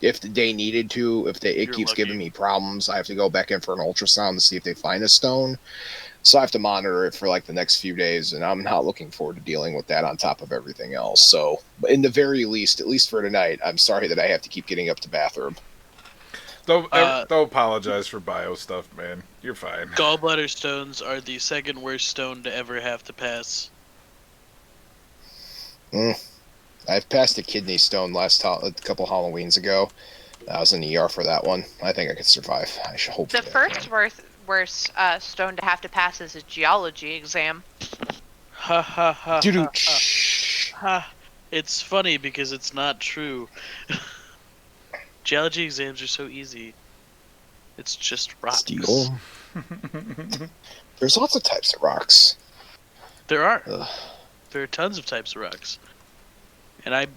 if they needed to, it You're keeps lucky. giving me problems, I have to go back in for an ultrasound to see if they find a stone. So I have to monitor it for like the next few days, and I'm not looking forward to dealing with that on top of everything else. So, in the very least, at least for tonight, I'm sorry that I have to keep getting up to bathroom. Don't Uh, apologize for bio stuff, man. You're fine. Gallbladder stones are the second worst stone to ever have to pass. I've passed a kidney stone a couple Halloweens ago. I was in the ER for that one. I think I could survive. I should hope. The first worst stone to have to pass is a geology exam. Ha ha ha Dude, ha ha. Ha. It's funny because it's not true. Geology exams are so easy. It's just rocks. Steel. There's lots of types of rocks. There are. Ugh. There are tons of types of rocks. And I'm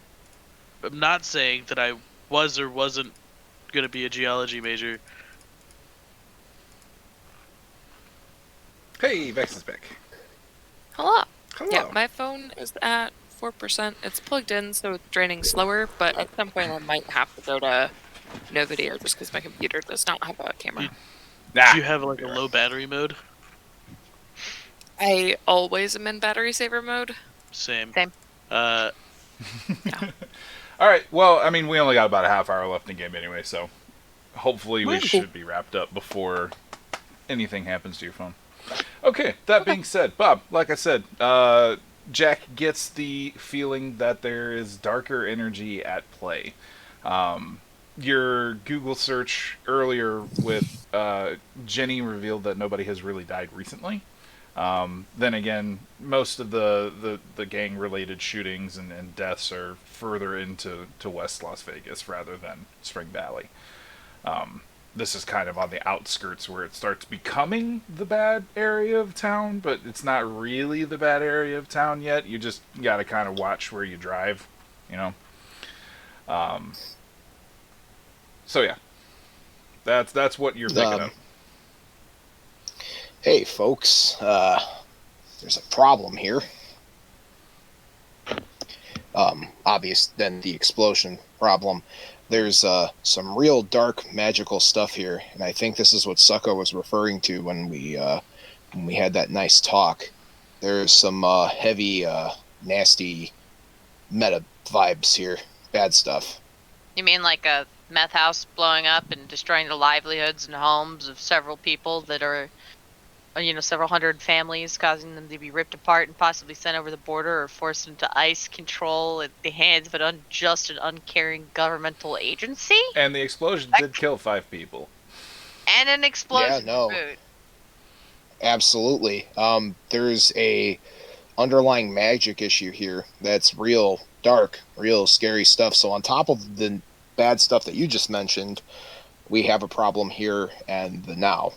not saying that I was or wasn't going to be a geology major. Hey, Vex is back. Hello. Hello. Yeah, my phone is at 4%. It's plugged in, so it's draining slower, but at some point I might have to go to no video just because my computer does not have a camera. Nah, Do you have like a low battery mode? I always am in battery saver mode. Same. Same. Uh, All right. Well, I mean, we only got about a half hour left in the game anyway, so hopefully we Well, should be wrapped up before anything happens to your phone. Okay. That being said, Bob, like I said, Jack gets the feeling that there is darker energy at play. Your Google search earlier with Jenny revealed that nobody has really died recently. Then again, most of the gang-related shootings and deaths are further into West Las Vegas rather than Spring Valley. This is kind of on the outskirts where it starts becoming the bad area of town, but it's not really the bad area of town yet. You just got to kind of watch where you drive, you know. So yeah, that's what you're picking up. Hey, folks. There's a problem here. Obvious, then the explosion problem. There's some real dark magical stuff here, and I think this is what Sucko was referring to when we had that nice talk. There's some heavy, nasty meta vibes here. Bad stuff. You mean like a meth house blowing up and destroying the livelihoods and homes of several people that are, several hundred families, causing them to be ripped apart and possibly sent over the border or forced into ICE control at the hands of an unjust and uncaring governmental agency? And the explosion did kill 5 people. And an explosion. Yeah, no. Food. Absolutely. There's a underlying magic issue here that's real dark, real scary stuff. So on top of the bad stuff that you just mentioned, we have a problem here and the now.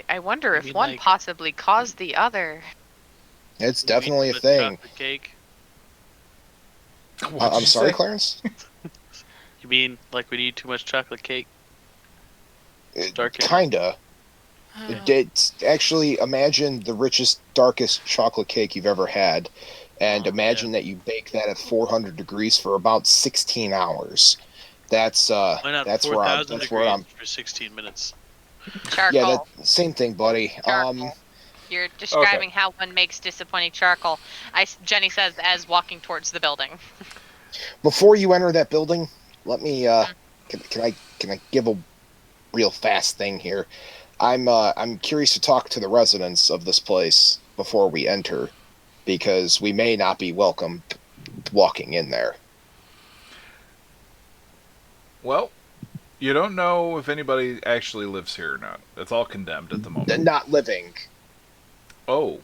I wonder if mean, one like- possibly caused the other. It's You mean definitely a the thing. chocolate cake? What'd I'm you sorry, say? Clarence? You mean like we need too much chocolate cake? Dark enough. Kinda. It's actually, imagine the richest, darkest chocolate cake you've ever had, and Oh, imagine that you bake that at 400 degrees for about 16 hours. That's Why not that's 4,000 where I'm. degrees for 16 minutes? Charcoal. Yeah, same thing, buddy. Charcoal. You're describing how one makes disappointing charcoal. Jenny says as walking towards the building. Before you enter that building, let me. Can I give a real fast thing here? I'm curious to talk to the residents of this place before we enter, because we may not be welcome walking in there. Well, you don't know if anybody actually lives here or not. It's all condemned at the moment. Not living. Oh.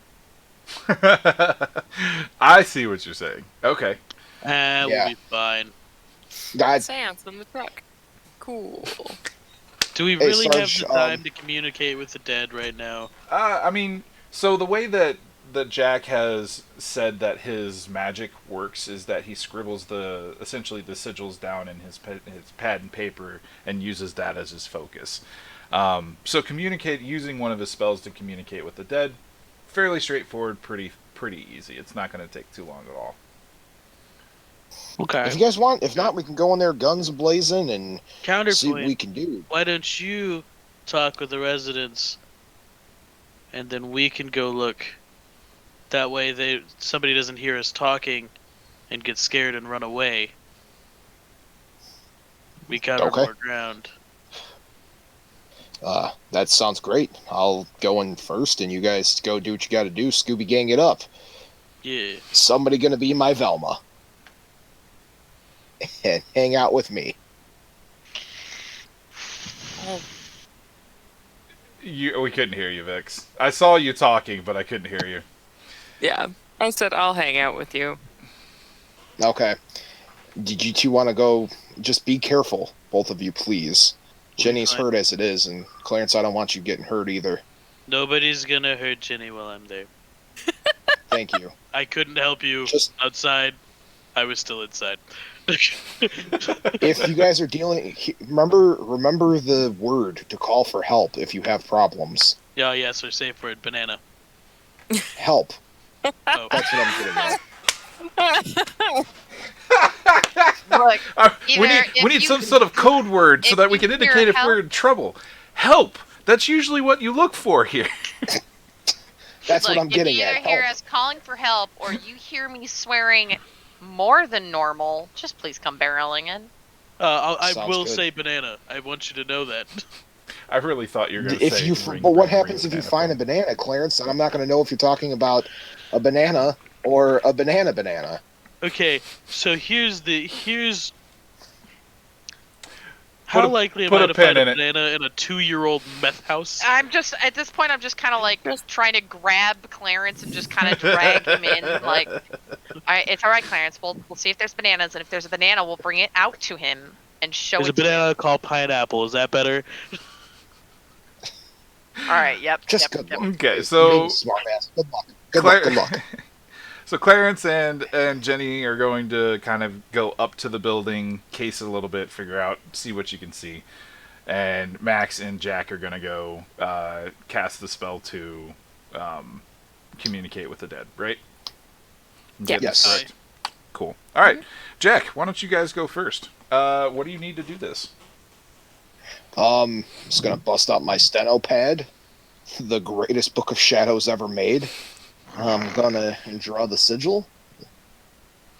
I see what you're saying. Okay. We'll Yeah. be fine. God, Sans in the truck. Cool. Do we Hey, really Sarge, have the time to communicate with the dead right now? I mean, so the way that Jack has said that his magic works is that he scribbles essentially the sigils down in his pad and paper and uses that as his focus. So using one of his spells to communicate with the dead, fairly straightforward, pretty easy. It's not going to take too long at all. Okay. If you guys want, if not, we can go in there guns blazing and see what Counterpoint. we can do. Why don't you talk with the residents, and then we can go look. That way, somebody doesn't hear us talking and get scared and run away. We cover Okay. more ground. That sounds great. I'll go in first, and you guys go do what you got to do. Scooby gang it up. Yeah. Somebody gonna be my Velma and hang out with me. We couldn't hear you, Vix. I saw you talking, but I couldn't hear you. Yeah. I said I'll hang out with you. Okay. Did you two want to go? Just be careful, both of you, please. Jenny's fine. hurt as it is, and Clarence, I don't want you getting hurt either. Nobody's gonna hurt Jenny while I'm there. Thank you. I couldn't help you Just outside. I was still inside. if you guys are dealing, remember the word to call for help if you have problems. Yeah, yes, our safe word, banana. Help. Oh. That's what I'm getting at. Look, We either need if some you- sort of code word so if that we you can hear indicate if we're help- in trouble. Help! That's usually what you look for here. That's Look, what I'm getting if you either at. hear Help. us calling for help or you hear me swearing more than normal, just please come barreling in. I Sounds will good. say banana. I want you to know that. I really thought you were going to If say you, ring, but what ring, happens ring, if you banana find a phone. banana, Clarence? And I'm not going to know if you're talking about a banana or a banana. Okay, so here's how likely am put I a to pin find a in it. banana in a 2-year-old meth house? I'm just at this point. I'm just kind of like trying to grab Clarence and just kind of drag him in. Like, all right, it's all right, Clarence. We'll see if there's bananas, and if there's a banana, we'll bring it out to him and show There's a it to him. banana called pineapple. Is that better? All right. Yep. Just yep, good yep. luck. Okay, You're so being a smart ass. Good luck. Good luck. So Clarence and Jenny are going to kind of go up to the building, case it a little bit, figure out, see what you can see. And Max and Jack are going to go cast the spell to communicate with the dead, right? I'm getting this Yes. correct? Cool. All right, Jack, why don't you guys go first? What do you need to do this? Just gonna bust out my steno pad, the greatest book of shadows ever made. I'm gonna draw the sigil,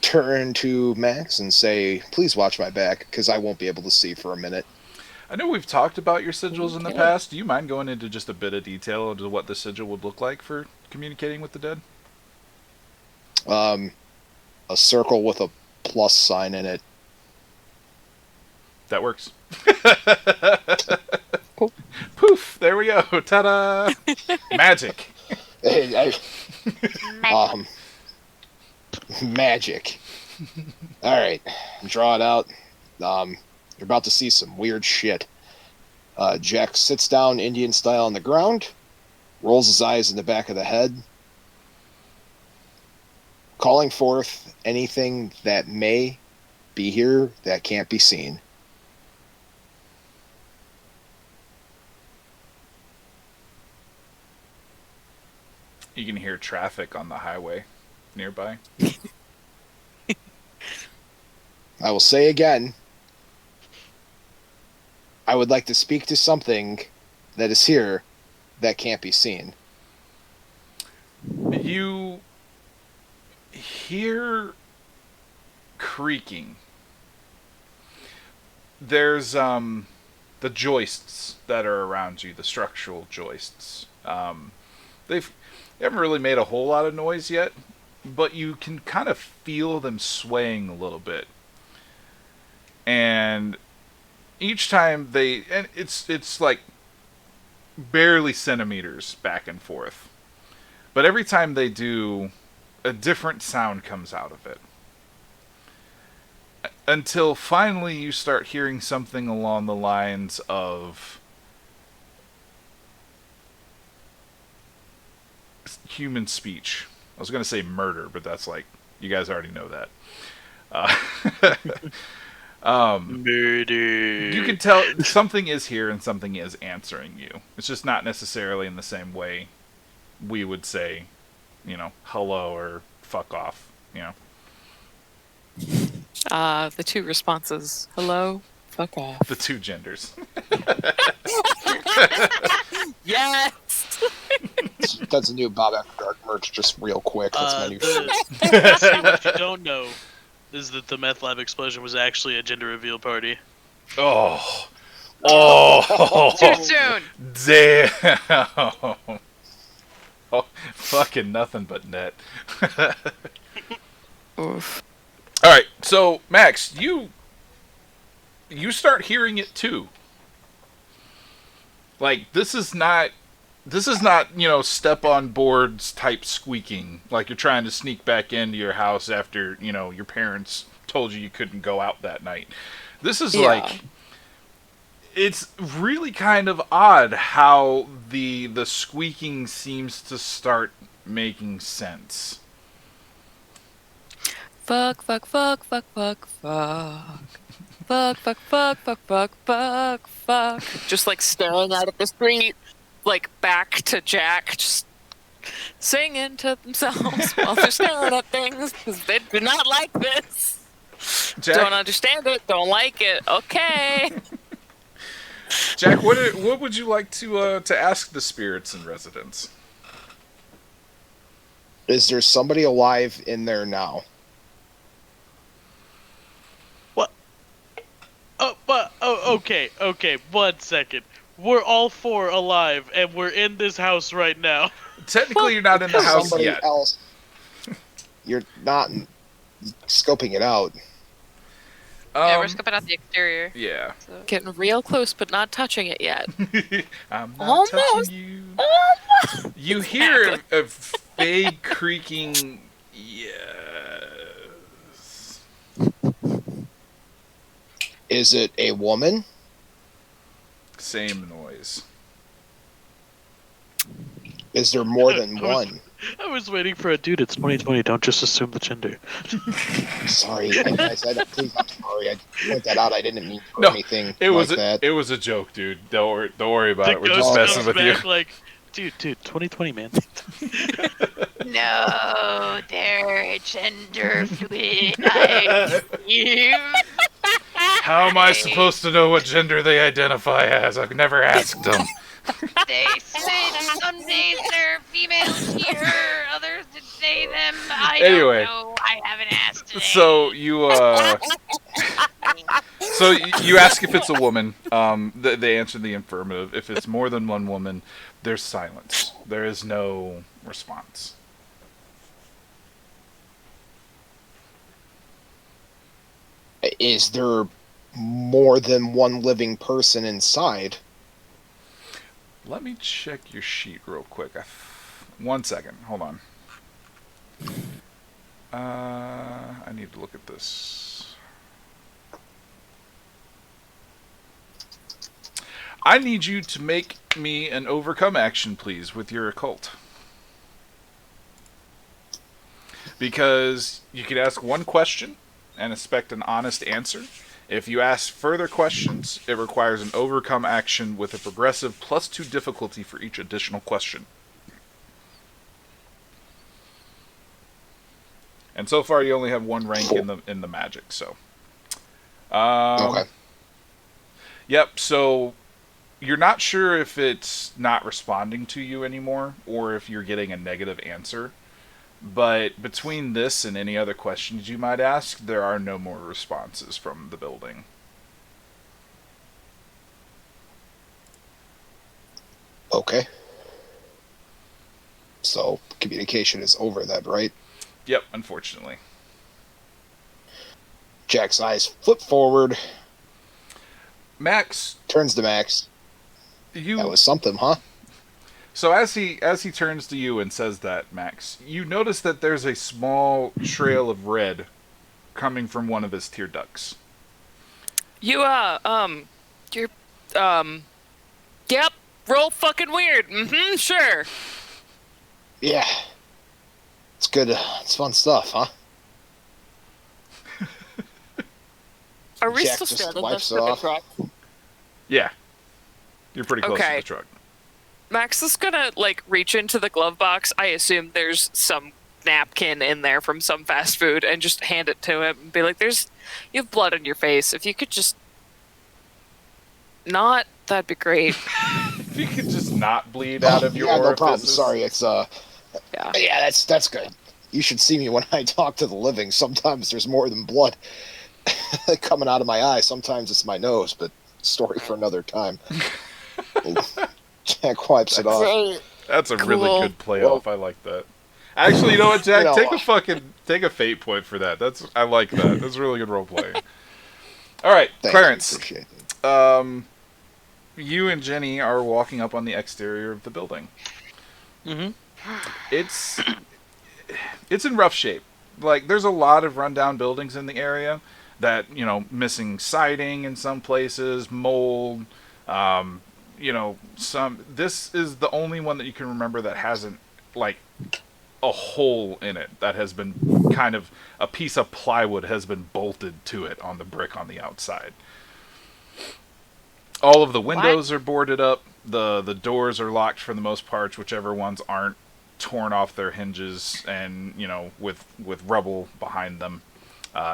turn to Max and say, "Please watch my back, because I won't be able to see for a minute." I know we've talked about your sigils in the Okay. past. Do you mind going into just a bit of detail into what the sigil would look like for communicating with the dead? A circle with a plus sign in it. That works. Cool. Poof! There we go. Ta-da! Magic. Magic. All right, draw it out. You're about to see some weird shit. Jack sits down Indian style on the ground, rolls his eyes in the back of the head, calling forth anything that may be here that can't be seen. You can hear traffic on the highway nearby. I will say again, I would like to speak to something that is here that can't be seen. You hear creaking. There's the joists that are around you, the structural joists. They haven't really made a whole lot of noise yet, but you can kind of feel them swaying a little bit. And each time and it's like barely centimeters back and forth. But every time they do, a different sound comes out of it. Until finally you start hearing something along the lines of human speech. I was going to say murder, but that's like, you guys already know that. Murder. You can tell something is here and something is answering you. It's just not necessarily in the same way we would say, hello or fuck off, The two responses. Hello? Fuck off. The two genders. Yes! That's a new Bob After Dark merch, just real quick. That's my new shirt. See, what you don't know is that the meth lab explosion was actually a gender reveal party. Oh. Too soon. Damn. Oh, fucking nothing but net. Oof. All right, so Max, you start hearing it too. Like this is not step on boards type squeaking like you're trying to sneak back into your house after, your parents told you couldn't go out that night. This is like it's really kind of odd how the squeaking seems to start making sense. Fuck, fuck, fuck, fuck, fuck, fuck. Fuck, fuck, fuck, fuck, fuck, fuck, fuck. Just like staring out at the street, like back to Jack, just singing to themselves while they're staring at things because they do not like this. Jack, Don't understand it, don't like it, okay. Jack, what would you like to ask the spirits in residence? Is there somebody alive in there now? Okay, 1 second. We're all four alive, and we're in this house right now. Technically, you're not in the house Somebody yet. else. You're not scoping it out. Yeah, we're scoping out the exterior. Yeah. So. Getting real close, but not touching it yet. I'm not Almost. touching you. You hear a vague creaking. Yes. Is it a woman? Same noise. Is there more than one? I was waiting for a dude. It's 2020. Don't just assume the gender. Sorry, please, I'm sorry. I point that out. I didn't mean for No, anything It was like that. it was a joke, dude. Don't worry about The it. We're ghost just messing comes with you. back like, dude, 2020, man. No, they're gender fluid. I assume. How am I supposed to know what gender they identify as? I've never asked them. They said some days they're female here, others did say them. I Anyway. don't know. I haven't asked today. So you ask if it's a woman. They answer the affirmative. If it's more than one woman, there's silence. There is no response. Is there more than one living person inside? Let me check your sheet real quick. 1 second. Hold on. I need to look at this. I need you to make me an overcome action, please, with your occult. Because you could ask one question and expect an honest answer. If you ask further questions, it requires an overcome action with a progressive +2 difficulty for each additional question. And so far, you only have one rank in the magic. So, Okay. Yep. So you're not sure if it's not responding to you anymore, or if you're getting a negative answer. But between this and any other questions you might ask, there are no more responses from the building. Okay. So communication is over then, right? Yep, unfortunately. Jack's eyes flip forward, Max, turns to Max. That was something, huh? So as he turns to you and says that, Max, you notice that there's a small trail of red coming from one of his tear ducts. Yep, roll fucking weird. Sure. Yeah. It's good. It's fun stuff, huh? Are we Jack still just standing wipes next it to the off. truck? Yeah. You're pretty close to Okay. the truck. Max is gonna, reach into the glove box. I assume there's some napkin in there from some fast food and just hand it to him and be like, you have blood on your face. If you could just not, that'd be great. If you could just not bleed out of your yeah, no orifices. problem. Sorry, it's Yeah. that's good. You should see me when I talk to the living. Sometimes there's more than blood coming out of my eye. Sometimes it's my nose, but story for another time. Jack wipes it off. Right. That's a Cool. really good playoff. I like that. Actually, you know what, Jack? You know, Take a fate point for that. I like that. That's really good role playing. All right, Thank Clarence. you, appreciate it. You and Jenny are walking up on the exterior of the building. Mm-hmm. It's in rough shape. Like, there's a lot of rundown buildings in the area that, missing siding in some places, mold, this is the only one that you can remember that hasn't, like, a hole in it that has been kind of, a piece of plywood has been bolted to it on the brick on the outside. All of the windows are boarded up. The doors are locked for the most part, whichever ones aren't torn off their hinges and, with rubble behind them.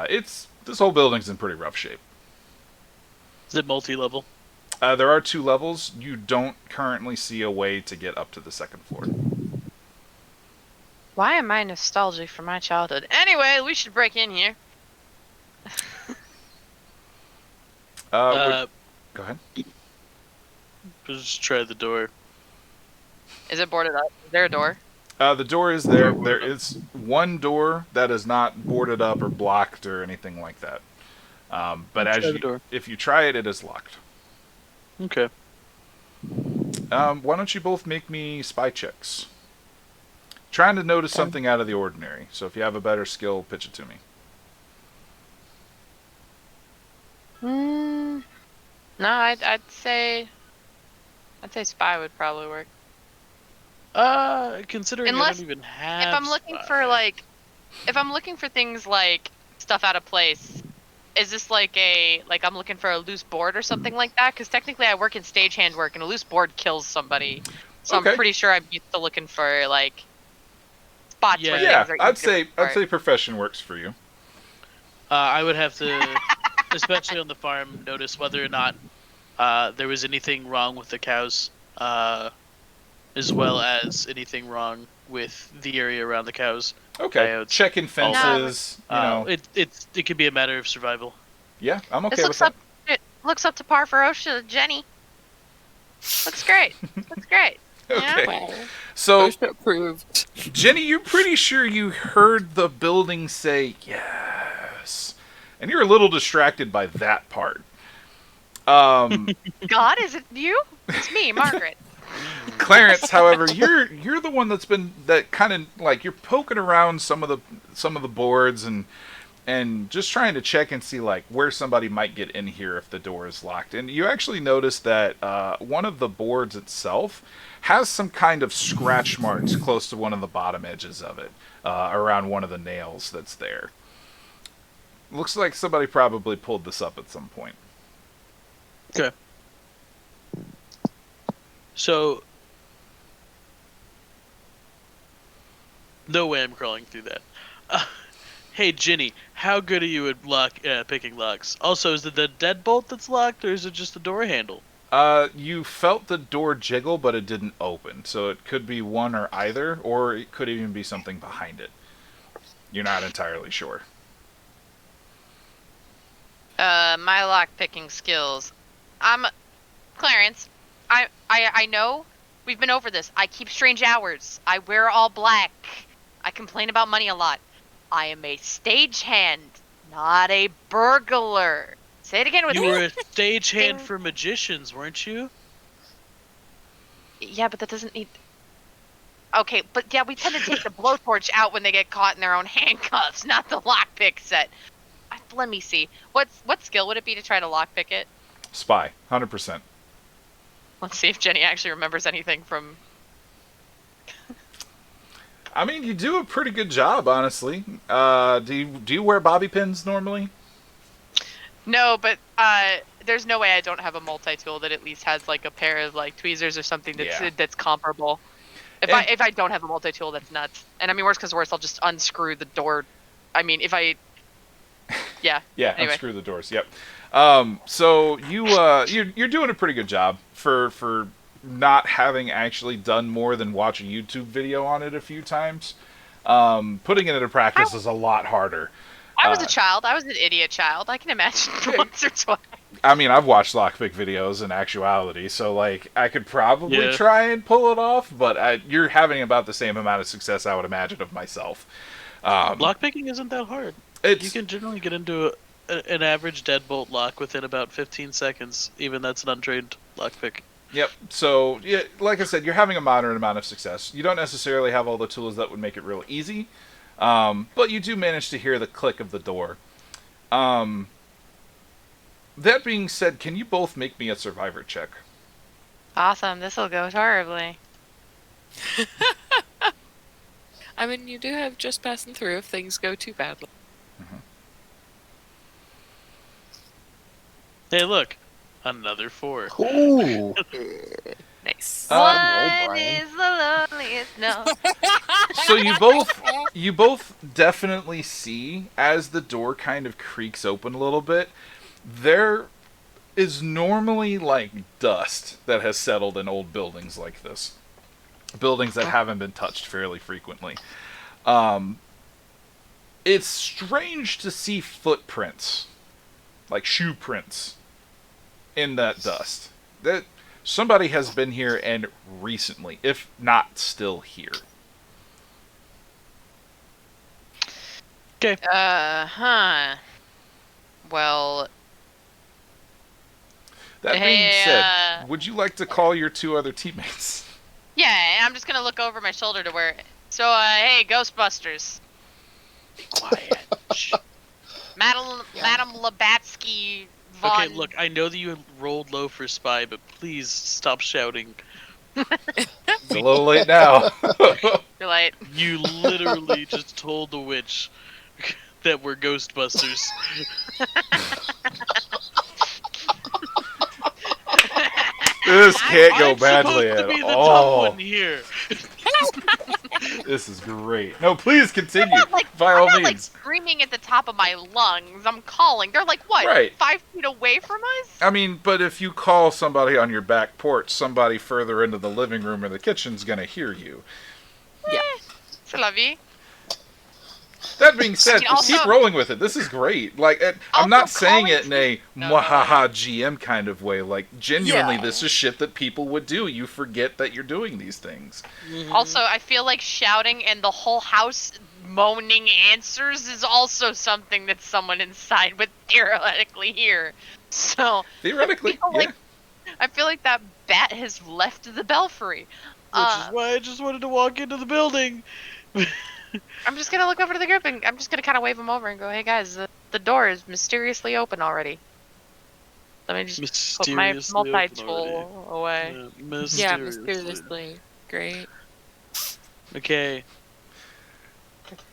This whole building's in pretty rough shape. Is it multi-level? There are 2 levels. You don't currently see a way to get up to the 2nd floor. Why am I nostalgic for my childhood? Anyway, we should break in here. Go ahead. Just try the door. Is it boarded up? Is there a door? The door is there. There is one door that is not boarded up or blocked or anything like that. But if you try it, it is locked. Okay. Why don't you both make me spy checks? Trying to notice something out of the ordinary. So if you have a better skill, pitch it to me. No, I'd say spy would probably work. Considering Unless- I don't even have. If I'm looking spy. for if I'm looking for things like stuff out of place, is this like I'm looking for a loose board or something like that? Because technically I work in stagehand work and a loose board kills somebody, so Okay. I'm pretty sure I'm used to looking for like spots where Yeah, things are. I'd easy to report. say profession works for you. I would have to, especially on the farm, notice whether or not there was anything wrong with the cows, as well as anything wrong with the area around the cows. Okay. Coyotes. Checking fences. It could be a matter of survival. Yeah, I'm okay This with that. it looks up to par for OSHA, Jenny. Looks great. Looks great. Okay. Well, So, OSHA approved. Jenny, you're pretty sure you heard the building say yes, and you're a little distracted by that part. God, is it you? It's me, Margaret. Clarence, however, you're the one that kind of like you're poking around some of the boards and just trying to check and see like where somebody might get in here if the door is locked. And you actually notice that one of the boards itself has some kind of scratch marks close to one of the bottom edges of it, around one of the nails that's there. Looks like somebody probably pulled this up at some point. Okay. So, no way I'm crawling through that. Hey, Ginny, how good are you at picking locks? Also, is it the deadbolt that's locked, or is it just the door handle? You felt the door jiggle, but it didn't open. So it could be one or either, or it could even be something behind it. You're not entirely sure. My lock picking skills. Clarence. I know we've been over this. I keep strange hours. I wear all black. I complain about money a lot. I am a stagehand, not a burglar. Say it again with You me. were a stagehand for magicians, weren't you? Yeah, but that doesn't need. Okay, but yeah, we tend to take the blowtorch out when they get caught in their own handcuffs, not the lockpick set. Let me see. What skill would it be to try to lockpick it? Spy, 100%. Let's see if Jenny actually remembers anything from. I mean, you do a pretty good job, honestly. Do you wear bobby pins normally? No, but there's no way I don't have a multi-tool that at least has like a pair of like tweezers or something that's comparable. If I don't have a multi-tool, that's nuts. And I mean, worst comes to worst, I'll just unscrew the door. I mean, if I... Yeah. Yeah, Anyway. unscrew the doors. Yep. So you're doing a pretty good job for not having actually done more than watch a YouTube video on it a few times. Putting it into practice is a lot harder. I was a child. I was an idiot child. I can imagine once or twice. I mean, I've watched lockpick videos in actuality, so like I could probably Yeah. try and pull it off, but you're having about the same amount of success I would imagine of myself. Lockpicking isn't that hard. It's You can generally get into an average deadbolt lock within about 15 seconds. Even that's an untrained lockpick. Yep. So, yeah, like I said, you're having a moderate amount of success. You don't necessarily have all the tools that would make it real easy, but you do manage to hear the click of the door. That being said, can you both make me a survivor check? Awesome. This will go horribly. I mean, you do have just passing through if things go too badly. Hey, look, another 4. Ooh. Nice. roll, What Brian. is the loneliest? No. So you both definitely see as the door kind of creaks open a little bit, there is normally like dust that has settled in old buildings like this. Buildings that haven't been touched fairly frequently. It's strange to see footprints, like shoe prints, in that dust. That somebody has been here and recently, if not still here. Okay. Huh. Well, That being Hey, said, would you like to call your 2 other teammates? yeah, I'm just gonna look over my shoulder to where. So, hey, Ghostbusters. Be quiet. Shh. Madam Labatsky Von. Okay, look, I know that you rolled low for spy, but please stop shouting. It's a little late now. You're like, You literally just told the witch that we're Ghostbusters. This can't go I'm badly supposed to at be the tough all. one here. This is great. No, please continue. I'm not like, By I'm all not, like means. screaming at the top of my lungs. I'm calling. They're like, what? Right. 5 feet away from us? I mean, but if you call somebody on your back porch, somebody further into the living room or the kitchen's gonna hear you. Yeah. C'est la vie. That being said, also- keep rolling with it. This is great. Like, I'm Also, not saying calling it in a No. mwahaha GM kind of way. Like, genuinely, Yeah. this is shit that people would do. You forget that you're doing these things. Also, I feel like shouting and the whole house moaning answers is also something that someone inside would theoretically hear. So, Theoretically, feel yeah. like- I feel like that bat has left the belfry. Which is why I just wanted to walk into the building. I'm just gonna look over to the group and I'm just gonna kind of wave them over and go, "Hey guys, the door is mysteriously open already." Let me just put my Mysteriously open multi-tool away. already. Yeah, Mysteriously. mysteriously. Great. Okay,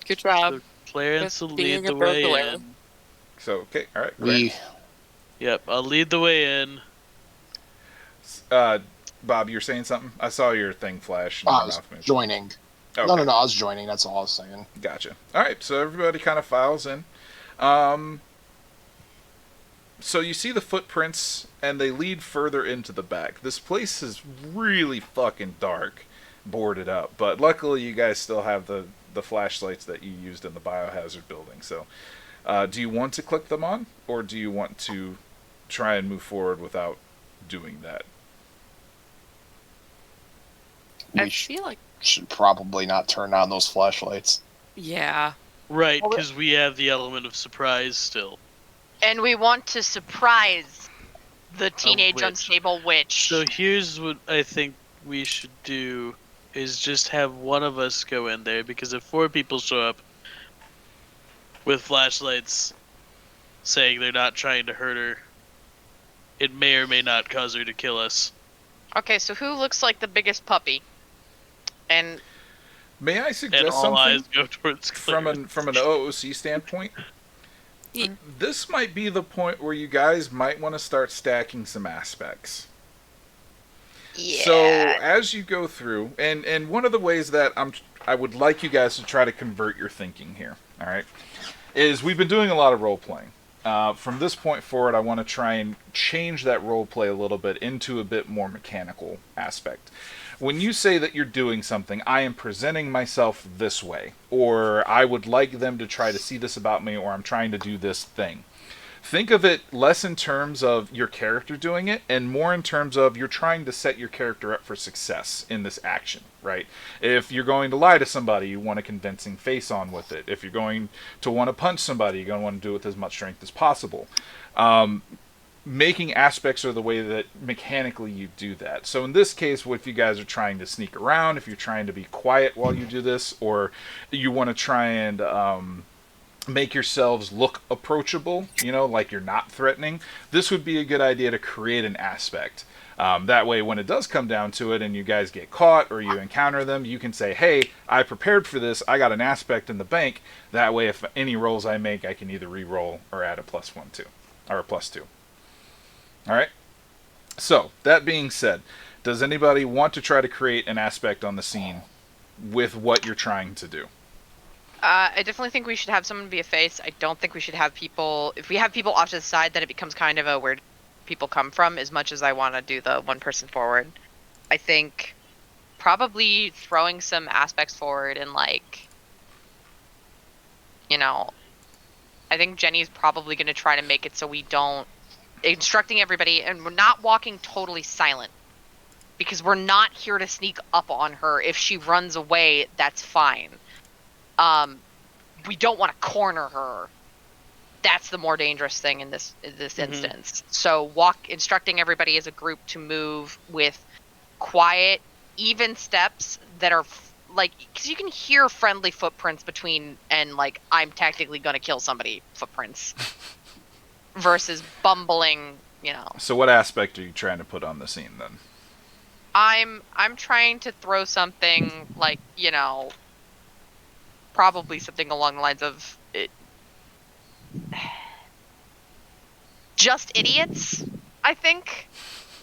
Good job. so Clarence Just will being lead a the way burglar. in. So, okay, all right. Great. We Yep, I'll lead the way in. Bob, you're saying something? I saw your thing flash. And I your was mouth move. joining. Okay. No, I was joining. That's all I was saying. Gotcha. All right, so everybody kind of files in. So you see the footprints, and they lead further into the back. This place is really fucking dark, boarded up. But luckily, you guys still have the flashlights that you used in the biohazard building. So, do you want to click them on, or do you want to try and move forward without doing that? I We feel like, should probably not turn on those flashlights. yeah. Right, because we have the element of surprise still. And we want to surprise the teenage witch. unstable witch. So here's what I think we should do is just have one of us go in there, because if 4 people show up with flashlights saying they're not trying to hurt her, it may or may not cause her to kill us. Okay, so who looks like the biggest puppy? And May I And suggest all something? eyes go towards from Clarence. an OOC standpoint, Ye- this might be the point where you guys might want to start stacking some aspects. Yeah. So as you go through, and one of the ways that I would like you guys to try to convert your thinking here, all right, is we've been doing a lot of role playing. From this point forward, I want to try and change that role play a little bit into a bit more mechanical aspect. When you say that you're doing something, I am presenting myself this way, or I would like them to try to see this about me, or I'm trying to do this thing. Think of it less in terms of your character doing it and more in terms of you're trying to set your character up for success in this action, right? If you're going to lie to somebody, you want a convincing face on with it. If you're going to want to punch somebody, you're going to want to do it with as much strength as possible. Making aspects are the way that mechanically you do that. So in this case, if you guys are trying to sneak around, if you're trying to be quiet while you do this, or you want to try and make yourselves look approachable, like you're not threatening, this would be a good idea to create an aspect. That way, when it does come down to it and you guys get caught or you encounter them, you can say, hey, I prepared for this, I got an aspect in the bank. That way, if any rolls I make, I can either re-roll or add a +1, 2, or a +2. Alright? So, that being said, does anybody want to try to create an aspect on the scene with what you're trying to do? I definitely think we should have someone be a face. I don't think we should have people. If we have people off to the side, then it becomes kind of a where people come from. As much as I want to do the one person forward, I think probably throwing some aspects forward and I think Jenny's probably going to try to make it so we don't instructing everybody, and we're not walking totally silent because we're not here to sneak up on her. If she runs away, that's fine. We don't want to corner her. That's the more dangerous thing in this instance. So instructing everybody as a group to move with quiet, even steps that are because you can hear friendly footprints between and I'm tactically gonna kill somebody footprints versus bumbling. So what aspect are you trying to put on the scene then? I'm trying to throw something probably something along the lines of just idiots. I think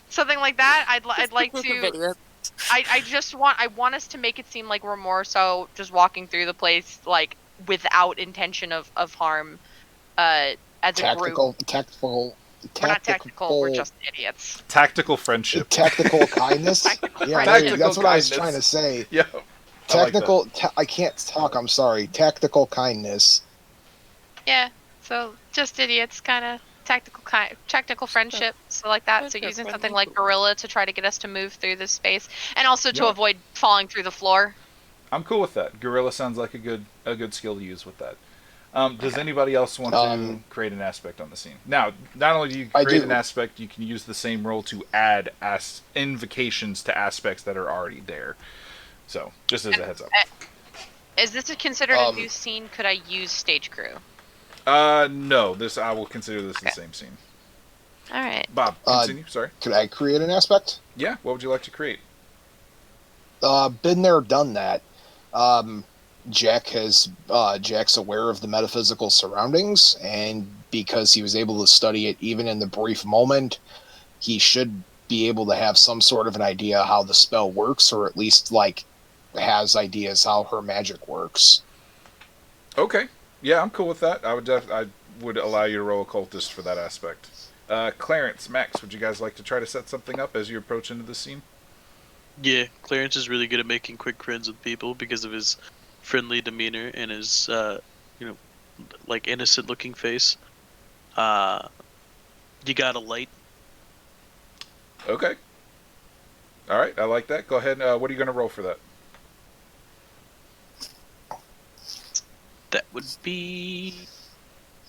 something like that. I'd like to. I want us to make it seem like we're more so just walking through the place without intention of harm. As a group. Tactical. We're not tactical. We're just idiots. Tactical friendship. Tactical kindness. Tactical yeah, friendship. that's what I was trying to say. Yeah. Tactical. I can't talk. I'm sorry. Tactical kindness. Yeah. So just idiots, kind of tactical friendship, so like that. So using something like gorilla to try to get us to move through this space, and also to avoid falling through the floor. I'm cool with that. Gorilla sounds like a good skill to use with that. Does anybody else want to create an aspect on the scene? Now, not only do you create an aspect, you can use the same roll to add invocations to aspects that are already there. So, just as a heads up. Is this considered a new scene? Could I use stage crew? No. I will consider this the same scene. All right. Bob, continue. Sorry. Could I create an aspect? Yeah. What would you like to create? Been there, done that. Jack's aware of the metaphysical surroundings, and because he was able to study it even in the brief moment, he should be able to have some sort of an idea how the spell works, or at least has ideas how her magic works. Okay. Yeah, I'm cool with that. I would allow you to roll occultist for that aspect. Clarence, Max, would you guys like to try to set something up as you approach into the scene? Yeah, Clarence is really good at making quick friends with people because of his friendly demeanor and his, innocent-looking face. You got a light. Okay. All right, I like that. Go ahead. What are you going to roll for that? That would be...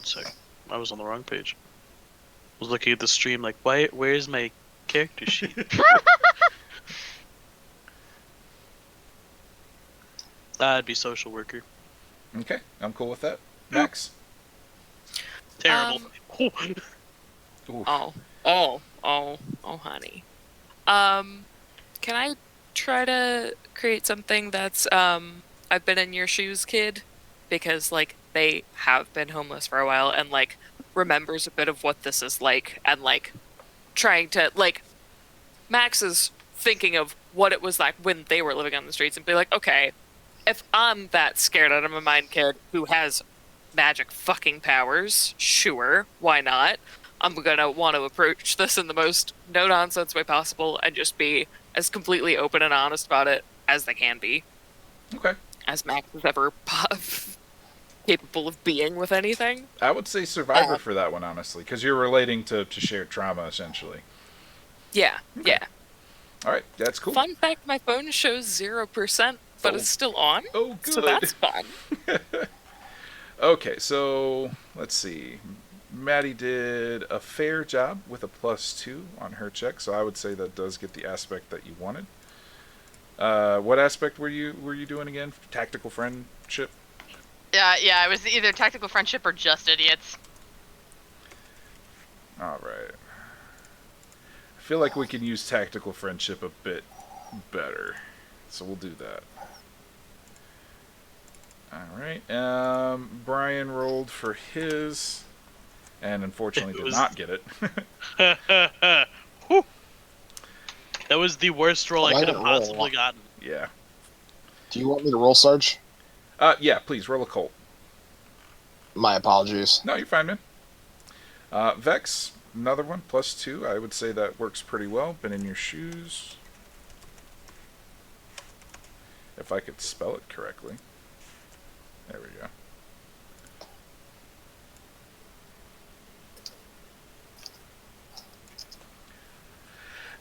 Sorry, I was on the wrong page. I was looking at the stream like, where's my character sheet? I'd be social worker. Okay, I'm cool with that. Max? Terrible. Oh, honey. Can I try to create something that's, I've been in your shoes, kid? Because, they have been homeless for a while and, remembers a bit of what this is like and, trying to, Max is thinking of what it was like when they were living on the streets and be like, okay, if I'm that scared out of my mind kid who has magic fucking powers, sure, why not? I'm gonna want to approach this in the most no-nonsense way possible and just be as completely open and honest about it as they can be. Okay. As Max is ever capable of being with anything. I would say Survivor for that one, honestly, because you're relating to shared trauma, essentially. Yeah, yeah. All right, that's cool. Fun fact, my phone shows 0%, but it's still on. Oh, good. So that's fun. Okay, so let's see. Maddie did a fair job with a +2 on her check, so I would say that does get the aspect that you wanted. What aspect were you doing again? Tactical friendship? Yeah, it was either tactical friendship or just idiots. All right. I feel like we can use tactical friendship a bit better, so we'll do that. All right. Brian rolled for his, and unfortunately did not get it. Whew. That was the worst roll I could have roll. possibly gotten. Yeah. Do you want me to roll, Sarge? Yeah. Please roll a Colt. My apologies. No, you're fine, man. Vex, another one, +2. I would say that works pretty well. Been in your shoes. If I could spell it correctly. There we go.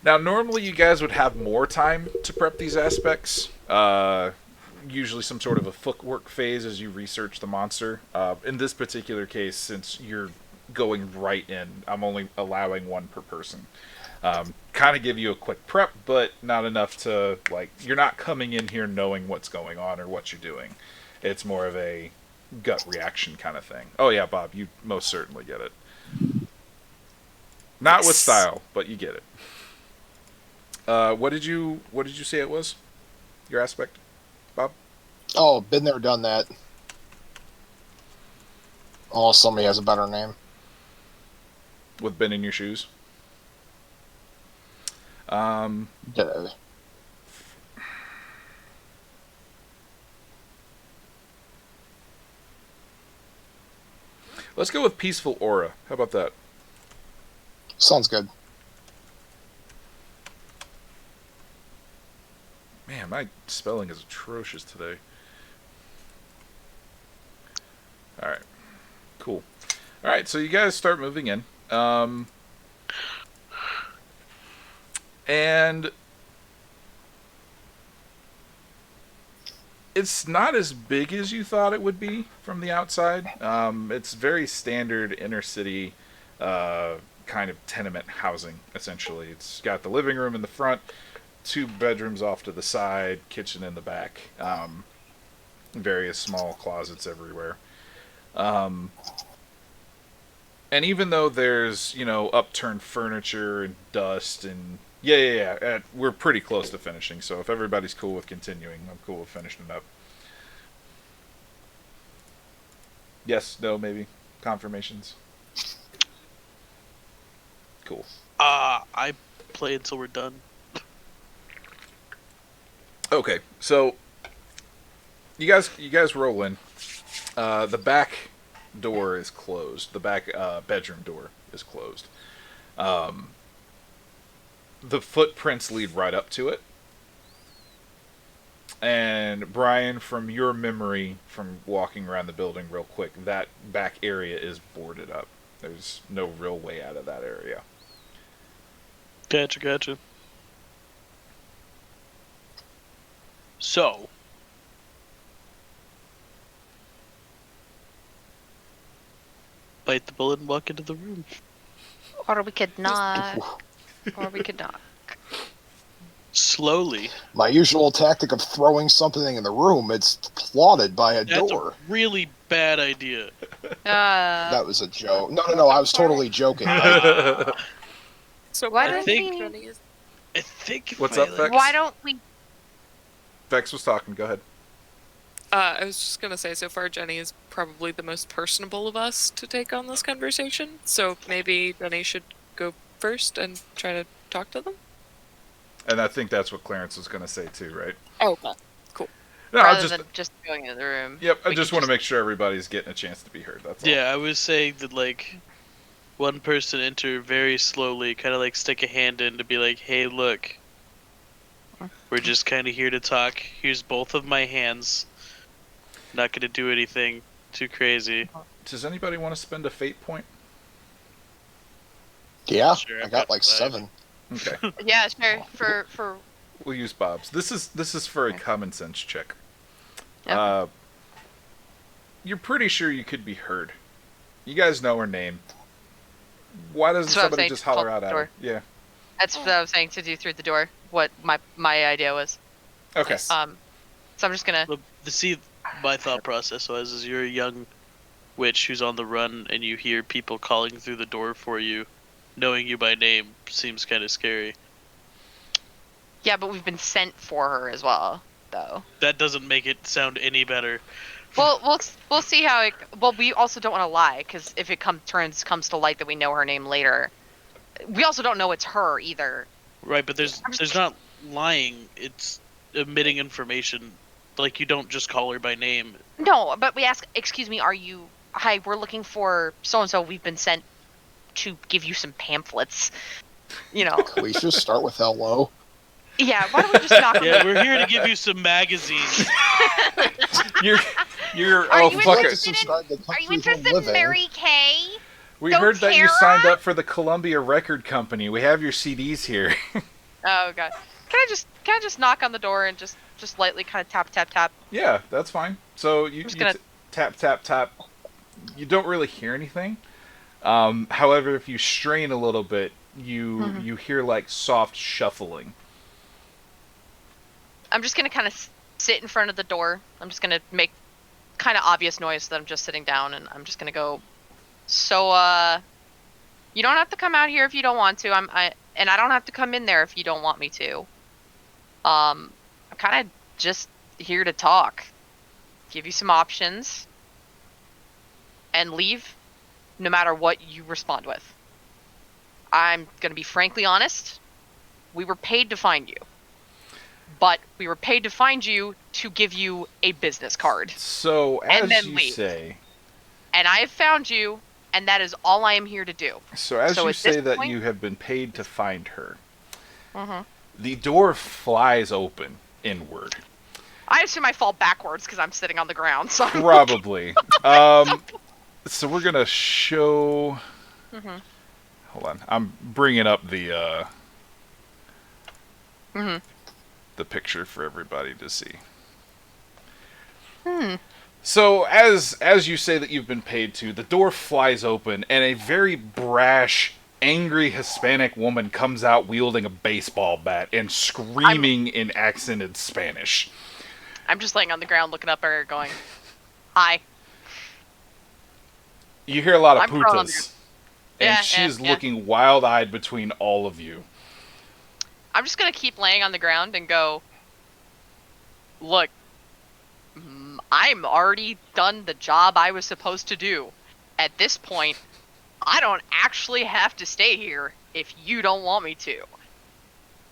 Now, normally you guys would have more time to prep these aspects. Usually some sort of a footwork phase as you research the monster. In this particular case, since you're going right in, I'm only allowing one per person. Kind of give you a quick prep, but not enough to, like, you're not coming in here knowing what's going on or what you're doing. It's more of a gut reaction kind of thing. Oh yeah, Bob, you most certainly get it. Not with style, but you get it. What did you say it was? Your aspect, Bob? Oh, been there, done that. Unless somebody has a better name. With been in your shoes? Yeah. Let's go with peaceful aura. How about that? Sounds good. Man, my spelling is atrocious today. Alright. Cool. Alright, so you guys start moving in. And it's not as big as you thought it would be from the outside. It's very standard inner city kind of tenement housing, essentially. It's got the living room in the front, 2 bedrooms off to the side, kitchen in the back, various small closets everywhere. And even though there's, upturned furniture and dust and we're pretty close to finishing, so if everybody's cool with continuing, I'm cool with finishing it up. Yes, no, maybe? Confirmations? Cool. I play until we're done. Okay, so you guys roll in. The back door is closed. The back bedroom door is closed. The footprints lead right up to it. And Brian, from your memory from walking around the building real quick, that back area is boarded up. There's no real way out of that area. Gotcha. So, bite the bullet and walk into the room. Or we could not. Or we could not. Slowly. My usual tactic of throwing something in the room, it's plotted by a That's door. a really bad idea. That was a joke. No, I was totally joking. So Why I don't think- we? I think if What's I, up, like, Vex? Why don't we? Vex was talking. Go ahead. I was just gonna say, so far Jenny is probably the most personable of us to take on this conversation. So maybe Jenny should go first and try to talk to them. And I think that's what Clarence was going to say too, right? Okay. No, Rather than just going into the room. Yep, I we just could want to make sure everybody's getting a chance to be heard. That's all. Yeah, I was saying that, like, one person enter very slowly, kind of like stick a hand in to be like, hey, look, we're just kind of here to talk. Here's both of my hands. Not going to do anything too crazy. Does anybody want to spend a fate point? Yeah, Sure, I I've got got like 5. 7. Okay, Yeah, sure. For we'll use Bob's. This is for a common sense check. Okay. You're pretty sure you could be heard. You guys know her name. Why doesn't That's what I'm somebody saying, just to pull holler the out at door. her? Yeah. that's what I was saying to do through the door. What my idea was. Okay. So I'm just gonna. See, my thought process was, is you're a young witch who's on the run, and you hear people calling through the door for you, knowing you by name seems kind of scary. Yeah, but we've been sent for her as well, though. That doesn't make it sound any better. Well, we'll see how it. Well, we also don't want to lie, because if it comes to light that we know her name later, we also don't know it's her either. Right, but there's not lying. It's omitting information. Like, you don't just call her by name. No, but we ask. Excuse me, are you? Hi, we're looking for so and so. We've been sent to give you some pamphlets. You know. Can we just start with hello? Yeah. Why don't we just knock? Yeah, we're here to give you some magazines. You're Are oh you fuck to it. subscribe to Are you Country interested Home in Living. Mary Kay? We Don't heard that you Tara? signed up for the Columbia Record Company. We have your CDs here. Oh god. Can I just knock on the door and just lightly kind of tap? Yeah, that's fine. So you, just you gonna- tap tap tap. You don't really hear anything. However, if you strain a little bit, you hear like soft shuffling. I'm just gonna kind of sit in front of the door. I'm just gonna make kind of obvious noise that I'm just sitting down, and I'm just gonna go. So, you don't have to come out here if you don't want to. And I don't have to come in there if you don't want me to. I'm kind of just here to talk, give you some options, and leave, no matter what you respond with. I'm gonna be frankly honest. We were paid to find you. But we were paid to find you to give you a business card. So And as then you leave. say, And I have found you, and that is all I am here to do. so as So you at this say that point- you have been paid to find her, Mm-hmm. the door flies open inward. I assume I fall backwards because I'm sitting on the ground. So Probably. So we're gonna show. Mhm. Hold on, I'm bringing up the Mhm. the picture for everybody to see. Hmm. So as you say that you've been paid to, the door flies open and a very brash, angry Hispanic woman comes out wielding a baseball bat and screaming in accented Spanish. I'm just laying on the ground looking up at her going, hi. You hear a lot of I'm prone on putas. Yeah, And she's yeah. looking wild-eyed between all of you. I'm just going to keep laying on the ground and go, look, I'm already done the job I was supposed to do. At this point, I don't actually have to stay here if you don't want me to.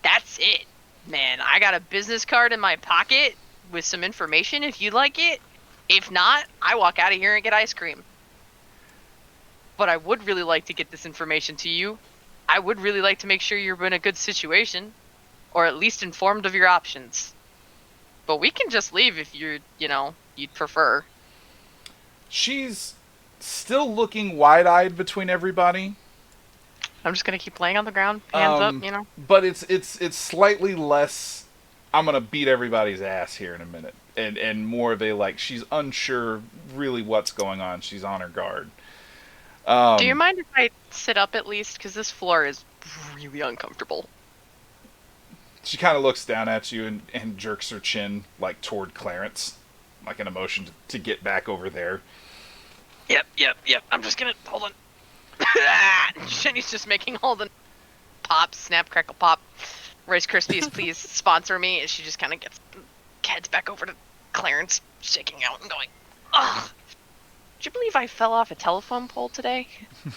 That's it, man. I got a business card in my pocket with some information if you'd like it. If not, I walk out of here and get ice cream. But I would really like to get this information to you. I would really like to make sure you're in a good situation, or at least informed of your options. But we can just leave if you'd prefer. She's still looking wide-eyed between everybody, I'm just gonna keep laying on the ground, hands up, but it's slightly less. I'm gonna beat everybody's ass here in a minute, and more of a like she's unsure really what's going on. She's on her guard. Do you mind if I sit up at least? Because this floor is really uncomfortable. She kind of looks down at you and jerks her chin like toward Clarence, like an emotion to get back over there. Yep. I'm just gonna hold on. Jenny's just making all the pop, snap, crackle, pop. Rice Krispies, please sponsor me. And she just kind of heads back over to Clarence, shaking out and going, ugh. Do you believe I fell off a telephone pole today?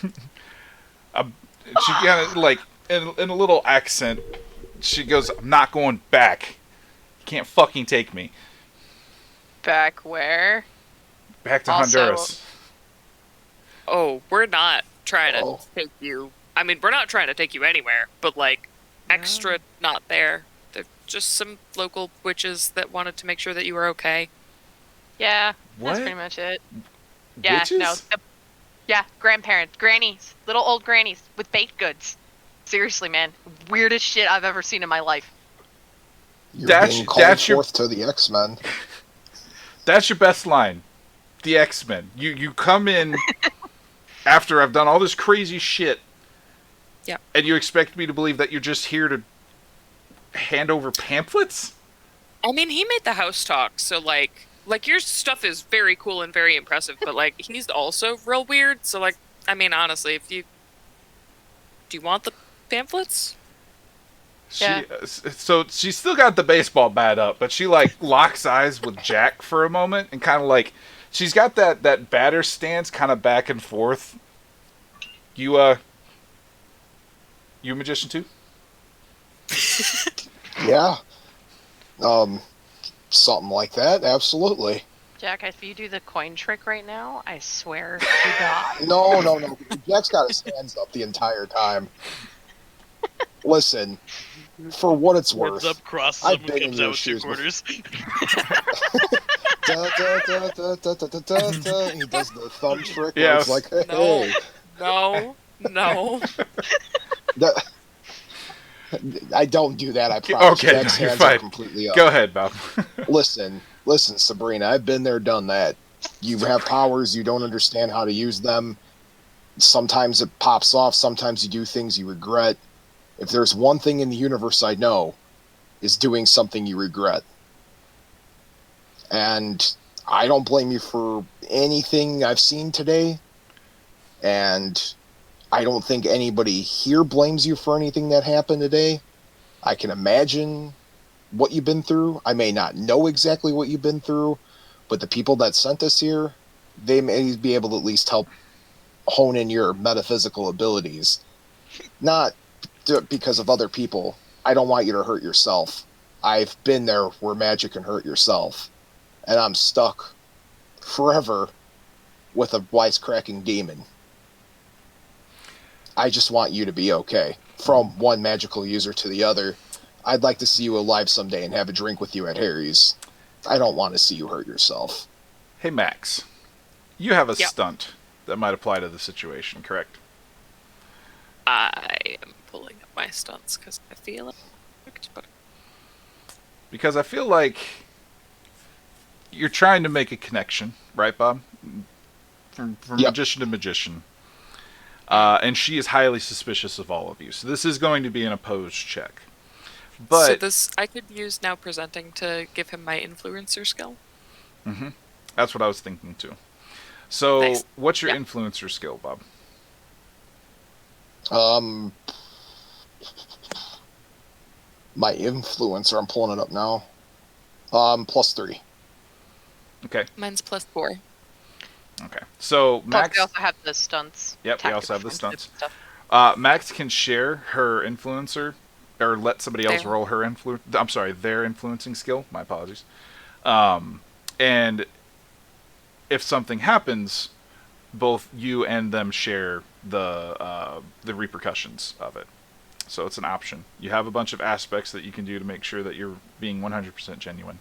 She kind of like in a little accent She goes, I'm not going back. You can't fucking take me. Back where? Back to Also- Honduras. Oh, we're not trying to Oh. take you. I mean, we're not trying to take you anywhere, but like extra not there. They're just some local witches that wanted to make sure that you were okay. Yeah, What? that's pretty much it. Yeah, Witches? no. Yeah, grandparents, grannies, little old grannies with baked goods. Seriously, man, weirdest shit I've ever seen in my life. You're That's- being called that's your- forth to the X-Men. That's your best line. The X-Men. You come in after I've done all this crazy shit. Yep. And you expect me to believe that you're just here to hand over pamphlets? I mean, he made the house talk, so like your stuff is very cool and very impressive, but like he's also real weird. So like, I mean, honestly, do you want the pamphlets? Yeah. So she's still got the baseball bat up, but she like locks eyes with Jack for a moment and kind of like she's got that batter stance kind of back and forth. You a magician too? Yeah. Something like that, absolutely. Jack, if you do the coin trick right now, I swear to God. No. Jack's got his hands up the entire time. Listen, for what it's Hands worth. up, crosses I've him, been in comes your out with two shoes quarters. Da, da, da, da, da, da, da, da. He does the thumb trick where Yeah, it's like, hey, No. No. That- I don't do that, I promise. Okay, Jack's no, you're hands are fine. completely up. Go ahead, Bob. Listen, Sabrina, I've been there, done that. You have powers, you don't understand how to use them. Sometimes it pops off, sometimes you do things you regret. If there's one thing in the universe I know, is doing something you regret. And I don't blame you for anything I've seen today. And I don't think anybody here blames you for anything that happened today. I can imagine what you've been through. I may not know exactly what you've been through, but the people that sent us here, they may be able to at least help hone in your metaphysical abilities. Not because of other people. I don't want you to hurt yourself. I've been there where magic can hurt yourself. And I'm stuck forever with a wisecracking demon. I just want you to be okay. From one magical user to the other, I'd like to see you alive someday and have a drink with you at Harry's. I don't want to see you hurt yourself. Hey, Max. You have a Yep. stunt that might apply to the situation, correct? I am pulling up my stunts because I feel it. But Because I feel like you're trying to make a connection, right, Bob? From Yep. magician to magician. And she is highly suspicious of all of you. So this is going to be an opposed check. But so this I could use now presenting to give him my influencer skill. that's what I was thinking too. So Nice. what's your Yep. influencer skill, Bob? My influencer, I'm pulling it up now. +3. Okay. Mine's +4. Okay. So Plus, Max we also have the stunts. Yep, we also tactical have the friendship stunts. stuff. Max can share her influencer, or let somebody else There. roll her their influencing skill. My apologies. And if something happens, both you and them share the repercussions of it. So it's an option. You have a bunch of aspects that you can do to make sure that you're being 100% genuine.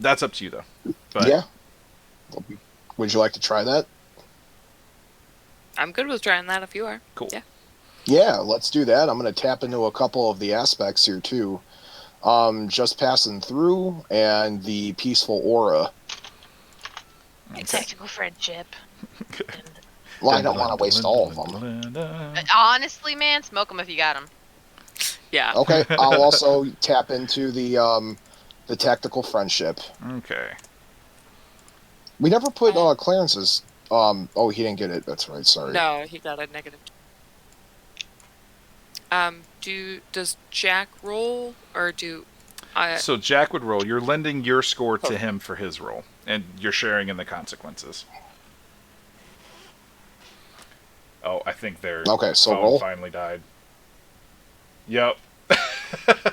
That's up to you, though. But Yeah. Would you like to try that? I'm good with trying that if you are. Cool. Yeah. Yeah, let's do that. I'm going to tap into a couple of the aspects here, too. Just passing through, and the peaceful aura. Tactical friendship. Well, I don't want to waste all of them. Honestly, man, smoke them if you got them. Yeah. Okay, I'll also tap into the tactical friendship. Okay. We never put Clarence's. Oh, he didn't get it. That's right. Sorry. No, he got a negative. Does Jack roll or do I? So Jack would roll. You're lending your score to him for his roll, and you're sharing in the consequences. Oh, I think their Okay, so phone roll. finally died. Yep.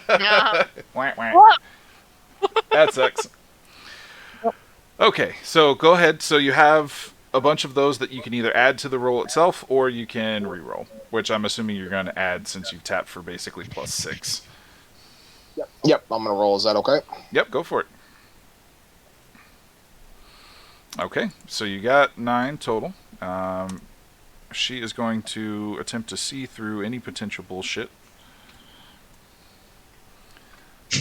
Yeah. Wah, wah. What? That sucks. Okay, so go ahead. So you have a bunch of those that you can either add to the roll itself or you can re-roll, which I'm assuming you're going to add since you've tapped for basically +6. Yep, I'm gonna roll. Is that okay? Yep, go for it. Okay, so you got 9 total. She is going to attempt to see through any potential bullshit.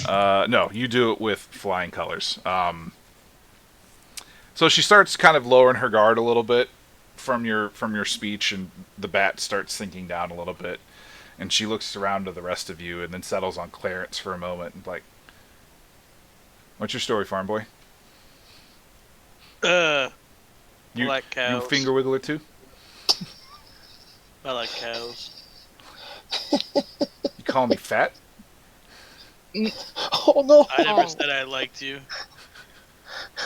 No, you do it with flying colors. So she starts kind of lowering her guard a little bit from your speech, and the bat starts sinking down a little bit. And she looks around to the rest of you, and then settles on Clarence for a moment, and like, "What's your story, farm boy? I You like you cows. finger wiggler too? I like cows. You calling me fat? Oh no! I never Oh. said I liked you.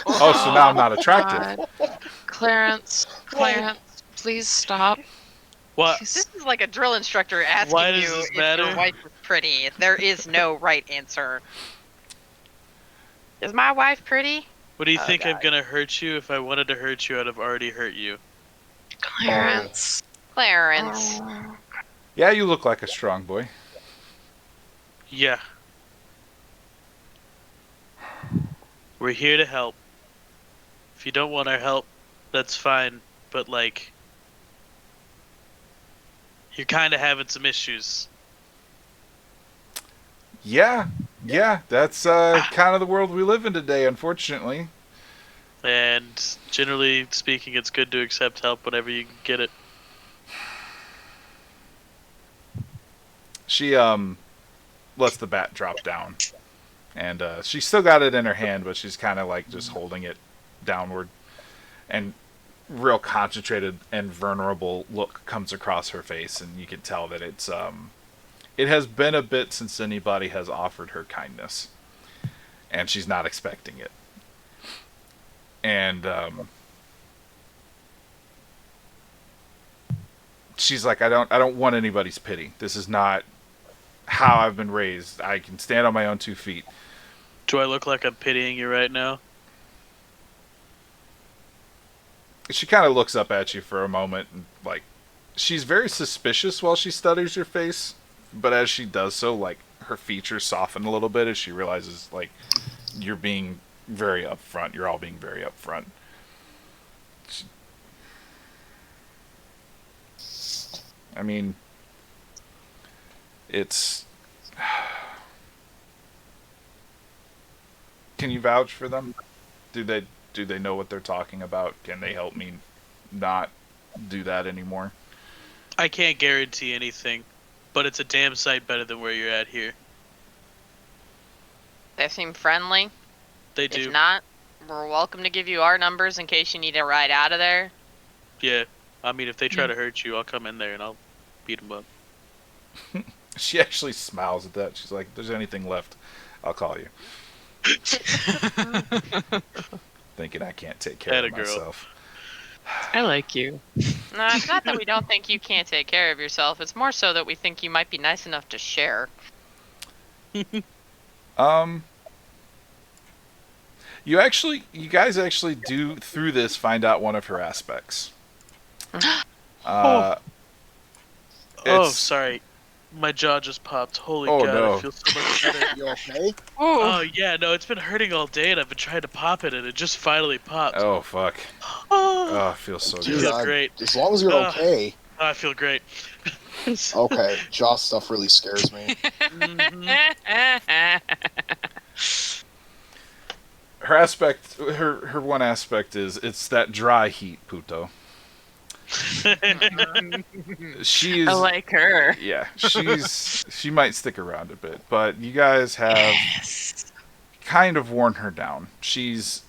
Oh, so now I'm not attractive. God. Clarence, please stop. What? This is like a drill instructor asking Why does you this if matter? your wife is pretty. There is no right answer. Is my wife pretty? What do you Oh, think I'm God. gonna hurt you? If I wanted to hurt you, I'd have already hurt you. Clarence. Clarence. Yeah, you look like a strong boy. Yeah. We're here to help. If you don't want our help, that's fine. But like, you're kind of having some issues. Yeah, that's kind of the world we live in today, unfortunately. And generally speaking, it's good to accept help whenever you can get it. She lets the bat drop down, and she's still got it in her hand, but she's kind of like just holding it downward, and real concentrated and vulnerable look comes across her face, and you can tell that it has been a bit since anybody has offered her kindness, and she's not expecting it. And she's like, I don't want anybody's pity. This is not how I've been raised. I can stand on my own 2 feet. Do I look like I'm pitying you right now? She kind of looks up at you for a moment, and like, she's very suspicious while she studies your face, but as she does so, like, her features soften a little bit as she realizes, like, you're being very upfront. You're all being very upfront. I mean, it's... Can you vouch for them? Do they know what they're talking about? Can they help me not do that anymore? I can't guarantee anything, but it's a damn sight better than where you're at here. They seem friendly. They do. If not, we're welcome to give you our numbers in case you need a ride out of there. Yeah. I mean, if they try to hurt you, I'll come in there and I'll beat them up. She actually smiles at that. She's like, if there's anything left, I'll call you. Thinking I can't take care Atta of girl. myself. I like you. No, it's not that we don't think you can't take care of yourself. It's more so that we think you might be nice enough to share. You guys actually do through this find out one of her aspects. Oh, It's- sorry. My jaw just popped. Holy Oh, god, no. I feel so much better. You okay? Oh yeah, no, it's been hurting all day and I've been trying to pop it and it just finally popped. Oh fuck! Oh, Oh, it feels so You good. feel great. As long as you're Ugh. okay. I feel great. Okay, jaw stuff really scares me. Mhm. Her aspect, her one aspect is it's that dry heat, Puto. She's I like her. yeah, she might stick around a bit, but you guys have Yes. kind of worn her down. She's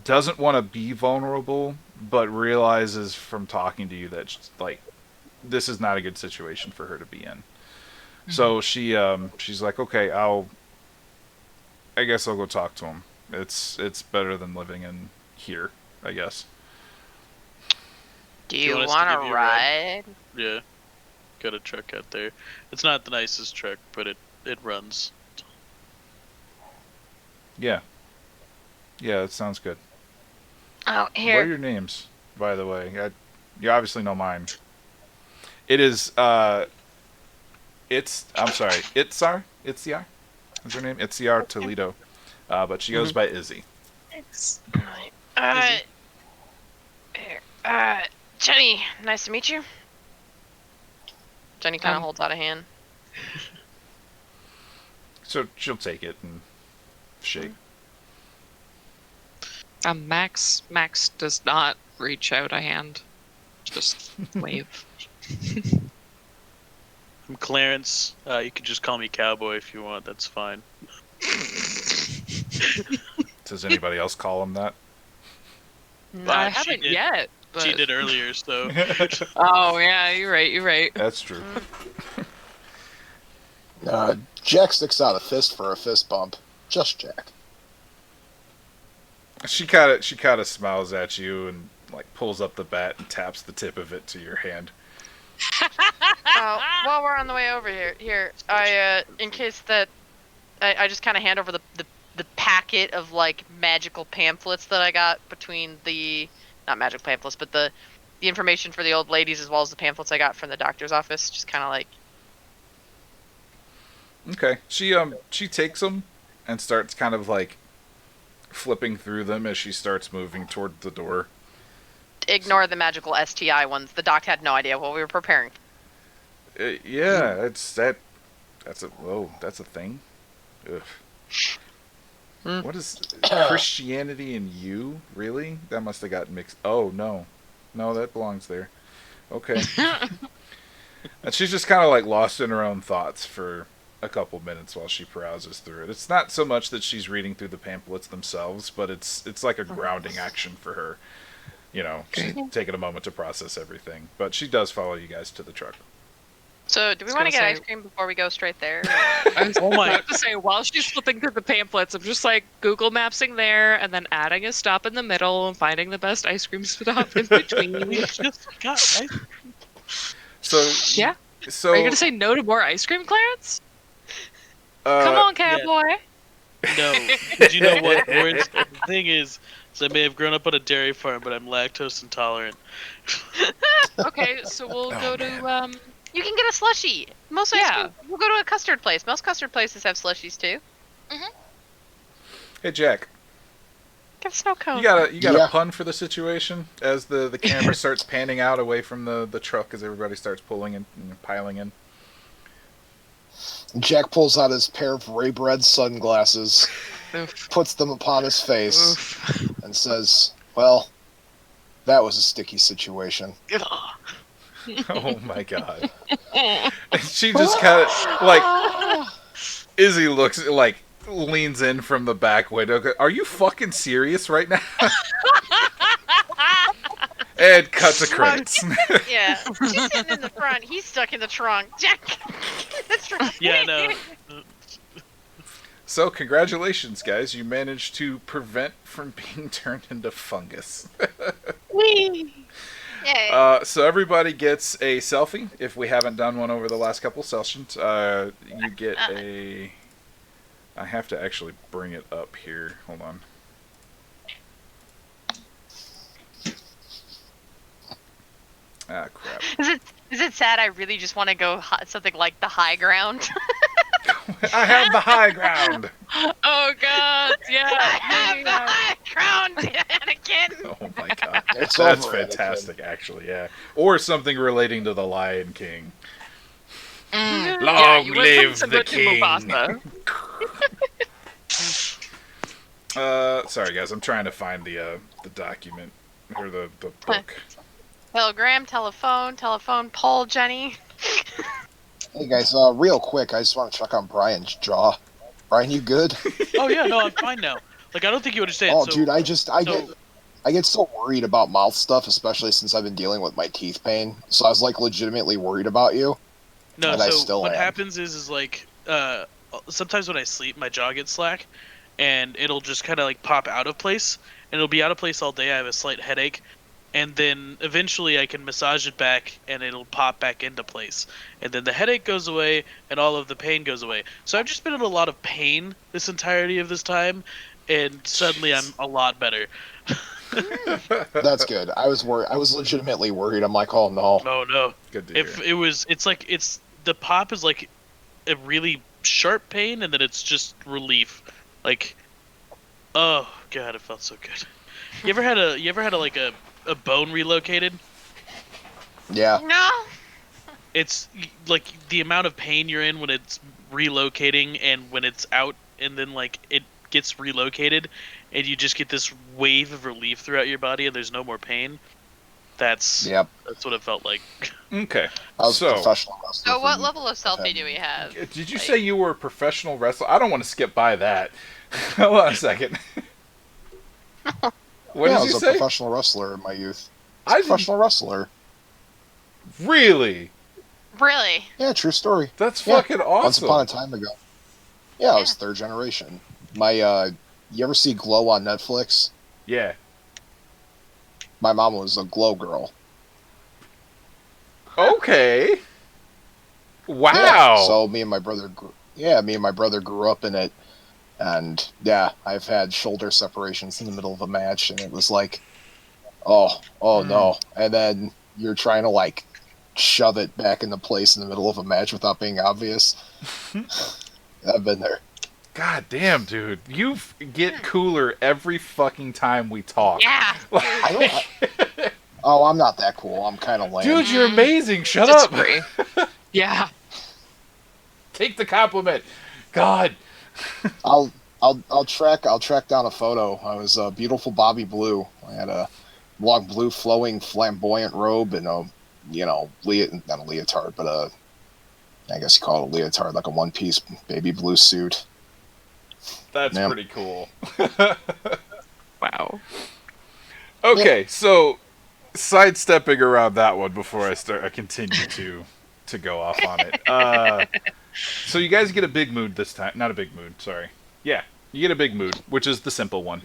doesn't want to be vulnerable, but realizes from talking to you that like this is not a good situation for her to be in. So she's like, okay, I guess I'll go talk to him. It's better than living in here, I guess. Do you you want us to want give to you a ride? Yeah. got a truck out there. It's not the nicest truck, but it runs. Yeah. Yeah, that sounds good. Oh, What are here. your names, by the way? You obviously know mine. It is, I'm sorry, Itziar is her name? Itziar Toledo. But she goes by Izzy. Uh, here. Jenny, nice to meet you. Jenny kind of holds out a hand. So she'll take it and shake. Max does not reach out a hand. Just wave. I'm Clarence. You can just call me Cowboy if you want. That's fine. Does anybody else call him that? I she haven't did. yet. But... She did earlier, so. Oh yeah, you're right. That's true. Jack sticks out a fist for a fist bump. Just Jack. She kind of smiles at you and like pulls up the bat and taps the tip of it to your hand. While we're on the way over here, I in case that I just kind of hand over the packet of like magical pamphlets that I got between not magical pamphlets, but the information for the old ladies as well as the pamphlets I got from the doctor's office. Just kind of like. Okay. She takes them and starts kind of like flipping through them as she starts moving toward the door. Ignore the magical STI ones. The doc had no idea what we were preparing. Yeah, that's a thing. Ugh. What is Christianity and you? Really? That must have got mixed. Oh no, that belongs there. Okay. And she's just kind of like lost in her own thoughts for a couple minutes while she browses through it. It's not so much that she's reading through the pamphlets themselves, but it's like a grounding action for her. You know, she's taking a moment to process everything. But she does follow you guys to the truck. So, do we want to get ice cream before we go straight there? I was about to say, while she's flipping through the pamphlets, I'm just like Google Mapsing there, and then adding a stop in the middle and finding the best ice cream stop in between. We just got ice cream. So Yeah. So Are you gonna say no to more ice cream, Clarence? Come on, Cowboy. No. But you know what? The thing is I may have grown up on a dairy farm, but I'm lactose intolerant. Okay, so we'll go to You can get a slushie. We'll go to a custard place. Most custard places have slushies too. Hey Jack, Get a snow cone. you got a pun for the situation as the camera starts panning out away from the truck as everybody starts pulling and piling in. Jack pulls out his pair of Ray-Bred sunglasses, puts them upon his face, and says, "Well, that was a sticky situation." Oh my god. And she just kind of like Izzy looks like leans in from the back window. Are you fucking serious right now? And cut to credits. Yeah, she's sitting in the front. He's stuck in the trunk. Jack, in the trunk. Yeah, no. So congratulations, guys! You managed to prevent from being turned into fungus. Whee! Yay. So everybody gets a selfie. If we haven't done one over the last couple sessions, you get a. I have to actually bring it up here. Hold on. Ah, crap. Is it sad? I really just want to go something like the high ground. I have the high ground. Oh god, yeah. I have the high ground, Anakin. Oh my god, It's that's over, fantastic. Actually, yeah, or something relating to the Lion King. Yeah, Long you went live from the Simba to king. Mufasa. Sorry guys, I'm trying to find the document or the book. Telegram, telephone pole, Jenny. Hey guys, real quick, I just want to check on Brian's jaw. Brian, you good? Oh yeah, no, I'm fine now. Like I don't think you understand. Oh, so, dude, I get so worried about mouth stuff, especially since I've been dealing with my teeth pain. So I was like legitimately worried about you. No, and I so still what am. happens is like sometimes when I sleep, my jaw gets slack, and it'll just kind of like pop out of place, and it'll be out of place all day. I have a slight headache, and then eventually I can massage it back and it'll pop back into place. And then the headache goes away and all of the pain goes away. So I've just been in a lot of pain this entirety of this time, and suddenly I'm a lot better. That's good. I was worried. I was legitimately worried. I'm like, oh no. Oh no. Good to If hear. it's the pop is like a really sharp pain, and then it's just relief. Like, oh god, it felt so good. You ever had a like a bone relocated? Yeah. No. It's like the amount of pain you're in when it's relocating and when it's out, and then like it gets relocated and you just get this wave of relief throughout your body and there's no more pain. That's Yep. what it felt like. Okay. I was a So, professional wrestler. So what for- level of selfie do we have? did you Like- say you were a professional wrestler? I don't want to skip by that. Hold on a second. What yeah, I did was you a say? professional wrestler in my youth. I didn't- Professional wrestler. Really? Really? Yeah, true story. That's Yeah. fucking awesome. Once upon a time ago. Yeah, I was third generation. My you ever see Glow on Netflix? Yeah. My mom was a Glow girl. Okay. Wow. Yeah, so me and my brother grew up in it, and yeah, I've had shoulder separations in the middle of a match, and it was like, oh no, and then you're trying to like shove it back into place in the middle of a match without being obvious. I've been there. God damn, dude. You get cooler every fucking time we talk. Yeah. I don't. Oh, I'm not that cool. I'm kind of lame. Dude, you're amazing. Shut up. Disagree. Yeah. Take the compliment. God. I'll track down a photo. I was a beautiful Bobby Blue. I had a long blue flowing flamboyant robe and a not a leotard, but I guess you call it a leotard, like a one piece baby blue suit. That's Yeah. pretty cool. Wow. Okay, so sidestepping around that one before I continue to go off on it. So you guys get a big mood this time. Not a big mood, sorry. Yeah, you get a big mood, which is the simple one.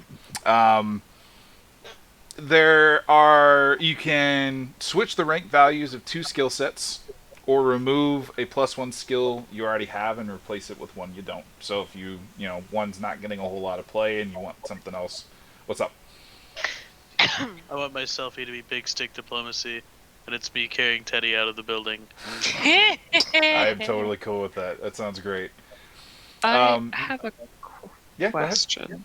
You can switch the rank values of 2 skill sets, or remove a +1 skill you already have and replace it with one you don't. So if one's not getting a whole lot of play and you want something else, what's up? I want my selfie to be big stick diplomacy, and it's me carrying Teddy out of the building. I am totally cool with that. That sounds great. I have a Yeah, go ahead. question.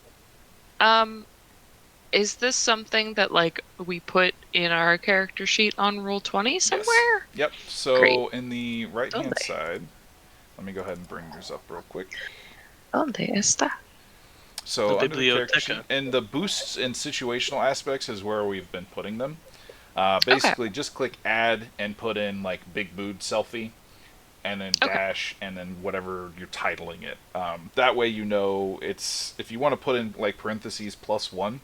Is this something that like we put in our character sheet on Roll20 somewhere? Yep. So Great. in the right-hand Donde? side, let me go ahead and bring yours up real quick. ¿Dónde está? So The under the character biblioteca. sheet, and the boosts and situational aspects is where we've been putting them. Basically, just click add and put in like big mood selfie, and then Okay. dash, and then whatever you're titling it. That way you know it's, if you want to put in like parentheses +1,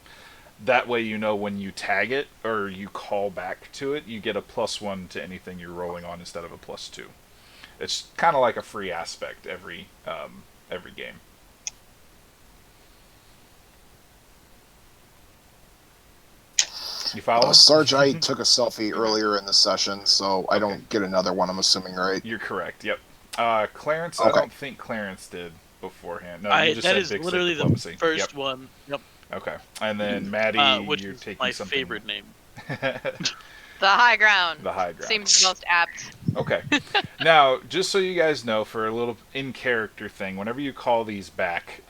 that way you know when you tag it or you call back to it, you get a +1 to anything you're rolling on instead of a +2. It's kind of like a free aspect every game. You follow? Sarge, I took a selfie earlier in the session, so I don't get another one. I'm assuming, right? You're correct. Yep. Clarence, I Okay. don't think Clarence did beforehand. No, you just That said is big stick literally the diplomacy. first Yep. one. Yep. Okay. And then Maddie, Which you're is taking my something. favorite name. The high ground. The high ground. Seems most apt. Okay. Now, just so you guys know, for a little in-character thing, whenever you call these back,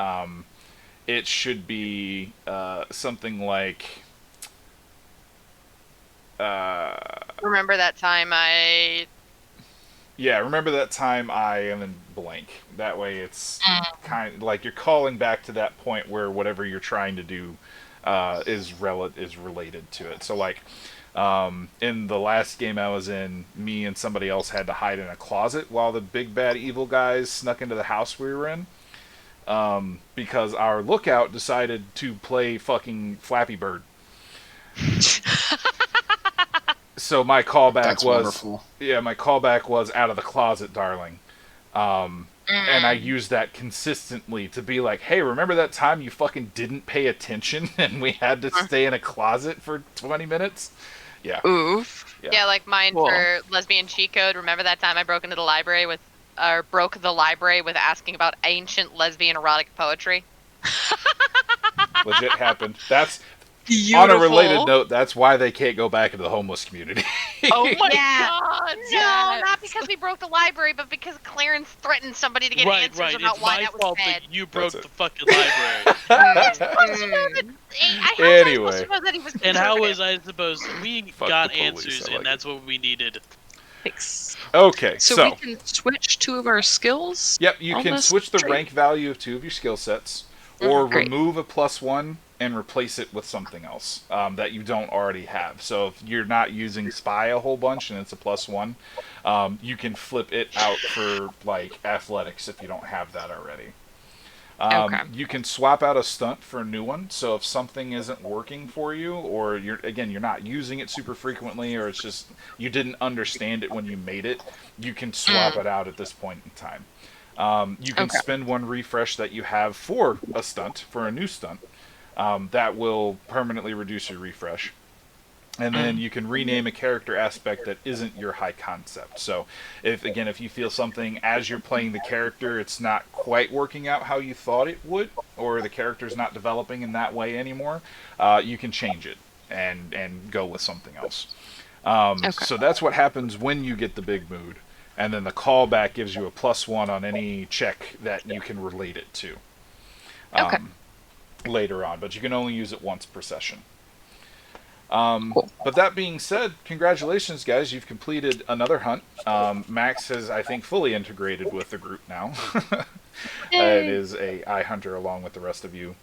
it should be something like. Remember that time I. Yeah, remember that time and then blank. That way it's kind of like you're calling back to that point where whatever you're trying to do is related to it. So like in the last game I was in, me and somebody else had to hide in a closet while the big bad evil guys snuck into the house we were in. Because our lookout decided to play fucking Flappy Bird. So my callback That's was wonderful. my callback was out of the closet, darling. And I use that consistently to be like, hey, remember that time you fucking didn't pay attention and we had to stay in a closet for 20 minutes? Yeah. Oof. Yeah, like mine Cool. for lesbian cheat code. Remember that time I broke the library with asking about ancient lesbian erotic poetry? Legit happened. That's Beautiful. on a related note, that's why they can't go back into the homeless community. Oh my Yeah. god! No, yes. not because we broke the library, but because Clarence threatened somebody to get Right, answers right. about It's why my that was fault bad. that you broke That's the it. fucking library. How was I supposed Anyway. to know that he was And how was conservative? I supposed? We Fuck got the police, answers, I like and that's what we needed. Thanks. Okay, So we can switch 2 of our skills? Yep, you on can this switch the trait? rank value of 2 of your skill sets, or Great. remove a +1 and replace it with something else that you don't already have. So if you're not using Spy a whole bunch and it's a +1, you can flip it out for like Athletics if you don't have that already. Okay. You can swap out a stunt for a new one. So if something isn't working for you, or you're not using it super frequently, or it's just you didn't understand it when you made it, you can swap it out at this point in time. You can Okay. spend 1 refresh that you have for a stunt, for a new stunt. That will permanently reduce your refresh. And then you can rename a character aspect that isn't your high concept. So, if you feel something as you're playing the character, it's not quite working out how you thought it would, or the character's not developing in that way anymore, you can change it and go with something else. So that's what happens when you get the big mood. And then the callback gives you a +1 on any check that you can relate it to later on. But you can only use it once per session. Cool. But that being said, congratulations, guys. You've completed another hunt. Max has, I think, fully integrated with the group now. It is a iHunter along with the rest of you.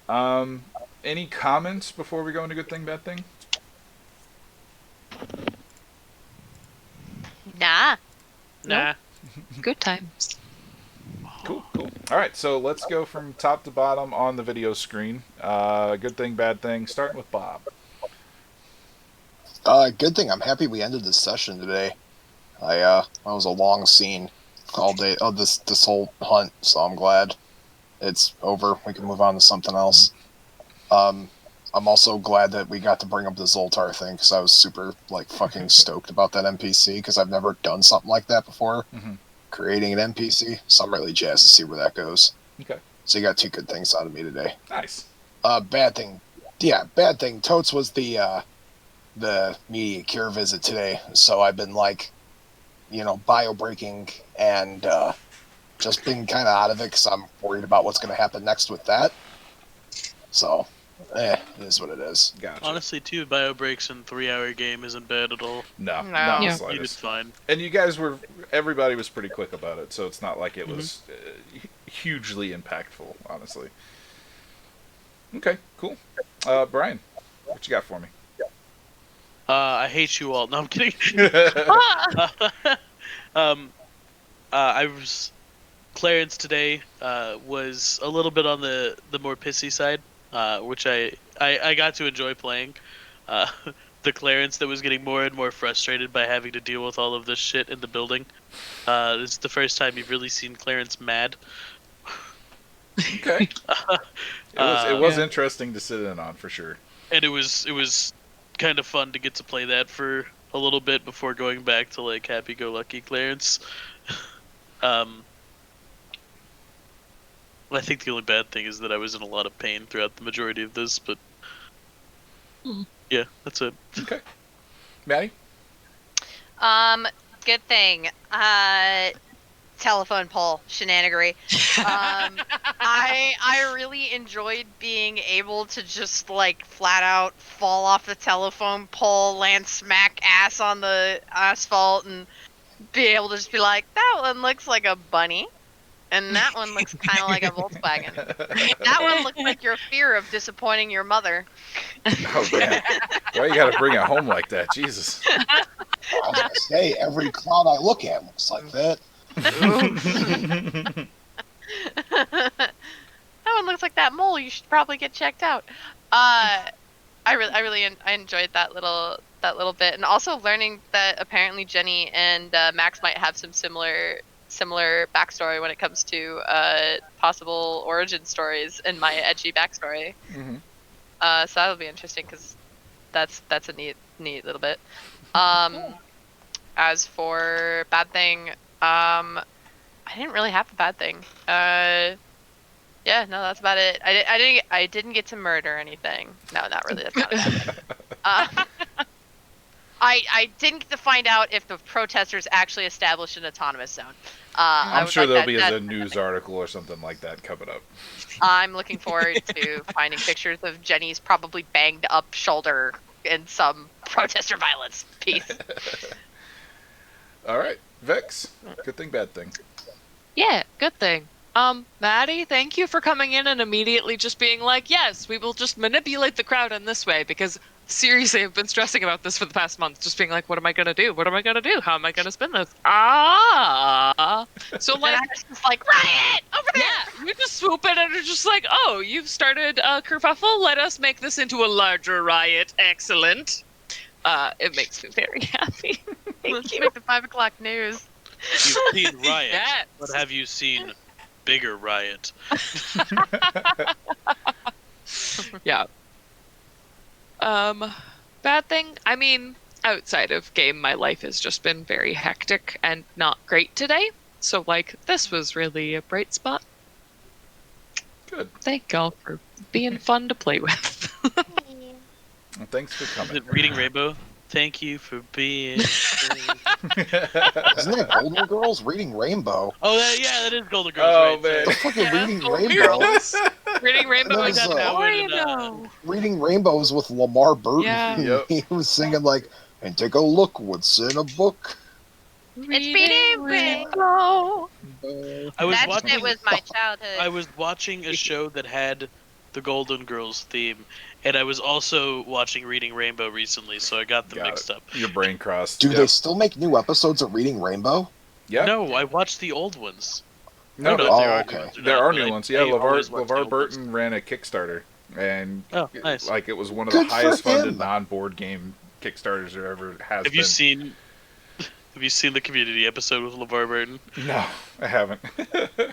Any comments before we go into good thing, bad thing? Nah. Nah. Good times. Cool. All right, so let's go from top to bottom on the video screen. Good thing, bad thing. Starting with Bob. Good thing. I'm happy we ended this session today. That was a long scene all day. Oh, this whole hunt. So I'm glad it's over. We can move on to something else. I'm also glad that we got to bring up the Zoltar thing because I was super fucking stoked about that NPC because I've never done something like that before. Mm-hmm. Creating an NPC, so I'm really jazzed to see where that goes. Okay. So you got 2 good things out of me today. Nice. Bad thing. Yeah, bad thing. Totes was the media cure visit today, so I've been bio breaking and just been kind of out of it because I'm worried about what's going to happen next with that. So, it is what it is. Gotcha. Honestly, 2 bio breaks in 3-hour game isn't bad at all. No, No. not the Yeah. You did slightest. fine. And you guys everybody was pretty quick about it, so it's not like it was hugely impactful, honestly. Okay, cool. Brian, what you got for me? I hate you all. No, I'm kidding. I was Clarence today was a little bit on the more pissy side, which I got to enjoy playing. The Clarence that was getting more and more frustrated by having to deal with all of this shit in the building. This is the first time you've really seen Clarence mad. Okay. It was interesting to sit in on for sure. And it was kind of fun to get to play that for a little bit before going back to happy-go-lucky Clarence. I think the only bad thing is that I was in a lot of pain throughout the majority of this, but yeah, that's it. Okay. Maddie? Good thing. Telephone pole shenanigery. I really enjoyed being able to just flat out fall off the telephone pole, land smack ass on the asphalt, and be able to just be like, that one looks like a bunny, and that one looks kind of like a Volkswagen. That one looks like your fear of disappointing your mother. Oh, damn. Why you gotta bring it home like that? Jesus. I was gonna say, every cloud I look at looks like that. That one looks like that mole. You should probably get checked out. I really enjoyed that little bit, and also learning that apparently Jenny and Max might have some similar similar backstory when it comes to possible origin stories in my edgy backstory. Mm-hmm. So that'll be interesting because that's a neat little bit. As for bad thing, I didn't really have a bad thing. Yeah, no, that's about it. I didn't get to murder anything. No, not really. That's not a bad thing. I didn't get to find out if the protesters actually established an autonomous zone. I'm sure there'll be a news article or something like that coming up. I'm looking forward to finding pictures of Jenny's probably banged up shoulder in some protester violence piece. All right, Vex. Good thing, bad thing. Yeah, good thing. Maddie, thank you for coming in and immediately just being like, yes, we will just manipulate the crowd in this way, because seriously, I've been stressing about this for the past month, just being like, what am I gonna do? What am I gonna do? How am I gonna spin this? So like, And I was just like, riot over there. yeah, you just swoop in and are just like, oh, you've started a kerfuffle. Let us make this into a larger riot. Excellent. It makes me very happy. Let's make the 5 o'clock news. You've seen Riot, Yes. but have you seen Bigger Riot? Yeah. Bad thing? I mean, outside of game, my life has just been very hectic and not great today. So, like, this was really a bright spot. Good. Thank y'all for being fun to play with. Well, thanks for Is coming. it Reading Rainbow? Thank you for being. Isn't that Golden Girls reading Rainbow? Oh, that is Golden Girls. Oh, right? man. The fucking Yeah, reading Golden Rainbow. Girls. Reading Rainbow That is was, Now we're in, no. Reading Rainbows with Lamar Burton. Yeah. Yep. He was singing like, and take a look what's in a book. Reading Rainbow. I was That watching. shit was my childhood. I was watching a show that had the Golden Girls theme, and I was also watching Reading Rainbow recently, so I got them Got mixed it. up. Your brain crossed. Do Yep. they still make new episodes of Reading Rainbow? Yeah. No, I watched the old ones. No, I don't know Oh, if there are okay. new ones or there not, are but new I- ones. Yeah, I always watch the LeVar old ones. Burton ran a Kickstarter, and Oh, nice. like it was one of Good the for highest funded him. non-board game Kickstarters there ever has Have been. you seen? Have you seen the Community episode with LeVar Burton? No, I haven't.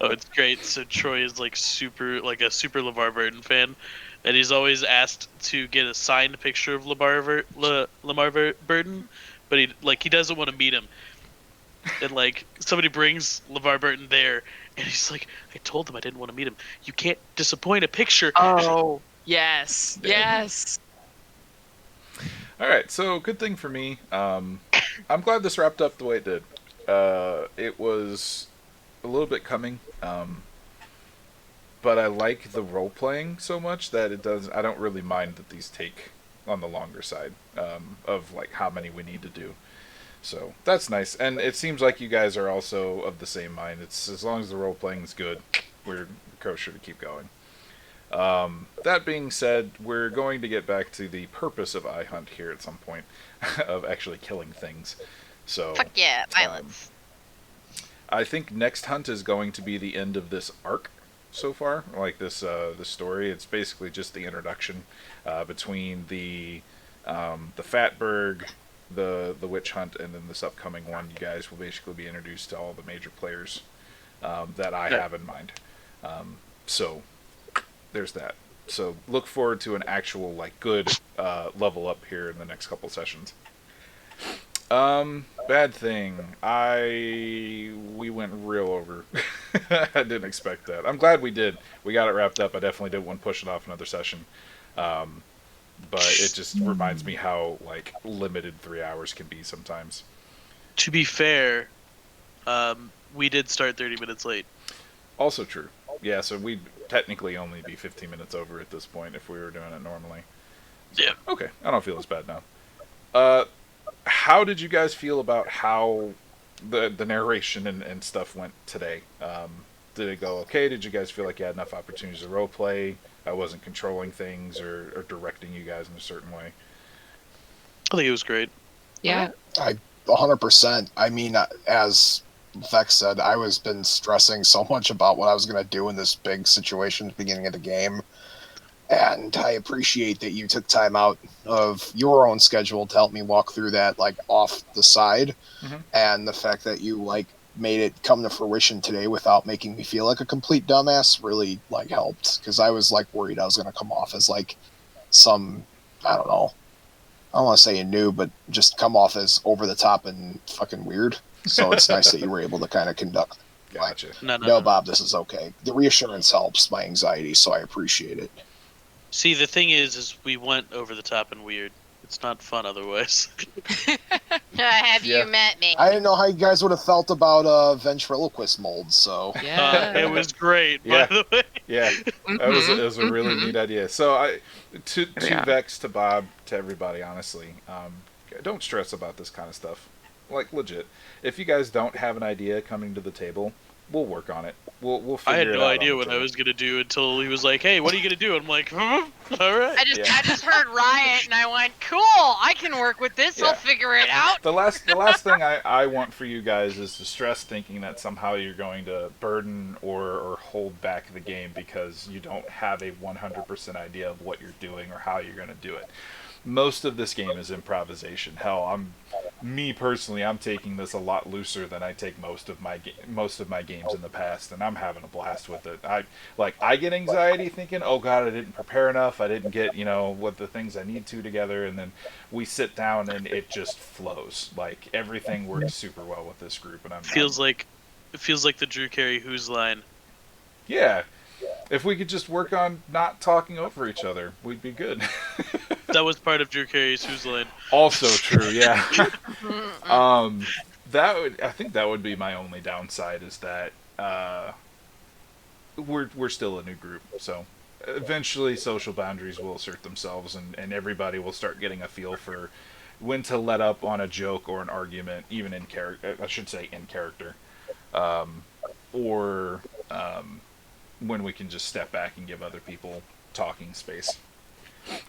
Oh, it's great. So Troy is like a super LeVar Burton fan, and he's always asked to get a signed picture of Lamar Burton, but he doesn't want to meet him. And like somebody brings LeVar Burton there, and he's like, I told them I didn't want to meet him. You can't disappoint a picture. Oh, yes. Yes. All right, so good thing for me. I'm glad this wrapped up the way it did. It was a little bit coming, but I like the role playing so much that it does. I don't really mind that these take on the longer side of like how many we need to do. So that's nice, and it seems like you guys are also of the same mind. It's as long as the role playing is good, we're kosher to keep going. That being said, we're going to get back to the purpose of iHunt here at some point, of actually killing things. So Fuck yeah, violence. I think next hunt is going to be the end of this arc so far, like this story. It's basically just the introduction between the Fatberg, the witch hunt, and then this upcoming one. You guys will basically be introduced to all the major players that I have in mind. So there's that. So look forward to an actual like good level up here in the next couple sessions. Bad thing. We went real over. I didn't expect that. I'm glad we did. We got it wrapped up. I definitely didn't want to push it off another session. But it just reminds me how like limited 3 hours can be sometimes. To be fair, we did start 30 minutes late. Also true. Yeah, so we'd technically only be 15 minutes over at this point if we were doing it normally. So, Yeah. okay, I don't feel as bad now. How did you guys feel about how the narration and stuff went today? Did it go okay? Did you guys feel like you had enough opportunities to roleplay? I wasn't controlling things or directing you guys in a certain way. I think it was great. Yeah. 100%. I mean, as Vex said, I was been stressing so much about what I was going to do in this big situation at the beginning of the game. And I appreciate that you took time out of your own schedule to help me walk through that, like, off the side. Mhm. And the fact that you, like, made it come to fruition today without making me feel like a complete dumbass really like helped, because I was like worried I was going to come off as like some, I don't know, I don't want to say a noob, but just come off as over the top and fucking weird. So it's nice that you were able to kind of conduct. Gotcha. No, Bob, this is okay. The reassurance helps my anxiety, so I appreciate it. See, the thing is we went over the top and weird. It's not fun otherwise. Have Yeah. you met me? I didn't know how you guys would have felt about ventriloquist molds, so Yeah. It was great, Yeah. by the way. Yeah, it was a really neat idea. So to Yeah. Vex, to Bob, to everybody, honestly, don't stress about this kind of stuff. Like, legit. If you guys don't have an idea coming to the table, we'll work on it. We'll figure I had it no out idea on the what I table. was gonna do until he was like, "Hey, what are you gonna do?" I'm like, "Huh? All right." I just heard riot and I went, cool, I can work with this, Yeah. I'll figure it out. The last thing I want for you guys is to stress thinking that somehow you're going to burden or hold back the game because you don't have a 100% idea of what you're doing or how you're going to do it. Most of this game is improvisation. Hell, me personally, I'm taking this a lot looser than I take most of my games in the past, and I'm having a blast with it. I get anxiety thinking, oh god, I didn't prepare enough, I didn't get what the things I need to together, and then we sit down and it just flows. Like everything works super well with this group, and it feels like the Drew Carey Who's line. yeah. If we could just work on not talking over each other, we'd be good. That was part of Drew Carey's Who's line. Also true, yeah. I think that would be my only downside is that we're still a new group, so eventually social boundaries will assert themselves, and everybody will start getting a feel for when to let up on a joke or an argument, even in character. I should say in character, or when we can just step back and give other people talking space,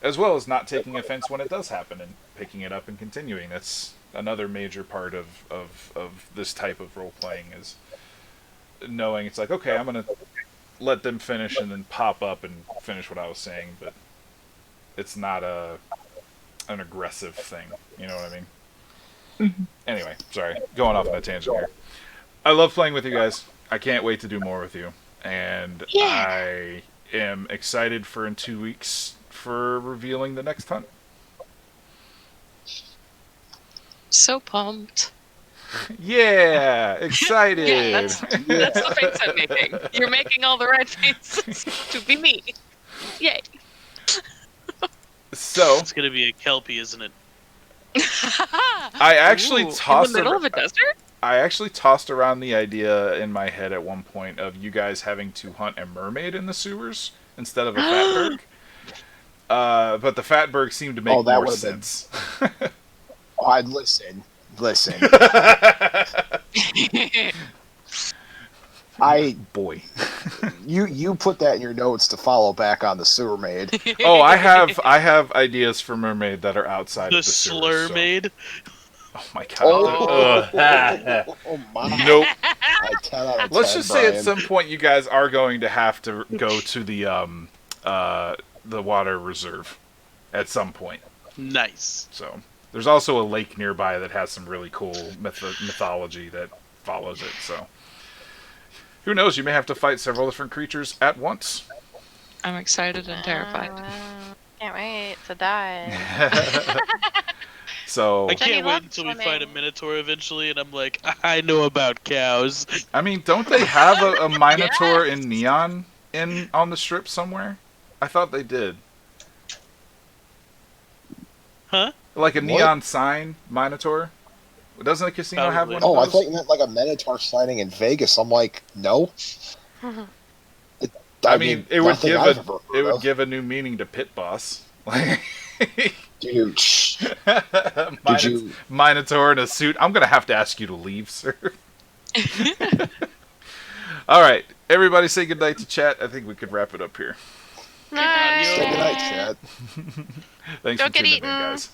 as well as not taking offense when it does happen and picking it up and continuing. That's another major part of this type of role playing, is knowing it's like, okay, I'm gonna let them finish and then pop up and finish what I was saying, but it's not an aggressive thing. You know what I mean? Anyway, sorry, going off on a tangent here. I love playing with you guys. I can't wait to do more with you. And I am excited for in 2 weeks for revealing the next hunt. So pumped. Yeah, excited. Yeah, that's the face I'm making. You're making all the right faces to be me. Yay. So It's gonna be a Kelpie, isn't it? I actually Ooh, tossed in the middle of a desert? I actually tossed around the idea in my head at one point of you guys having to hunt a mermaid in the sewers instead of a fatberg. But the fatberg seemed to make that more would've been- sense. I'd listen. Boy. You put that in your notes to follow back on the sewer maid. Oh, I have ideas for mermaid that are outside The of the sewers. slur so- maid. Oh my god. Oh, oh my! Nope. 10 out of 10, Let's just say at Brian. some point you guys are going to have to go to the water reserve at some point. Nice. So there's also a lake nearby that has some really cool mythology that follows it. So who knows? You may have to fight several different creatures at once. I'm excited and terrified. Can't wait to die. So I Jenny can't wait loves until we swimming. fight a minotaur eventually, and I'm like, I know about cows. I mean, don't they have a minotaur in neon on the strip somewhere? I thought they did. Huh? Like a What? neon sign minotaur. Doesn't the casino have Probably. one? Oh, of I those? thought you meant like a Minotaur sighting in Vegas. I'm like, no. I mean, it would nothing give I've ever heard it would of. give a new meaning to pit boss. Like Dude, shh. you- Minotaur in a suit. I'm gonna have to ask you to leave, sir. All right, everybody, say goodnight to chat. I think we could wrap it up here. Say goodnight, Chad. Thanks Don't for get tuning in, eaten. guys.